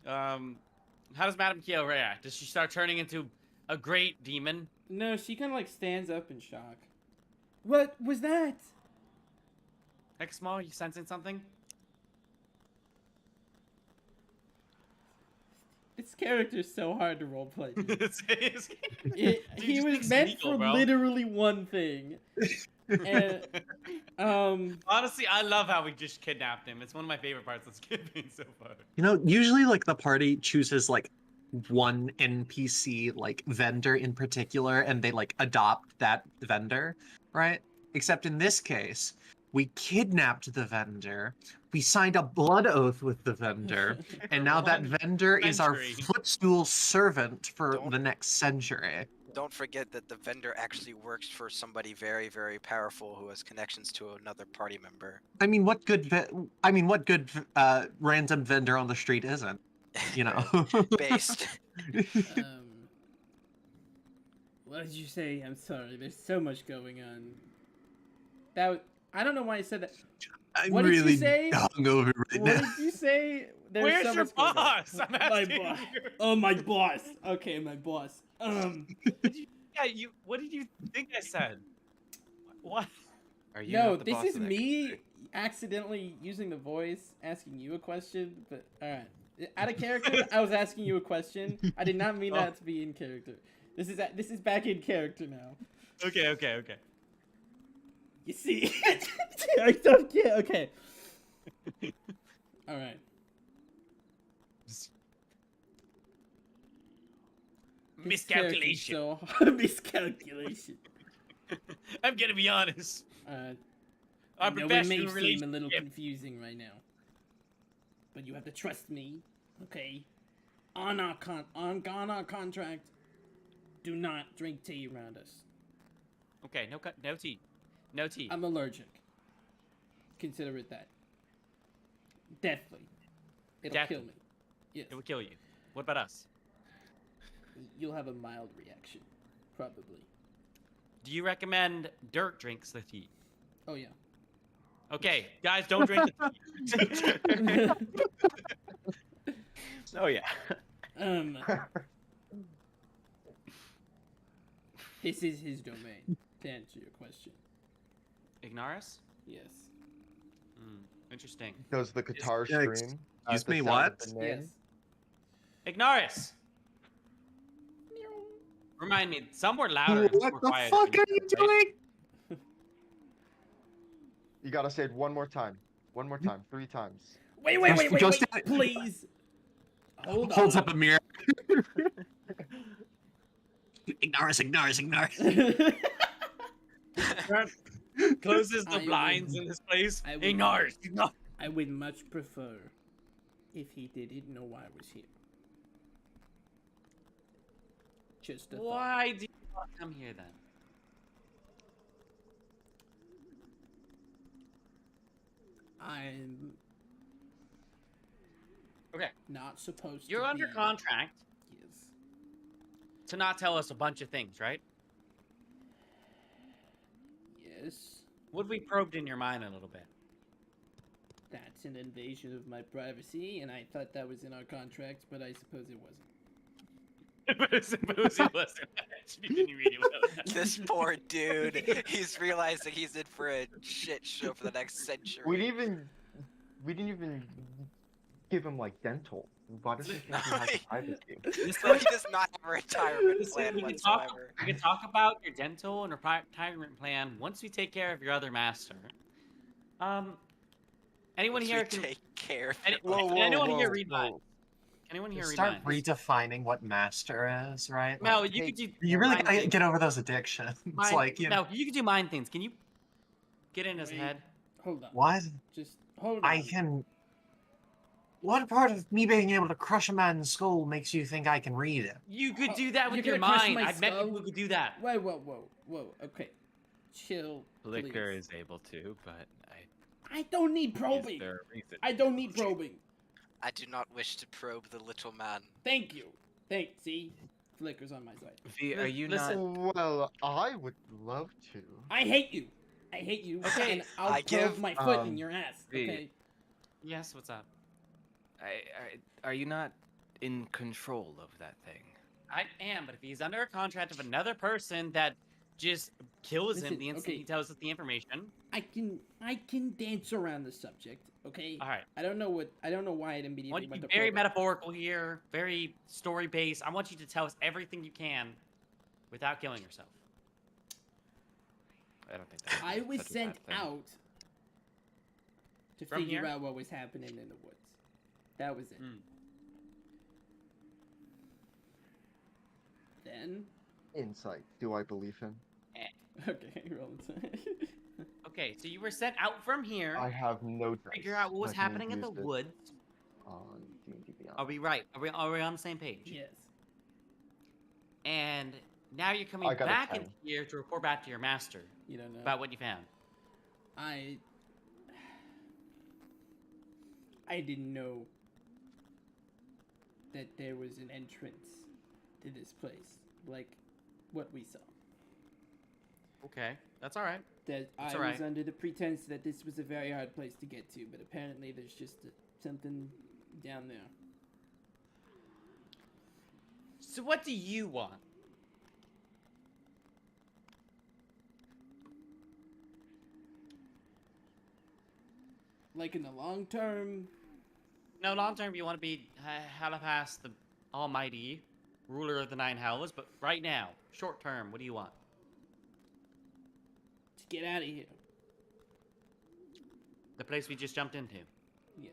How does Madame Kiel react? Does she start turning into a great demon? No, she kind of like stands up in shock. What was that? Exmo, you sensing something? This character's so hard to roleplay. Dude, He just was think meant Smeagol, for bro. literally one thing. And Honestly, I love how we just kidnapped him. It's one of my favorite parts of skipping so far. You know, usually like the party chooses like one NPC like vendor in particular, and they like adopt that vendor, right? Except in this case, we kidnapped the vendor, we signed a blood oath with the vendor, and now that vendor is our century. footstool servant for Don't- the next century. Don't forget that the vendor actually works for somebody very, very powerful who has connections to another party member. I mean, what good random vendor on the street isn't? You know. Based. What did you say? I'm sorry. There's so much going on. I don't know why I said that. I'm What did you really say? hungover right What now. did you say? There's Where's so your much going on. boss? I'm My asking boss. you. Oh, my boss. Okay, my boss. Yeah, what did you think I said? What? Are you No, not the this boss is of that me country? accidentally using the voice, asking you a question. But all right, out of character, I was asking you a question. I did not mean that to be in character. This is back in character now. Okay. You see, I don't get. Okay. All right. This character's Miscalculation. So hard. Miscalculation. I'm gonna be honest. I Our know it professional may seem a little relationship. confusing right now, but you have to trust me, okay? On our contract, do not drink tea around us. Okay, no tea. No tea. I'm allergic. Consider it that. Deathly. It'll Deathly. kill me. Yes. It will kill you. What about us? You'll have a mild reaction, probably. Do you recommend Dirt drinks the tea? Oh yeah. Okay, guys, don't drink the tea. Oh yeah. This is his domain. To answer your question, Ignaris? yes. Interesting. Does the guitar Yeah, stream? excuse the me, sound what? of the name? Yes. Ignaris! Remind me, some were louder and some What were the quieter fuck than are you said, right? doing? You gotta say it one more time. One more time. 3 times. Wait, Just- please. Hold Holds on. up a mirror. Ignaris. Closes I the blinds would- in this place. I would- Ignaris! I would much prefer if he didn't know I was here. Just a thought. Why do you not come here then? I'm Okay, not supposed you're to under be- contract Yes. to not tell us a bunch of things, right? Yes. What we probed in your mind a little bit? That's an invasion of my privacy, and I thought that was in our contract, but I suppose it wasn't. But I suppose it wasn't. Actually, didn't read it well. This poor dude. He's realizing he's in for a shit show for the next century. We didn't even give him like dental. Why does he think he has privacy? He does not have a retirement Listen, plan we can talk. whatsoever. We can talk about your dental and retirement plan once we take care of your other master. Anyone Once here we can? take care of Any, your- can anyone here read minds? anyone here read Start minds? redefining what master is, right? Mel, Like, you hey, could do you really mind gotta things. get over those addictions. Mind, Like, you know, Mel, you could do mind things. Can you get in his Wait. head? Hold on. what? Just hold on. I can. What part of me being able to crush a man's skull makes you think I can read it? You could do that with You're your gonna crush mind. my I've met skull? people who could do that. Whoa. Okay. Chill, Flicker please. is able to, but I don't need is probing. there a reason? I don't need probing. I do not wish to probe the little man. Thank you. See? Flicker's on my side. V, are you Listen. not? Well, I would love to. I hate you. Okay, And I'll I probe give, my foot in um, your ass. the- Okay. Yes, what's up? Are you not in control of that thing? I am, but if he's under a contract of another person that just kills Listen, him the instant okay. he tells us the information. I can dance around the subject. Okay. All right. I don't know why it I immediately want you to went be to very probing. metaphorical here, very story based. I want you to tell us everything you can without killing yourself. I don't think that. I was such a sent bad thing. out to From figure here? out what was happening in the woods. That was it. Mm. Then Insight. Do I believe him? okay, roll it. Okay, so you were sent out from here I have no dice. figure out what was I can happening in the use it woods. On D&D Beyond. Are we right? Are we on the same page? Yes. And now you're coming I got a back 10. in here to report back to your master You don't know. about what you found. I didn't know that there was an entrance to this place, like what we saw. Okay, that's all right. That That's I alright. was under the pretense that this was a very hard place to get to, but apparently there's just something down there. So what do you want? Like in the long term, No, long term, you want to be Halapas, the Almighty, ruler of the Nine Hells. But right now, short term, what do you want? to get out of here. The place we just jumped into. Yes.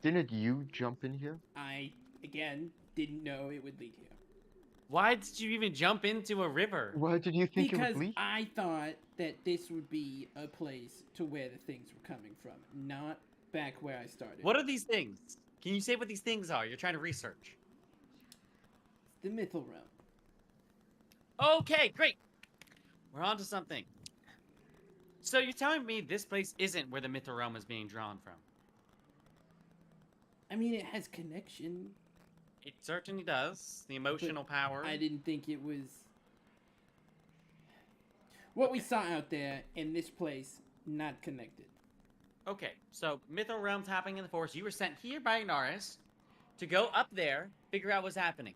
Didn't you jump in here? I, again, didn't know it would lead here. Why did you even jump into a river? Why did you think it Because would lead? I thought that this would be a place to where the things were coming from, not back where I started. What are these things? Can you say what these things are? You're trying to research. The Mythal Realm. Okay, great. We're on to something. So you're telling me this place isn't where the Mythril Realm is being drawn from? I mean, it has connection. It certainly does. The emotional power. I didn't think it was... What we saw out there in this place, not connected. Okay, so Mythril Realm's happening in the forest. You were sent here by Ignaris to go up there, figure out what's happening.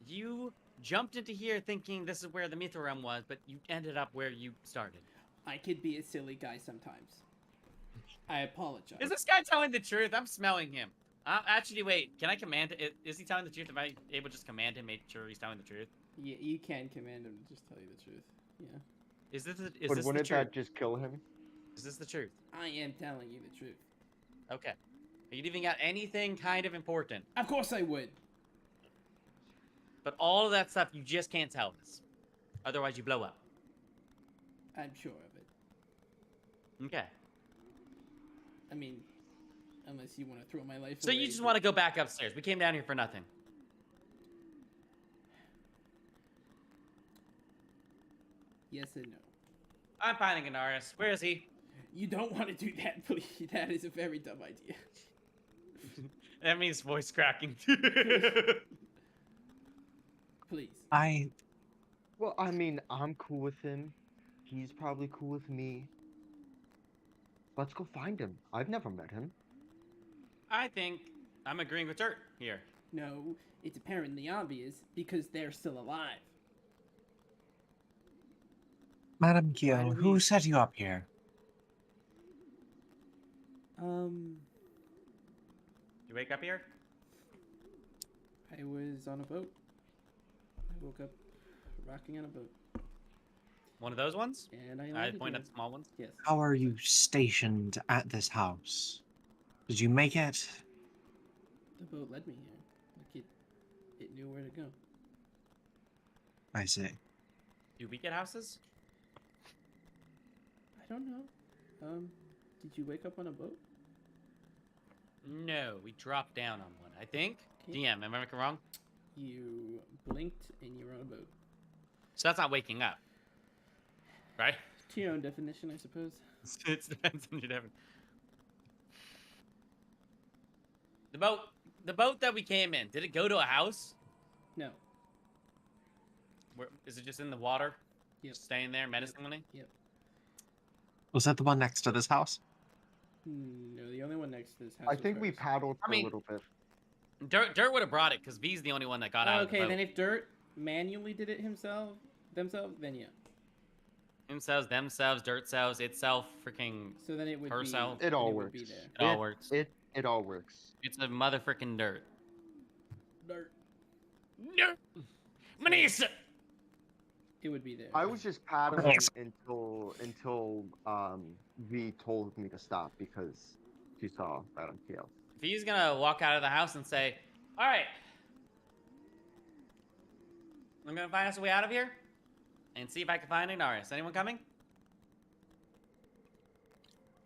You jumped into here thinking this is where the Mythril Realm was, but you ended up where you started. I could be a silly guy sometimes. I apologize. Is this guy telling the truth? I'm smelling him. Actually, wait. Can I command it? Is he telling the truth? Am I able to just command him, make sure he's telling the truth? Yeah, you can command him to just tell you the truth. Yeah. Is this But the wouldn't truth? that just kill him? Is this the truth? I am telling you the truth. Okay. Are you leaving out anything kind of important? Of course I would. But all of that stuff you just can't tell us. Otherwise you blow up. I'm sure of it. Okay. I mean, unless you want to throw my life So away. you just want to go back upstairs. We came down here for nothing. Yes and no. I'm finding Ignaris. Where is he? You don't want to do that, please. That is a very dumb idea. That means voice cracking. Please. Well, I mean, I'm cool with him. He's probably cool with me. Let's go find him. I've never met him. I think I'm agreeing with Dirt here. No, it's apparently obvious because they're still alive. Madam Why Kyo, do who we- set you up here? You wake up here? I was on a boat. I woke up rocking on a boat. One of those ones? And I I landed point here. at the small ones. Yes. How are you stationed at this house? Did you make it? The boat led me here. Like it knew where to go. I see. Do we get houses? I don't know. Did you wake up on a boat? No, we dropped down on one. I think. Okay. DM, am I making wrong? You blinked and you were on a boat. So that's not waking up, right? To your own definition, I suppose. It depends on your definition. The boat that we came in, did it go to a house? No. Where, is it just in the water? Yep. Just staying there menacingly? Yep. Was that the one next to this house? No, the only one next to this house. I was think we hers. paddled for I mean- a little bit. Dirt would have brought it because V's the only one that got out of the Okay, boat. then if Dirt manually did it themselves, then yeah. Themselves, dirt selves, itself, freaking. So then it would Herself. be. It all then would works. be there. It all works. It all works. It's a motherfucking dirt. Dirt. Dirt. Manisa. It would be there. I was just paddling until V told me to stop because she saw that on tail. V's gonna walk out of the house and say, "All right, I'm gonna find us a way out of here, and see if I can find Ignaris. Anyone coming?"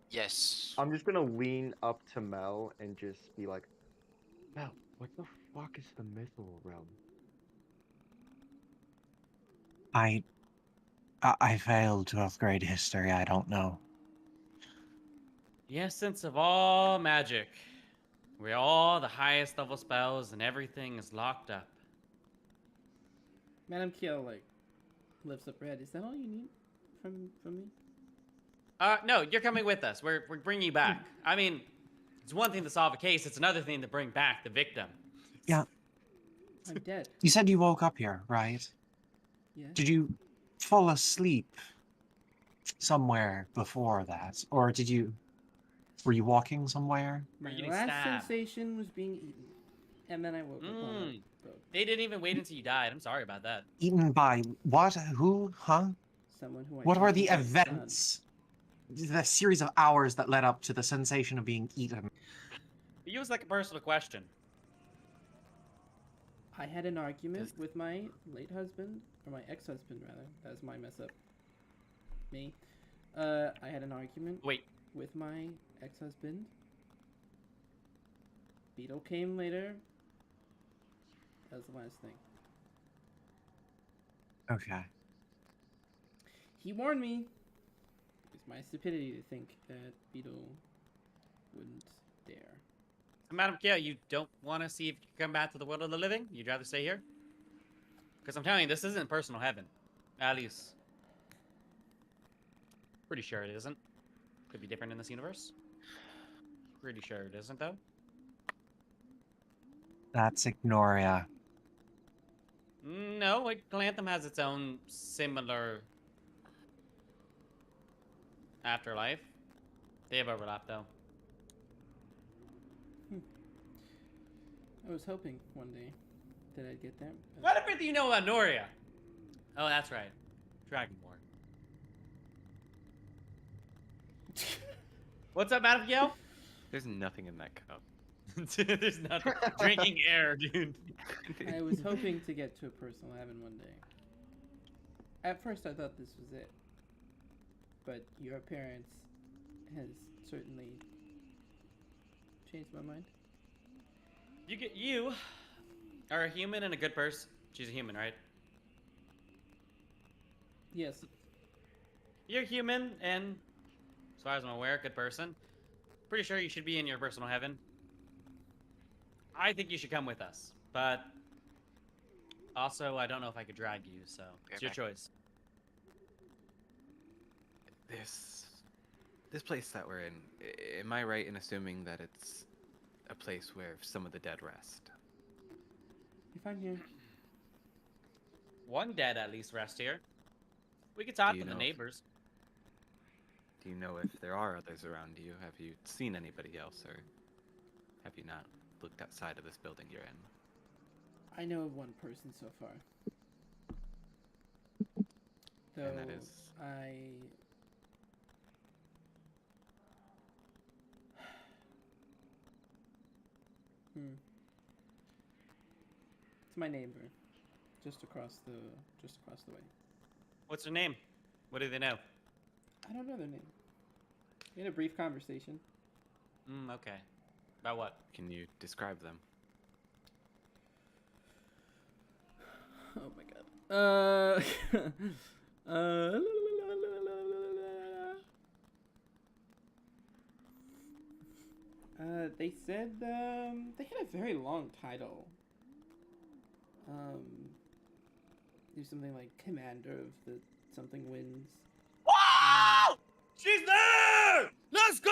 Yes. I'm just gonna lean up to Mel and just be like, Mel, what the fuck is the missile realm? I failed to upgrade history. I don't know. The essence of all magic, where all the highest level spells and everything is locked up. Madame Kiel lifts up her head. Is that all you need from me? No, you're coming with us. We're bringing you back. I mean, it's one thing to solve a case. It's another thing to bring back the victim. Yeah. I'm dead. You said you woke up here, right? Yeah. Did you fall asleep somewhere before that, or were you walking somewhere? My getting last stabbed. sensation was being eaten, and then I woke up on a boat. They didn't even wait until you died. I'm sorry about that. Eaten by what? Who? Huh? Someone who I What were thought the was my son. events? The series of hours that led up to the sensation of being eaten. It was like a personal question. I had an argument with my late husband, or my ex-husband rather. That was my mess up. Me. I had an argument Wait, with my ex-husband. Beetle came later. That was the last thing. Okay. He warned me. It was my stupidity to think that Beetle wouldn't dare. Madam Kia, you don't want to see if you can come back to the world of the living? You'd rather stay here? Because I'm telling you, this isn't personal heaven. At least. Pretty sure it isn't. Could be different in this universe. Pretty sure it isn't, though. That's Ignoria. No, like, Glantham has its own similar afterlife. They have overlap, though. I was hoping one day that I'd get there. but- What everything you know about Noria? Oh, that's right. Dragonborn. What's up, Madam Yell? There's nothing in that cup. There's nothing. Drinking air, dude. I was hoping to get to a personal heaven one day. At first, I thought this was it, but your appearance has certainly changed my mind. You are a human and a good person. She's a human, right? Yes, You're human and, as far as I'm aware, a good person. Pretty sure you should be in your personal heaven. I think you should come with us, but also I don't know if I could drag you, so it's your Okay. choice. This place that we're in, am I right in assuming that it's a place where some of the dead rest? if I'm here, One dead at least rest here. We could talk Do you to the know if- neighbors. Do you know if there are others around you? Have you seen anybody else, or have you not looked outside of this building you're in? I know of one person so far. Though And that is? It's my neighbor, just across the way. What's her name? What do they know? I don't know their name. We had a brief conversation. Okay. About what? Can you describe them? Oh my god. They said they had a very long title. There's something like commander of the something winds. Wow! She's there! Let's go!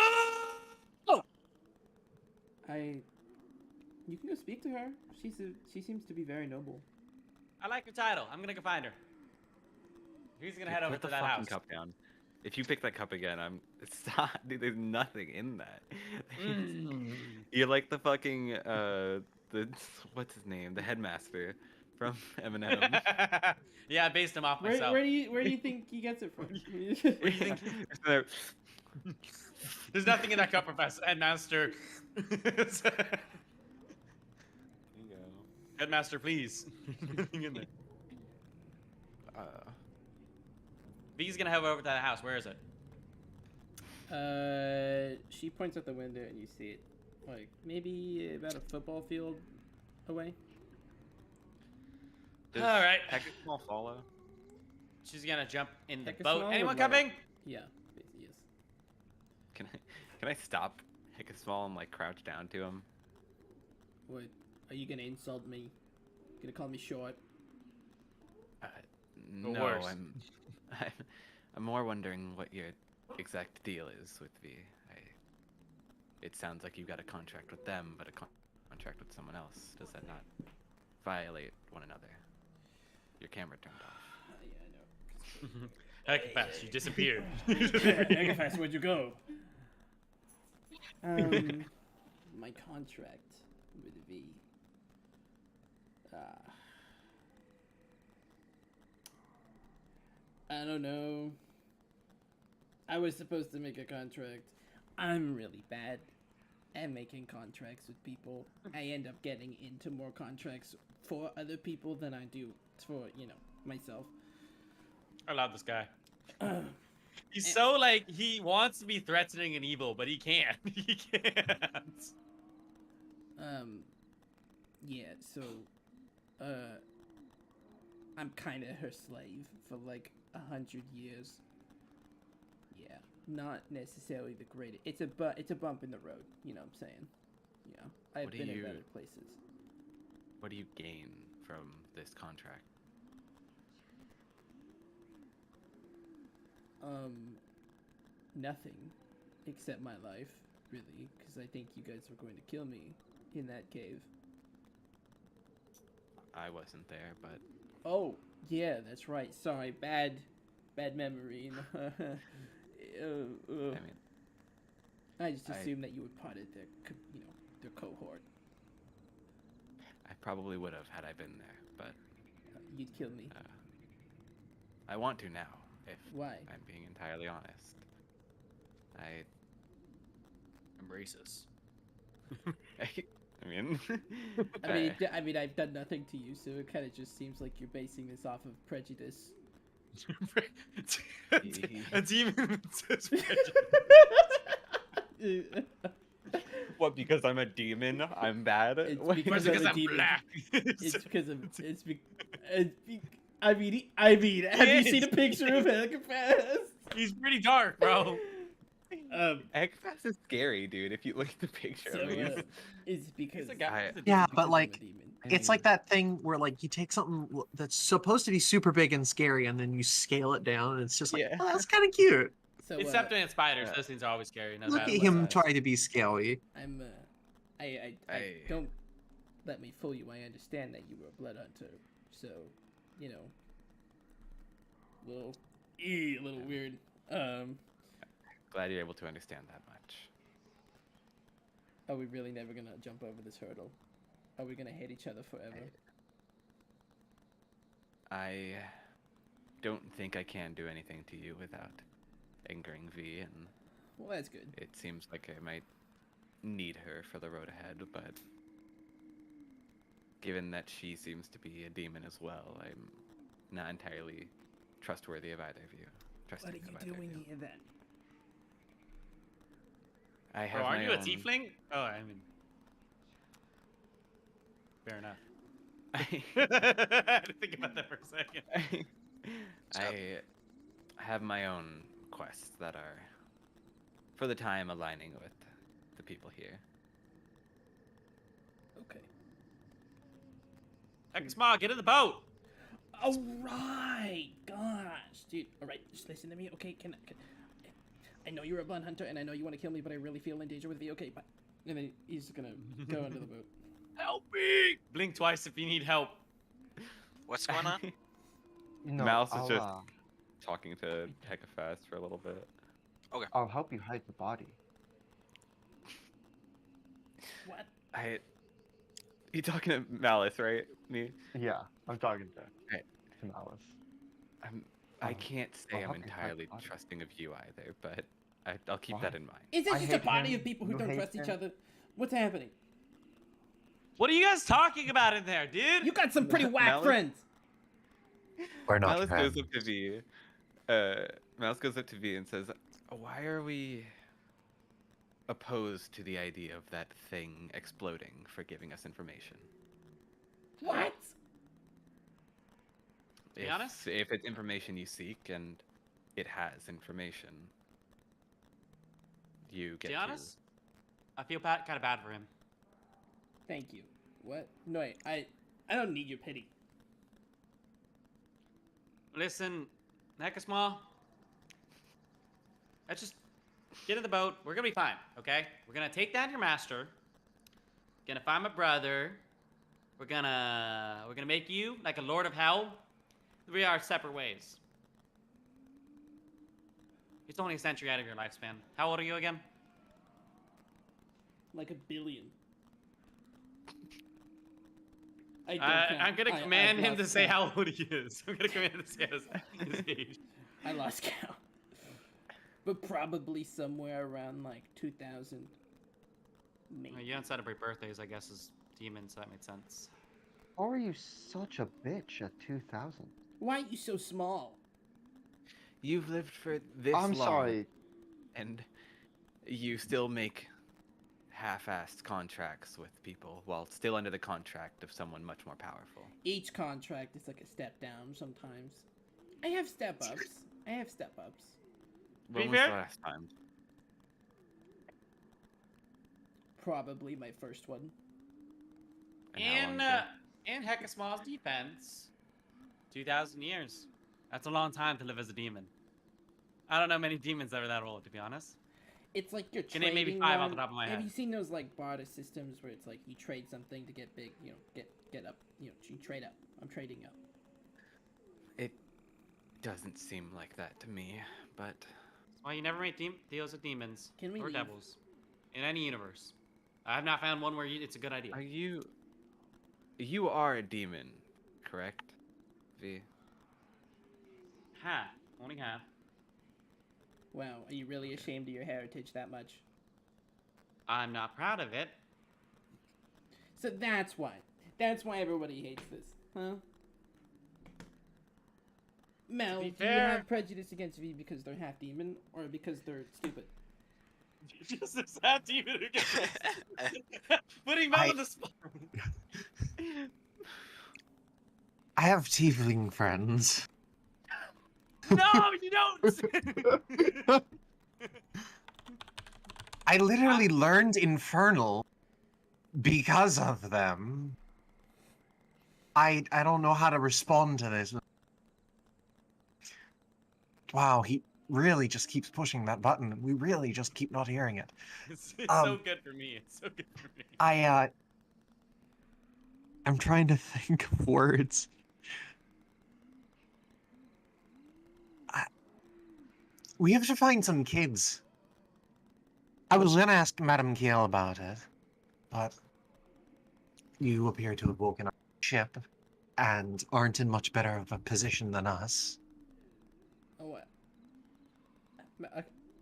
You can go speak to her. She seems to be very noble. I like your title. I'm gonna go find her. He's gonna head over Put to the that fucking house. cup down. If you pick that cup again, stop. Dude, there's nothing in that. You're like the fucking what's his name? The headmaster from Eminem. Yeah, I based him off Where myself. do you think he gets it from? Where do you think? There's nothing in that cup, Professor Headmaster. There you go. Headmaster, please. Nothing in there. V's gonna head over to that house. Where is it? She points out the window and you see it, like maybe about a football field away. Does All right. Hector follow? She's gonna jump in the Heck, a boat. small Anyone would let coming? Yeah, yes. Can I stop Hickersmall and like crouch down to him? What? Are you gonna insult me? Gonna call me short? Or No, worse. I'm more wondering what your exact deal is with V. It sounds like you got a contract with them, but a contract with someone else. Does that not violate one another? Your camera turned off. Yeah, I know. Heck fast, you disappeared. Megafast, where'd you go? My contract with V. I don't know. I was supposed to make a contract. I'm really bad at making contracts with people. I end up getting into more contracts for other people than I do for, myself. I love this guy. He's so like he wants to be threatening and evil, but he can't. He can't. Yeah, so I'm kind of her slave for like 100 years. Yeah, not necessarily the greatest. It's a bump in the road. You know what I'm saying? Yeah, I've been in better places. What do you gain from this contract? Nothing, except my life, really, because I think you guys were going to kill me in that cave. I wasn't there, but Oh, yeah, that's right. Sorry, bad memory. I mean, I just assumed that you were part of their cohort. I probably would have had I been there, but You'd kill me. I want to now, if Why? I'm being entirely honest. I'm racist. I mean, I mean, I've done nothing to you, so it kind of just seems like you're basing this off of prejudice. A demon says what? Because I'm a demon, I'm bad. It's Wait, because because I'm a I'm demon. black. It's because of I mean, have you seen a picture of Helicopast? He's pretty dark, bro. Eggfast is scary, dude. If you look at the picture So, of him, it's because He's a guy. he's a Yeah, demon. but I'm a like demon. it's like that thing where like you take something that's supposed to be super big and scary and then you scale it down and it's just like, Yeah. oh, that's kind of cute. So It's Septon and spiders. Those things are always scary. No Look matter at what him size. try to be scaly. I'm I don't let me fool you. I understand that you were a blood hunter, so a little weird. glad you're able to understand that much. Are we really never gonna jump over this hurdle? Are we gonna hate each other forever? I don't think I can do anything to you without angering V, and Well, that's good. it seems like I might need her for the road ahead, but given that she seems to be a demon as well, I'm not entirely trustworthy of either of you. What Trusting are of you either of doing you. here then? I Bro, have aren't my you a own. tiefling? Oh, I mean, fair enough. I, I had to think about that for a second. I have my own quests that are, for the time, aligning with the people here. Okay. Ekasma, get in the boat! All right, gosh, dude. All right, just listen to me, okay? Can I know you're a blood hunter, and I know you want to kill me, but I really feel in danger with you. Okay, bye. And then he's gonna go under the boat. Help me! Blink twice if you need help. What's going on? Mouse is I'll, just talking to Hecafast for a little bit. I'll help you hide the body. What? You talking to Malice, right? Me? Yeah, I'm talking to Right. Malice. I Um, can't I'll say I'm help you hide the entirely body. trusting of you either, but I'll keep Why? that in mind. Is this I just a hate body him, of people who you don't hate trust each him. other? What's happening? What are you guys talking about in there, dude? You got some pretty whack Malice? friends. We're not Malice goes up friends. to V. Malice goes up to V and says, "Why are we opposed to the idea of that thing exploding for giving us information? What? Be honest? If it's information you seek and it has information, you get To be to. honest, I feel kind of bad for him. Thank you. What? No, wait, I don't need your pity. Listen, Nekasma, let's just get in the boat. We're gonna be fine, okay? We're gonna take down your master. Gonna find my brother. We're gonna make you like a lord of hell. We are separate ways. It's only a century out of your lifespan. How old are you again? Like 1 billion. I don't count. I'm gonna I've command him to lost say count. how old he is. I'm gonna command him to say his age. I lost count. But probably somewhere around like 2000. Maybe. Well, you don't celebrate birthdays, I guess, as demons, so that made sense. How are you such a bitch at 2000? Why are you so small? You've lived for this I'm long, sorry. and you still make half-assed contracts with people while still under the contract of someone much more powerful. Each contract is like a step down sometimes. I have step ups. When Be was the fair? last time? Probably my first one. And how long In ago? in Hecasmal's defense, 2,000 years. That's a long time to live as a demon. I don't know many demons that are that old, to be honest. It's like you're Can name trading maybe 5 off one. the top of my Have head. you seen those like barter systems where it's like you trade something to get big, you know, get up, you know, you trade up. I'm trading up. It doesn't seem like that to me, but That's why you never make deals with demons Can we or leave? devils in any universe. I have not found one where it's a good idea. are you... You are a demon, correct, V? Ha, only half. Wow, are you really ashamed of your heritage that much? I'm not proud of it. So that's why. That's why everybody hates this, huh? Mel, be do you fair- have prejudice against V because they're half demon or because they're stupid? Just as that demon who gets putting Mel on the spot. I have tiefling friends. No, you don't. I literally learned Infernal because of them. I don't know how to respond to this. Wow, he really just keeps pushing that button, and we really just keep not hearing it. It's so Um, good for me. It's so good for me. I'm trying to think of words. We have to find some kids. I was gonna ask Madame Kiel about it, but you appear to have woken up ship and aren't in much better of a position than us. Oh, what?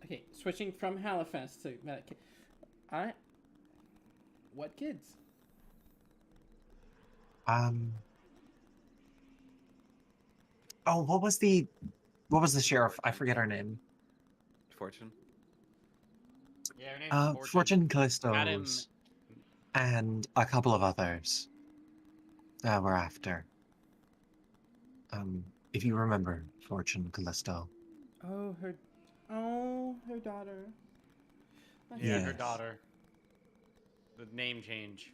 Okay, switching from Halifax to What kids? Um. Oh, what was the sheriff? I forget her name. Fortune. Yeah, her name's Fortune. Fortune Got him. Callisto's and a couple of others were after. If you remember Fortune Callisto. Oh, her daughter. That's Yeah, her Yes. daughter. The name change.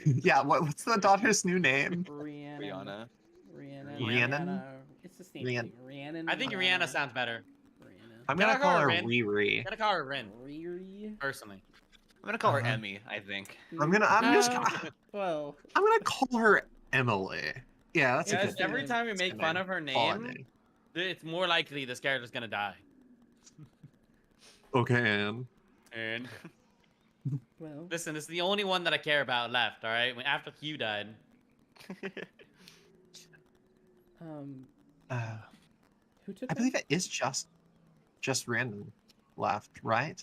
Yeah, what's the daughter's new name? Rihanna. Rihanna. Rhiannon? It's the same Rhiannon. thing. Rhiannon. I think Rihanna sounds better. Rihanna. I'm Can gonna I call call her her Rin? Riri. Gotta call her Rin, Riri. personally. I'm gonna call her Uh-huh. Emmy, I think. I'm just Well, I'm gonna call her Emily. Yeah, that's a Yes, good every name. time we That's a make good fun name. of her Solid name, it's more likely this character's gonna die. Okay, Anne. And well. listen, this is the only one that I care about left, alright? After Q died. Who took I them? believe it is just random left, right?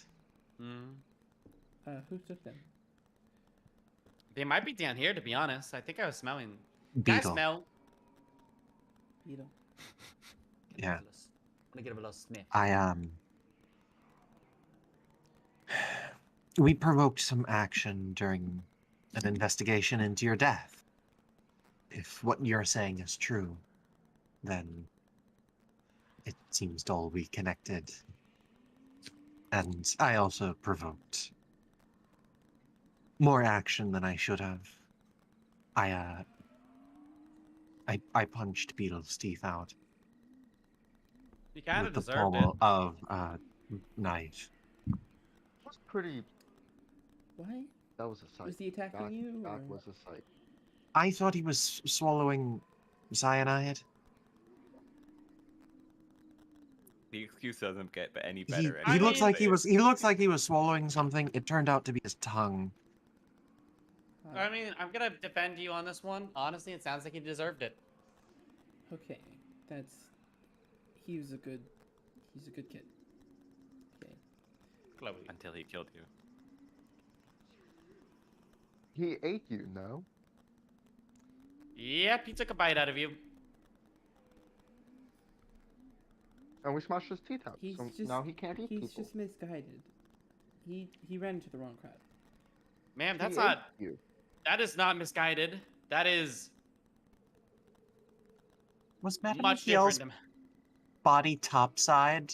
Hmm. Who took them? They might be down here, to be honest. I think I was smelling. Can I Beetle. smell? Beetle. Yeah. I'm gonna give it a little sniff. We provoked some action during an investigation into your death. If what you're saying is true, then it seems to all be connected. And I also provoked more action than I should have. I punched Beetle's teeth out You kind of with the deserved it. pommel of knife. was pretty. What? That was a sight. Was he attacking you? That or- was a sight. I thought he was swallowing cyanide. The excuse doesn't get any He, better. he I looks mean- like he was. He looks like he was swallowing something. It turned out to be his tongue. I mean, I'm gonna defend you on this one. Honestly, it sounds like he deserved it. Okay, that's. He's a good kid. Okay. Chloe. Until he killed you. He ate you, no? Yep, he took a bite out of you. And we smashed his teeth out. He's So just. now he can't eat He's people. just misguided. He ran into the wrong crowd. Ma'am, He that's ate not. you. That is not misguided. That is Was Madame much Keel's different. body topside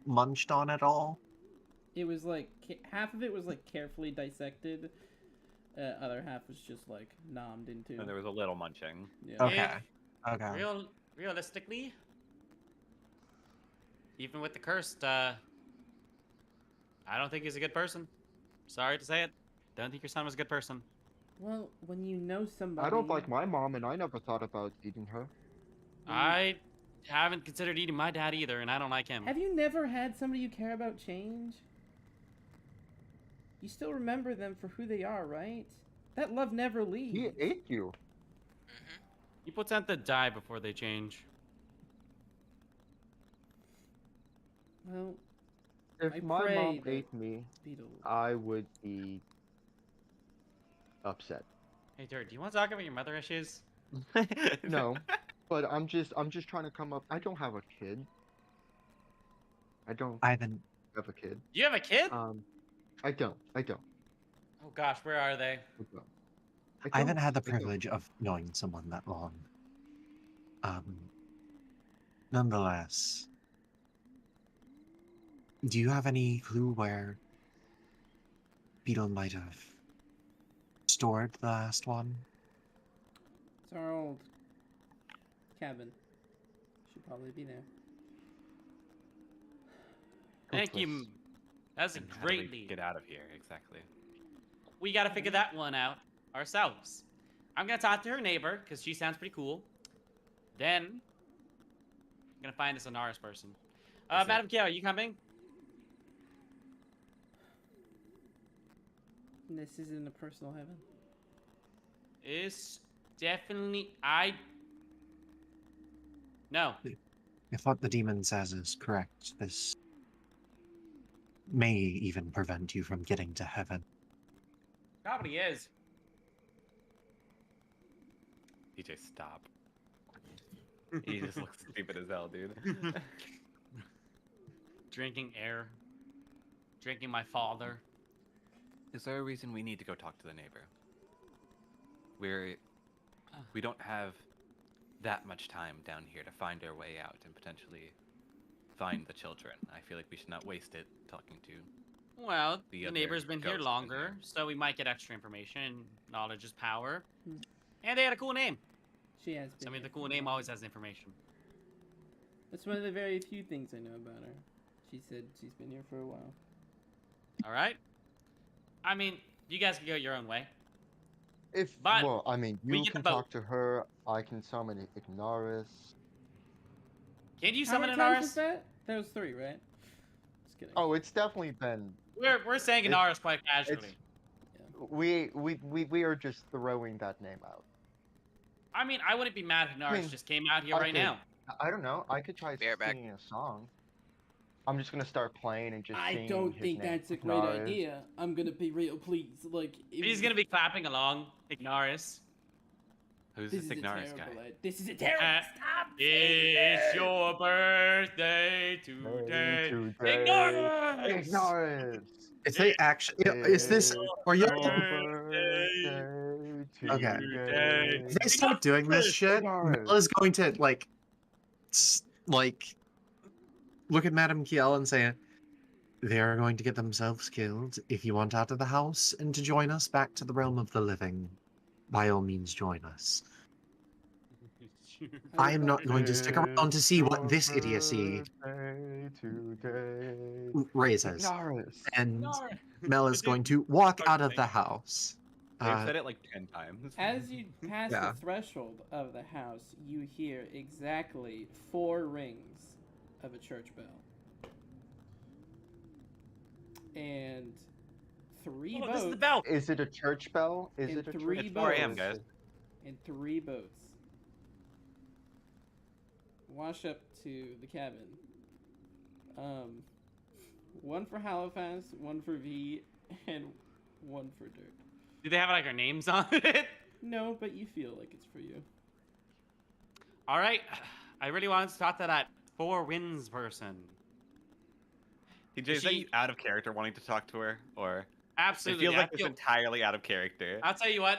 munched on at all? It was like half of it was like carefully dissected. Other half was just like nommed into. And there was a little munching. Yeah. Okay. Okay. Realistically, even with the cursed, I don't think he's a good person. Sorry to say it. Don't think your son was a good person. Well, when you know somebody. I don't like my mom, and I never thought about eating her. I haven't considered eating my dad either, and I don't like him. Have you never had somebody you care about change? You still remember them for who they are, right? That love never leaves. He ate you. People tend to die before they change. Well, If I my pray mom that- ate me, Beetle. I would be upset. Hey, Dirt, do you want to talk about your mother issues? No, but I'm just trying to come up. I don't have a kid. I don't Ivan, have a kid. Do you have a kid? I don't. Oh gosh, where are they? I haven't had the I don't. privilege of knowing someone that long. Nonetheless, do you have any clue where Beetle might have stored the last one? It's our old cabin. Should probably be there. Thank you. Hopeless. That's a And how do we great lead. get out of here, exactly. We gotta figure that one out ourselves. I'm gonna talk to her neighbor, because she sounds pretty cool. Then, I'm gonna find this Anaris person. Is it- Madam Kiao, are you coming? This isn't a personal heaven. It's definitely No. If what the demon says is correct, this may even prevent you from getting to heaven. Probably is. DJ, stop. He just looks stupid as hell, dude. Drinking air. Drinking my father. Is there a reason we need to go talk to the neighbor? We don't have that much time down here to find our way out and potentially find the children. I feel like we should not waste it talking to. Well, The the other neighbor's been here ghosts in longer, here. so we might get extra information. Knowledge is power. Hmm. And they had a cool name. She has been. So, I mean, here the cool for a name while. always has information. That's one of the very few things I know about her. She said she's been here for a while. All right? I mean, you guys can go your own way. If But well, I mean, we you get the can boat. talk to her. I can summon Ignaris. Can you How summon many an times Aris? was that? That was 3, right? Just kidding. Oh, it's definitely been. We're saying an It's- Aris quite casually. We are just throwing that name out. I mean, I wouldn't be mad if an Aris mean, just came out here I right could- now. I don't know. I could try Be right back. singing a song. I'm just gonna start playing and just I singing don't his think name. that's a great Ignaris. idea. I'm gonna be real, please. Like, if He's gonna be clapping along, Ignaris. Who's This this is a Ignaris terrible guy? idea. This is a terrible. Uh, Stop. It's your birthday today. Ignaris! Ignaris. If they actually, is this? Or you? Okay. Today. If they start doing this shit, Ignaris. Mel is going to like look at Madame Kiel and say, "They are going to get themselves killed. If you want out of the house and to join us back to the realm of the living, by all means join us. I am not going to stick around to see what this idiocy Today. raises." Ignaris. And Ignaris. Mel is going to walk out of the house. They've said it like 10 times. As you pass Yeah. the threshold of the house, you hear exactly 4 rings of a church bell. And 3 Oh, boats. this is the bell. Is it a church bell? Is And it a three church It's bell? 4 a.m., Is guys. it- And 3 boats wash up to the cabin. One for Halifax, one for V, and one for Dirt. Do they have like our names on it? No, but you feel like it's for you. All right. I really wanted to talk to that 4 Winds person. DJ, is that you out of character wanting to talk to her? Or Absolutely. it feels like it's entirely out of character. I'll tell you what.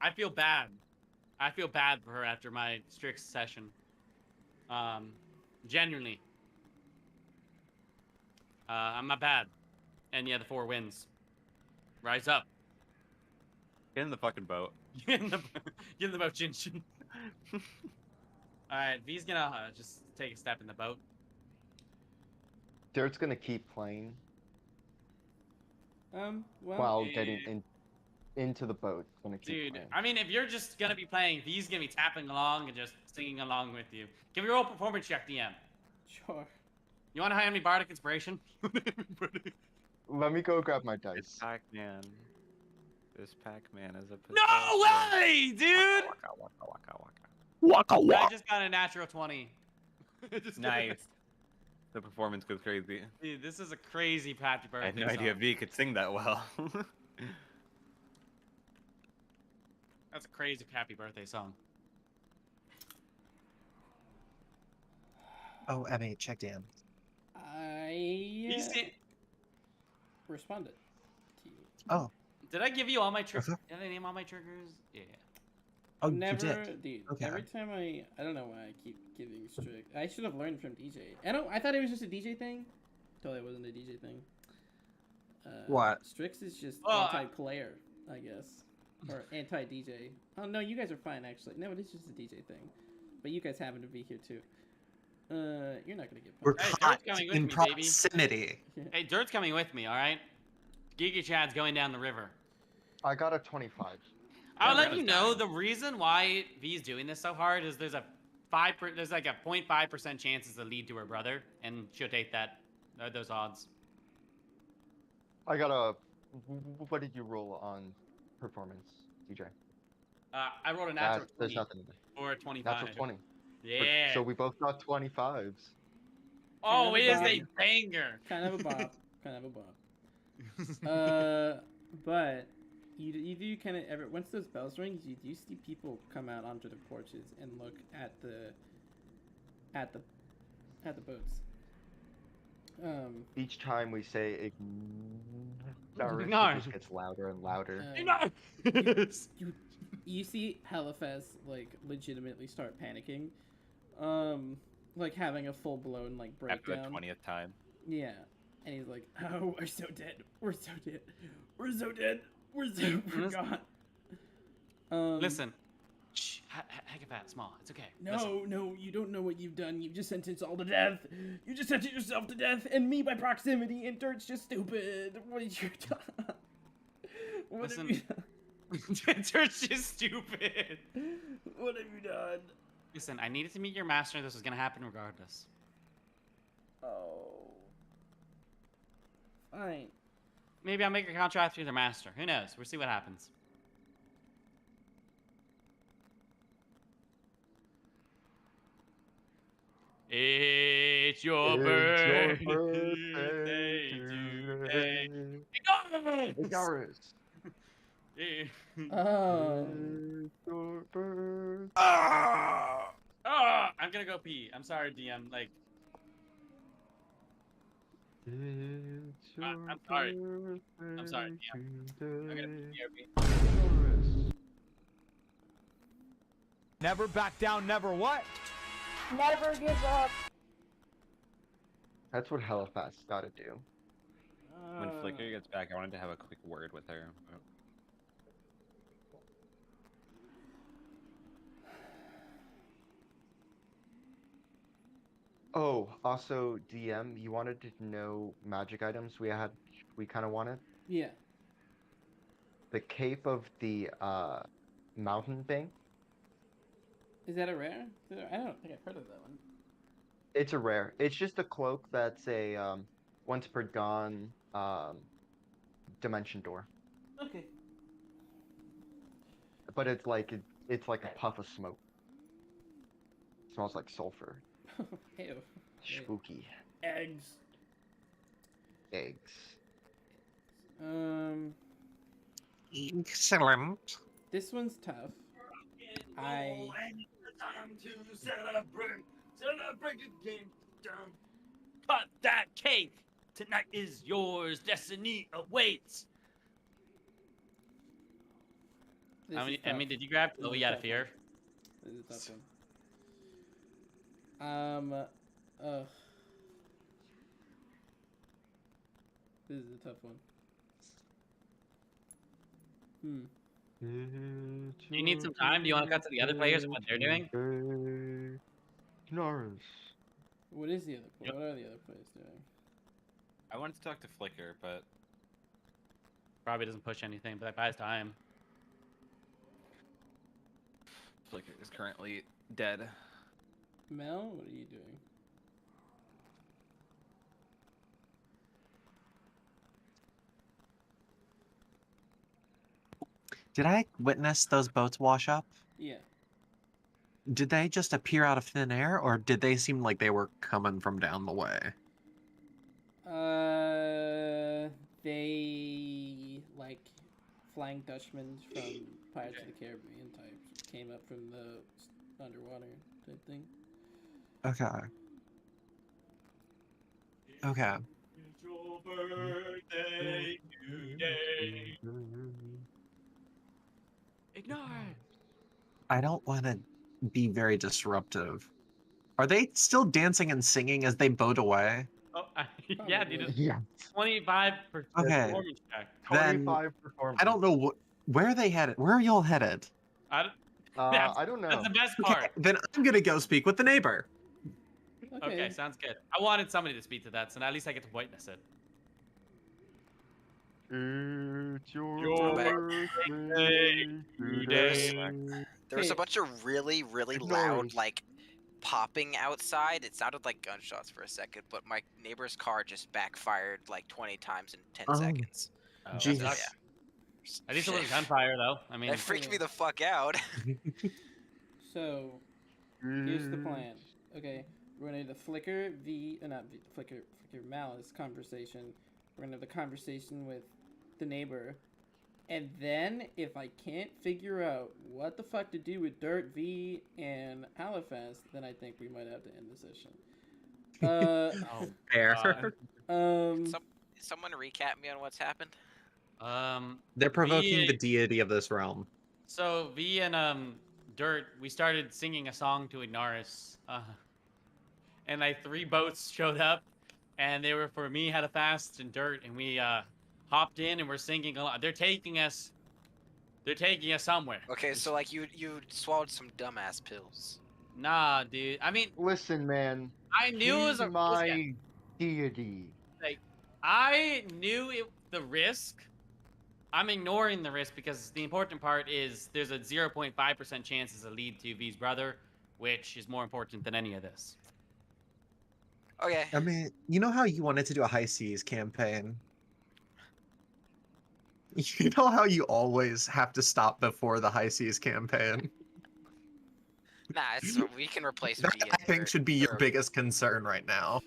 I feel bad. I feel bad for her after my Strix session. Genuinely. I'm not bad. And yeah, the 4 Winds. Rise up. Get in the fucking boat. Get in the boat, Jin Jin. Alright, V's gonna just take a step in the boat. Dirt's gonna keep playing Well, while getting into the boat. Gonna keep Dude, playing. I mean, if you're just gonna be playing, V's gonna be tapping along and just singing along with you. Give me a roll performance check, DM. sure. You wanna hire me Bardic Inspiration? Let me go grab my It's dice. Pac-Man. This Pac-Man is a No way, dude! Waka, waka, waka, waka. Waka I waka. just got a natural 20. Just Nice. The performance goes crazy. Dude, this is a crazy happy birthday I had no idea song. V could sing that well. That's a crazy happy birthday song. Oh, Emmy, check in. You see, Responded to you. Oh, did I give you all my triggers? Okay. Did I name all my triggers? Yeah. oh, Never, you did. dude. Okay. Every time I don't know why I keep giving strict. I should have learned from DJ. I thought it was just a DJ thing. Totally wasn't a DJ thing. What? Strix is just Oh, anti-player, I guess, or anti-DJ. Oh no, you guys are fine actually. No, it is just a DJ thing, but you guys happen to be here too. You're not gonna get We're punched. Hey, caught Dirt's coming with in me, baby. proximity. Hey, Dirt's coming with me, alright? Giga Chad's going down the river. I got a 25. I'll Yeah, let we're you gonna know die. the reason why V's doing this so hard is there's like a 0.5% chances to lead to her brother, and she'll take those odds. I got a. What did you roll on performance, DJ? I rolled a natural There's 20 nothing in there. or a 25. Natural 20. Yeah. So we both got 25s. Oh, it is a Everybody- banger. Kind of a bop. Kind of a bop. But you do kind of ever once those bells ring, you do see people come out onto the porches and look at the boats. Each time we say ignorance, No. it just gets louder and louder. You see Halifax like legitimately start panicking, like having a full blown like After breakdown. the 20th time. Yeah, and he's like, "Oh, we're so dead. We're so dead. We're so dead. We're so forgot." Listen. Shh. Hagafat, small. It's okay. No, no, you don't know what you've done. You've just sentenced all to death. You just sentenced yourself to death, and me by proximity, and Dirt's just stupid. What have you done? What have you done? Dirt's just stupid. What have you done? Listen, I needed to meet your master. This was gonna happen regardless. Oh. Fine. Maybe I'll make a contract with the master. Who knows? We'll see what happens. It's your birthday today. Ignorance. Oh. Your birthday. Ah! Oh, I'm gonna go pee. I'm sorry, DM. Like, I'm sorry. I'm sorry, DM. I'm gonna pee. Never back down, never what? Never give up. That's what Halifax gotta do. When Flicker gets back, I wanted to have a quick word with her. Oh, also, DM, you wanted to know magic items we kind of wanted? Yeah. The cape of the mountain thing. Is that a rare? I don't think I've heard of that one. It's a rare. It's just a cloak that's a once per dawn dimension door. Okay. But it's like a puff of smoke. Smells like sulfur. Ew. Spooky. Eggs. Eggs. Excellent. This one's tough. Time to celebrate the game. Cut that cake. Tonight is yours. Destiny awaits. This I is mean, tough. did you grab This is Chloe a out tough of fear? This is a tough one. This is a tough one. Do you need some time? Do you want to cut to the other players and what they're doing? Ignorance. What is the other? What are the other players doing? I wanted to talk to Flicker, but Probably doesn't push anything, but that buys time. Flicker is currently dead. Mel, what are you doing? Did I witness those boats wash up? Yeah. Did they just appear out of thin air, or did they seem like they were coming from down the way? They like Flying Dutchman from Pirates of the Caribbean types came up from the underwater type thing. Okay. Okay. It's your birthday today. Ignore it. I don't want to be very disruptive. Are they still dancing and singing as they boat away? Oh, yeah, dude. Yeah. 25 Okay. performance check. Then 25 performance. I don't know where are they headed. Where are y'all headed? I don't, I don't know. that's the best Okay, part. then I'm gonna go speak with the neighbor. Okay, sounds good. I wanted somebody to speak to that, so now at least I get to witness it. It's Your your birthday birthday. There was Hey. a bunch of really, really Ignore loud, it. like, popping outside. It sounded like gunshots for a second, but my neighbor's car just backfired like 20 times in 10 Oh. seconds. Oh, that Jesus. sucks. At least it wasn't gunfire, though. I mean, That freaked me the fuck out. So here's the plan. Okay, we're gonna have the Flicker Flicker Malice conversation. We're gonna have the conversation with the neighbor, And then, if I can't figure out what the fuck to do with Dirt V and Halifax, then I think we might have to end the session. Oh, Fair. Someone recap me on what's happened. They're provoking V, the deity of this realm. So V and Dirt, we started singing a song to Ignaris, and like 3 boats showed up, and they were for me, Halifax, and Dirt, and we hopped in and we're singing a lot. They're taking us somewhere. Okay, so like you swallowed some dumbass pills. Nah, dude. I mean, Listen, man. I knew it was He's a my deity. like I knew it the risk. I'm ignoring the risk because the important part is there's a 0.5% chance as a lead to V's brother, which is more important than any of this. Okay. I mean, you know how you wanted to do a high seas campaign? You know how you always have to stop before the high seas campaign? Nah, we can replace That, V. I think, should be your biggest concern right now.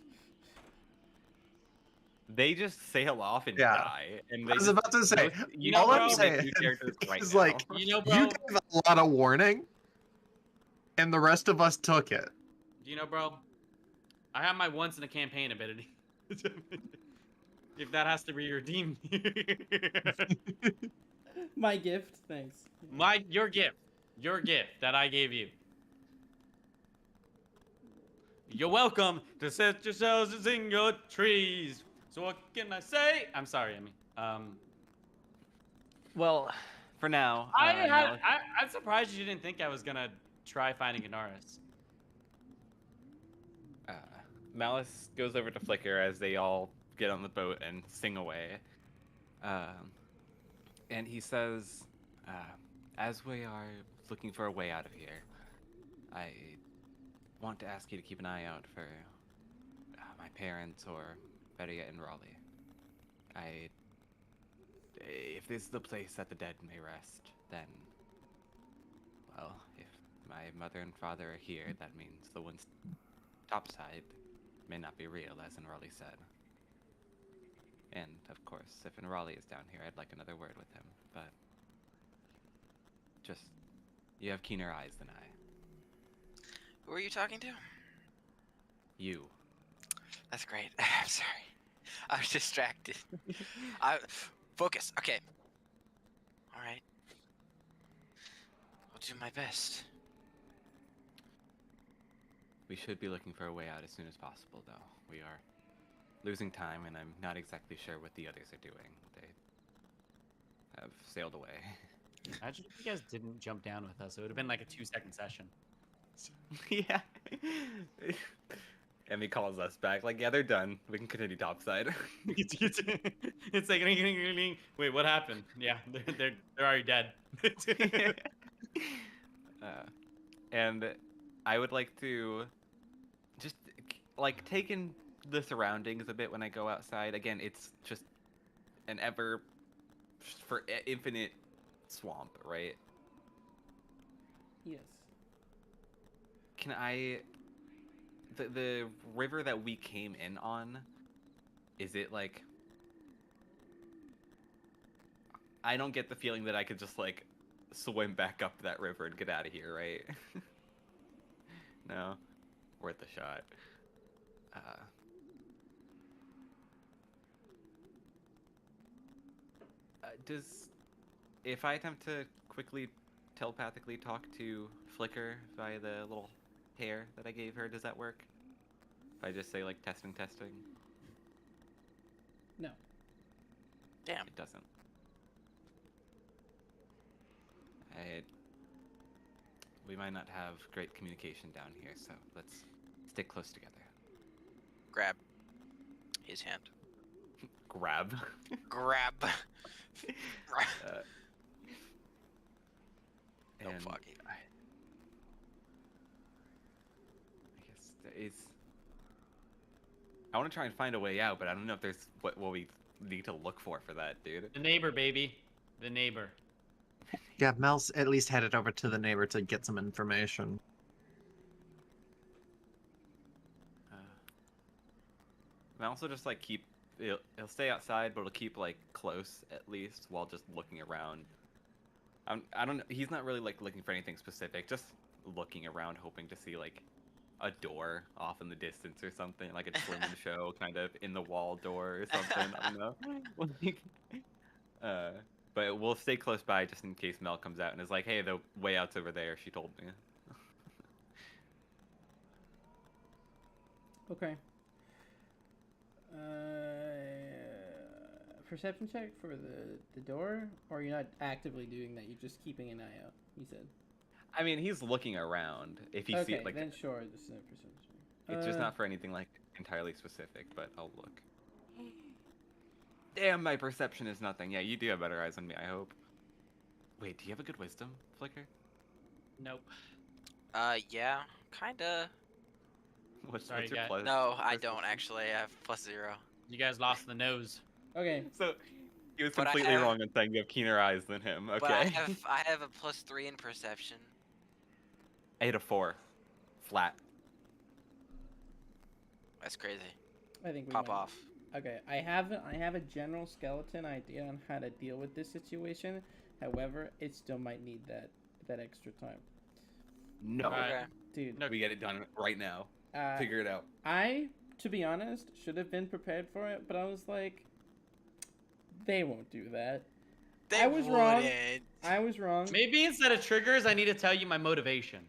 They just sail off and Yeah. die. And I was about to say, you all know, I'm bro, saying right is now. like, you gave a lot of warning, and the rest of us took it. You know, bro, I have my once in a campaign ability. If that has to be redeemed. My gift, thanks. Your gift that I gave you. You're welcome to set yourselves in your trees. So what can I say? I'm sorry, Emmy. Well, for now, I'm surprised you didn't think I was gonna try finding Ignaris. Malice goes over to Flicker as they all get on the boat and sing away. And he says, as we are looking for a way out of here, I want to ask you to keep an eye out for my parents, or better yet, in Raleigh. If this is the place that the dead may rest, then, well, if my mother and father are here, that means the ones topside may not be real, as Raleigh said. And, of course, if Raleigh is down here, I'd like another word with him, but just, you have keener eyes than I. Who are you talking to? You. That's great. I'm sorry. I was distracted. Focus. Okay. All right. I'll do my best. We should be looking for a way out as soon as possible, though. We are losing time, and I'm not exactly sure what the others are doing. They have sailed away. Imagine if you guys didn't jump down with us. It would have been like a 2-second session. Yeah. Emmy calls us back, like, yeah, they're done. We can continue topside. It's like, wait, what happened? Yeah, they're already dead. And I would like to just, like, take in the surroundings a bit when I go outside. Again, it's just an infinite swamp, right? Yes. Can I... The river that we came in on, is it like... I don't get the feeling that I could just, like, swim back up that river and get out of here, right? No? Worth a shot. If I attempt to quickly telepathically talk to Flicker via the little hair that I gave her, does that work? If I just say, like, testing? No. Damn. It doesn't. We might not have great communication down here, so let's stick close together. Grab his hand. Grab. Grab. And fuck it. I guess there is. I want to try and find a way out, but I don't know if there's what we need to look for that, dude. The neighbor, baby. The neighbor. Yeah, Mel's at least headed over to the neighbor to get some information. I also just, like, keep He'll stay outside, but he'll keep like close at least while just looking around. I don't know. He's not really like looking for anything specific. Just looking around, hoping to see like a door off in the distance or something, like a Truman Show kind of in the wall door or something. I don't know. Like, but we'll stay close by just in case Mel comes out and is like, "Hey, the way out's over there." She told me. Okay. Perception check for the door, or you're not actively doing that? You're just keeping an eye out. You said. I mean, he's looking around. If he Okay, sees like, then sure, just a perception. it's just not for anything like entirely specific, but I'll look. Damn, my perception is nothing. Yeah, you do have better eyes than me, I hope. Wait, do you have a good wisdom, Flicker? Nope. Yeah, kinda. Sorry, what's your guys. plus? No, I perception? don't actually. I have +0. You guys lost the nose. Okay. So he was But I completely have- wrong in saying you have keener eyes than him. Okay. But I have a +3 in perception. I hit a 4. Flat. That's crazy. I think we Pop might- off. Okay, I have a general skeleton idea on how to deal with this situation. However, it still might need that extra time. No. Alright. Okay. Dude, No, we get it done right now. uh, Figure it out. I, to be honest, should have been prepared for it, but I was like, they won't do that. They I was wrong. wouldn't. I was wrong. Maybe instead of triggers, I need to tell you my motivation.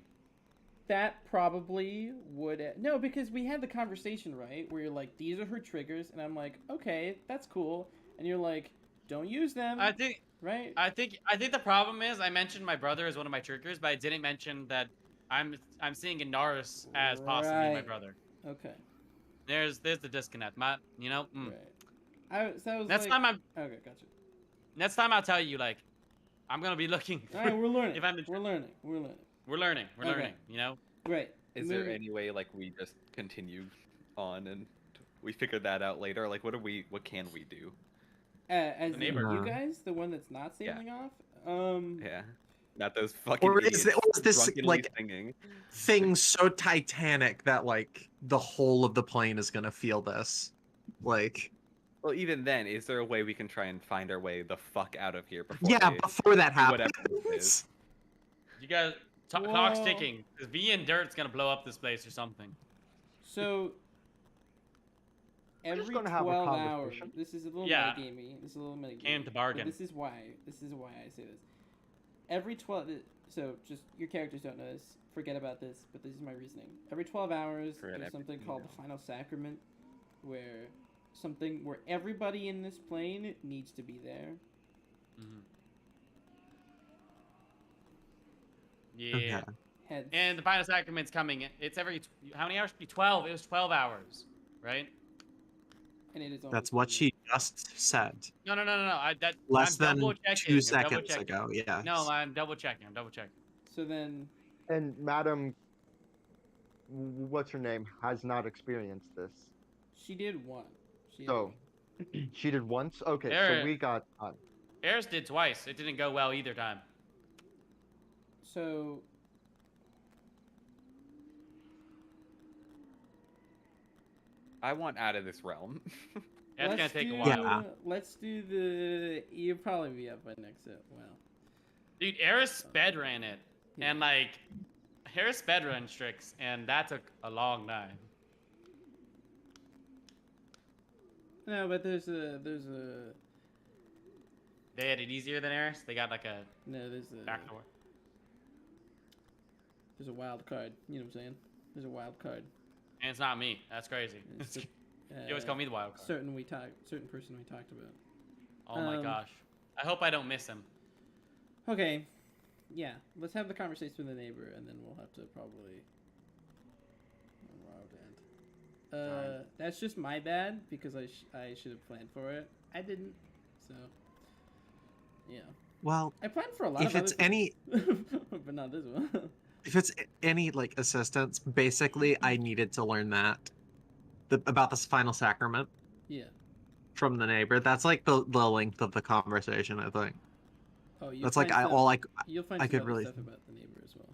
That probably would. No, because we had the conversation, right? Where you're like, these are her triggers, and I'm like, okay, that's cool. And you're like, don't use them, I think right? I think the problem is I mentioned my brother as one of my triggers, but I didn't mention that I'm seeing Inaris as possibly my Right. brother. Okay. There's the disconnect, Matt. You know. Right. So I was Next like, time I'm okay, gotcha. next time I'll tell you like I'm gonna be looking. All right, we're learning. If I'm the We're learning. We're learning. We're learning. We're Okay. learning. You know. Great. Is there Moving- any way like we just continue on and we figure that out later? Like, what can we do? As The in neighbor. you guys, the one that's not Yeah. sailing off. Yeah. Not those fucking Or idiots is this drunkenly like singing. thing so titanic that like the whole of the plane is gonna feel this? Like, Well, even then, is there a way we can try and find our way the fuck out of here before yeah, they before that do whatever happens. this is? You guys, clock's Whoa. ticking. Cause V and Dirt's gonna blow up this place or something. So We're just every gonna have a 12 hours. conversation. This is a little Yeah. metagamey. This is a little metagamey. Came to But bargain. This is why I say this. Every 12. So just your characters don't know this. Forget about this. But this is my reasoning. Every 12 hours, Forget there's something everything, called yeah. the final sacrament, where everybody in this plane needs to be there. Mhm. Yeah. Okay. Hence, And the final sacrament's coming. It's every how many hours? 12. It was 12 hours, right? and it is That's only what 3 she just said No. less I'm than double checking. 2 I'm double seconds checking. ago. Yeah. No, I'm double checking. So then, And Madam, what's her name, has not experienced this. she did one. She had So, one. she did once? Okay, There- so we got time. Eris did twice. It didn't go well either time. So I want out of this realm. That's gonna let's take a do- while. Yeah. Let's do the. You'll probably be up by next up. Well, Dude, Eris sped ran it, yeah. and like, Eris sped ran Strix, and that took a long time. No, but there's a They had it easier than Eris. They got like a there's backdoor. a wild card. You know what I'm saying? There's a wild card. And it's not me. That's crazy. It's the, You always call me the wild card. certain person we talked about. Oh my gosh. I hope I don't miss him. Okay, yeah. Let's have the conversation with the neighbor, and then we'll have to probably. That's just my bad because I should have planned for it. I didn't, so. Yeah, Well, I planned for a lot if of it's other any things, but not this one. if it's any like assistance, basically I needed to learn that about this final sacrament Yeah. from the neighbor. That's like the length of the conversation, I think. Oh, you'll That's like find you'll find I some could other really stuff about the neighbor as well.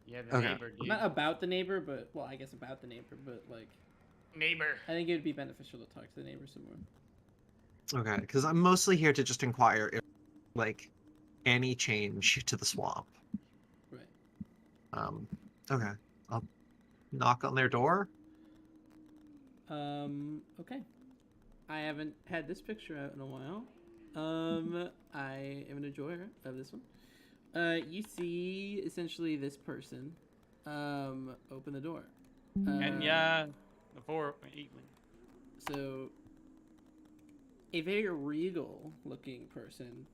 Yeah, the Okay. neighbor, dude. Not about the neighbor, but well, I guess about the neighbor, but like neighbor. I think it would be beneficial to talk to the neighbor some more. Okay, because I'm mostly here to just inquire if, like, any change to the swamp. Right. Okay. I'll knock on their door. Okay. I haven't had this picture out in a while. I am an enjoyer of this one. You see essentially this person, open the door. And yeah, the 4-8 win. So, a very regal looking person.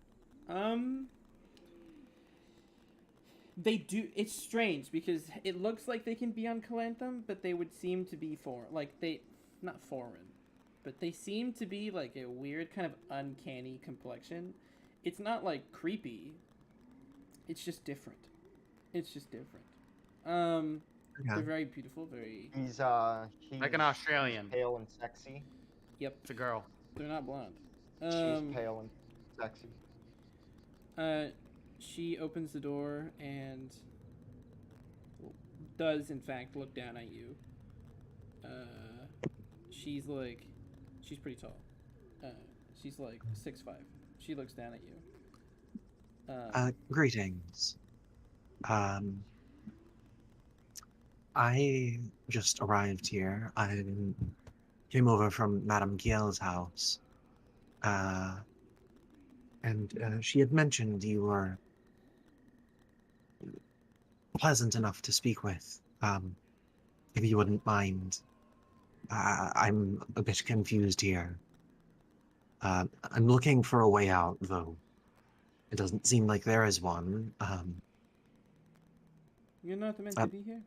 They do. It's strange because it looks like they can be on Calanthum, but they would seem to be not foreign, but they seem to be like a weird kind of uncanny complexion. It's not like creepy. It's just different. They're very beautiful. He's Like an Australian. pale and sexy. Yep. It's a girl. They're not blonde. She's pale and sexy. She opens the door and does in fact look down at you. She's pretty tall. She's like 6'5". She looks down at you. Greetings. I just arrived here. I came over from Madame Giel's house. And she had mentioned you were pleasant enough to speak with. If you wouldn't mind. I'm a bit confused here. I'm looking for a way out, though. It doesn't seem like there is one. You're not meant to be here?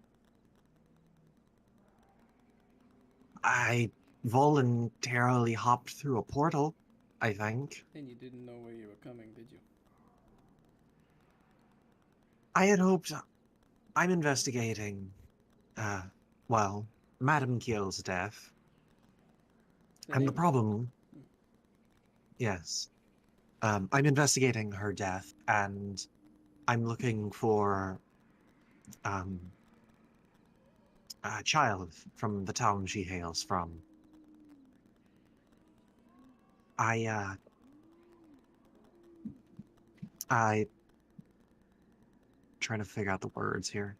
I voluntarily hopped through a portal, I think. And you didn't know where you were coming, did you? I had hoped... I'm investigating, Madame Kiel's death. And the problem... Yes. I'm investigating her death, and I'm looking for a child from the town she hails from. I trying to figure out the words here.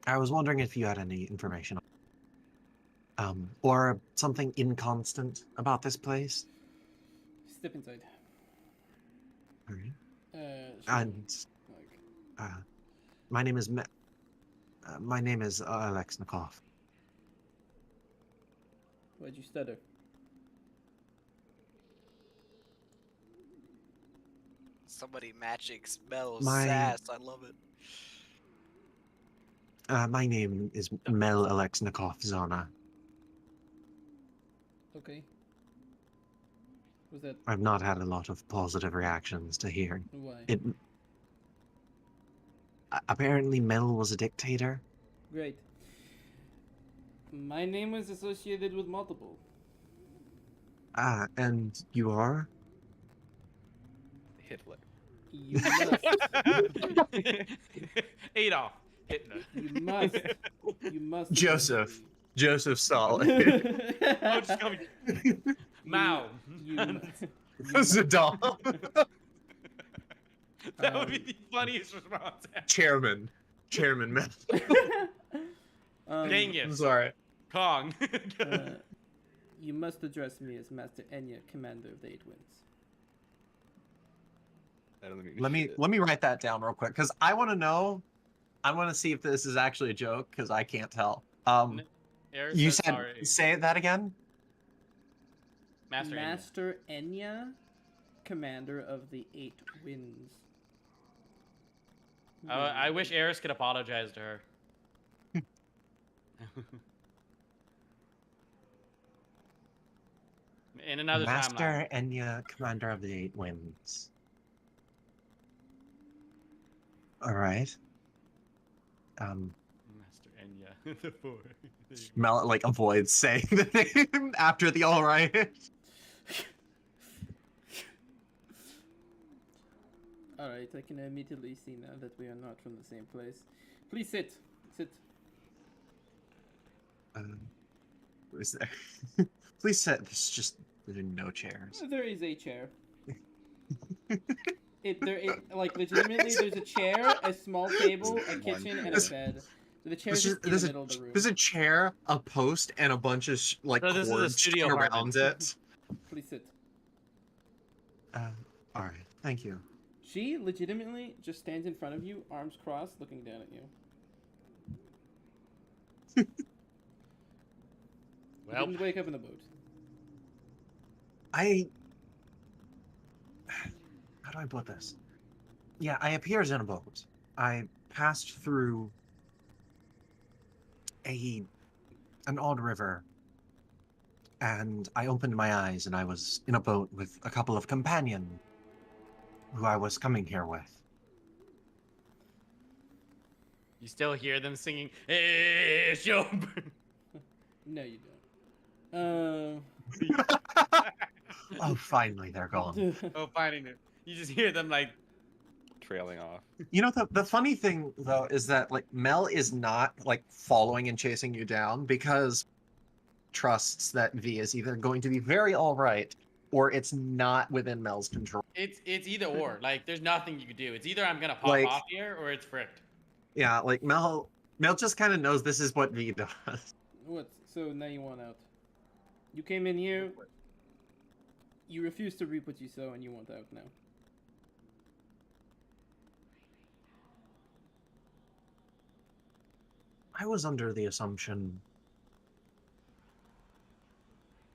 I was wondering if you had any information, or something inconstant about this place. Step inside. All right. And my name is Alexnikov. Why'd you stutter? Somebody matching smells My- sass. I love it. My name is Mel Alexnikov Zana. Okay. Was that I've not had a lot of positive reactions to hear. why? Apparently Mel was a dictator. Great. My name was associated with multiple. And you are? Hitler. You must. Adolf Hitler. You must. Joseph. Joseph Oh, Stalin. just call me Mao. Saddam. That would be the funniest response ever. Chairman Mel. Genghis. I'm sorry. Kong. You must address me as Master Enya, Commander of the Eight Winds. Let me write that down real quick, because I want to know. I want to see if this is actually a joke, because I can't tell. You said sorry. say that again. Master Enya, Commander of the Eight Winds. I wish Eris could apologize to her. In another timeline. Master Enya, Commander of the Eight Winds. All right. Master Enya. The four. Mel avoids saying the name after the all right. Alright, I can immediately see now that we are not from the same place. Please sit. Sit. is there? Please sit. There are no chairs. There is a chair. Like legitimately, there's a chair, a small table, a kitchen, and a bed. So the chair's just in the middle of the room. There's a chair, a post, and a bunch of like So this is a cords studio around apartment. it. Please sit. All right, thank you. She legitimately just stands in front of you, arms crossed, looking down at you. You Well, didn't wake up in the boat. How do I put this? Yeah, I appeared in a boat. I passed through an odd river, and I opened my eyes, and I was in a boat with a couple of companions who I was coming here with. you still hear them singing, "Hey, show." No, you don't. Oh, finally, they're gone. Oh, finding it. You just hear them like, Trailing off. You know, the funny thing, though, is that, like, Mel is not, like, following and chasing you down because trusts that V is either going to be very alright or it's not within Mel's control. it's either or. Like, there's nothing you can do. It's either I'm gonna pop Like- off here or it's fricked. Yeah, like, Mel just kind of knows this is what V does. What? So now you want out. You came in here. You refused to reap what you sow, and you want out now. I was under the assumption,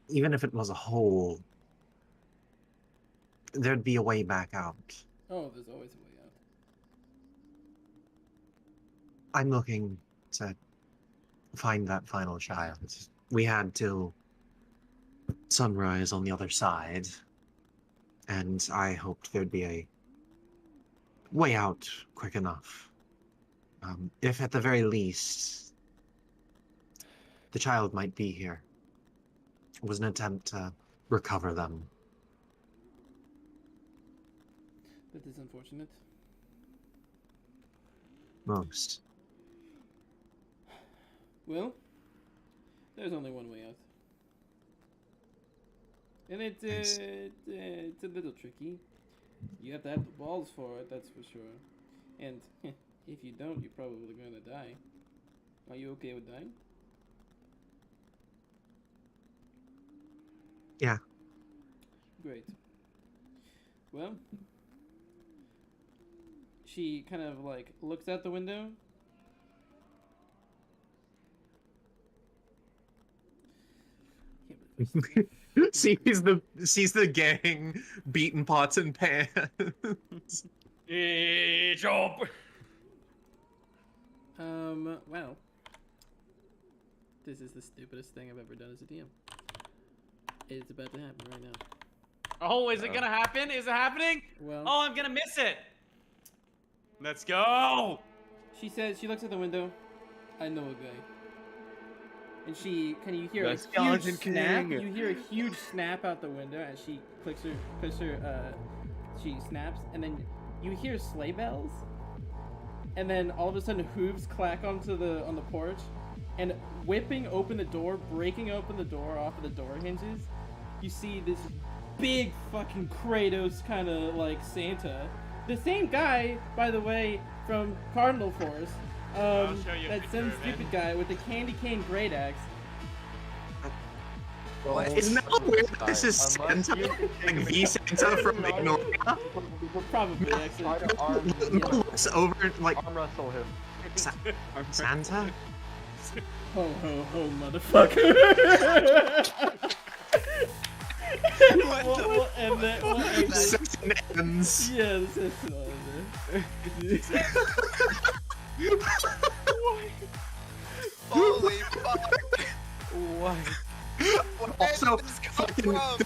even if it was a hole, there'd be a way back out. Oh, there's always a way out. I'm looking to find that final child. We had till sunrise on the other side, and I hoped there'd be a way out quick enough. If at the very least, the child might be here. It was an attempt to recover them. That is unfortunate. Most. Well, there's only one way out. And it's a little tricky. You have to have the balls for it, that's for sure. And if you don't, you're probably gonna die. Are you okay with dying? Yeah. Great. Well, she kind of like looks out the window. sees the gang beating pots and pans. Hey, show. Well, this is the stupidest thing I've ever done as a DM. It's about to happen right now. Oh, is it gonna happen? Is it happening? Well, Oh, I'm gonna miss it. Let's go. she says, she looks at the window. I know a guy. And you hear The a huge Skeleton snap. King. You hear a huge snap out the window as she she snaps, and then you hear sleigh bells, and then all of a sudden hooves clack on the porch, and whipping open the door, breaking open the door off of the door hinges, you see this big fucking Kratos kind of like Santa. The same guy, by the way, from Cardinal Force. I'll show you a That picture some of it. stupid guy with the candy cane great axe. Isn't that weird? This is Santa, like V Santa from Magnolia. Probably, actually. Mel looks over like Arm wrestle him. Santa. Ho ho ho, motherfucker! we'll end it. We'll end it. Session ends. Yeah, this is Holy fuck! What? Where Also, did this come fucking from? the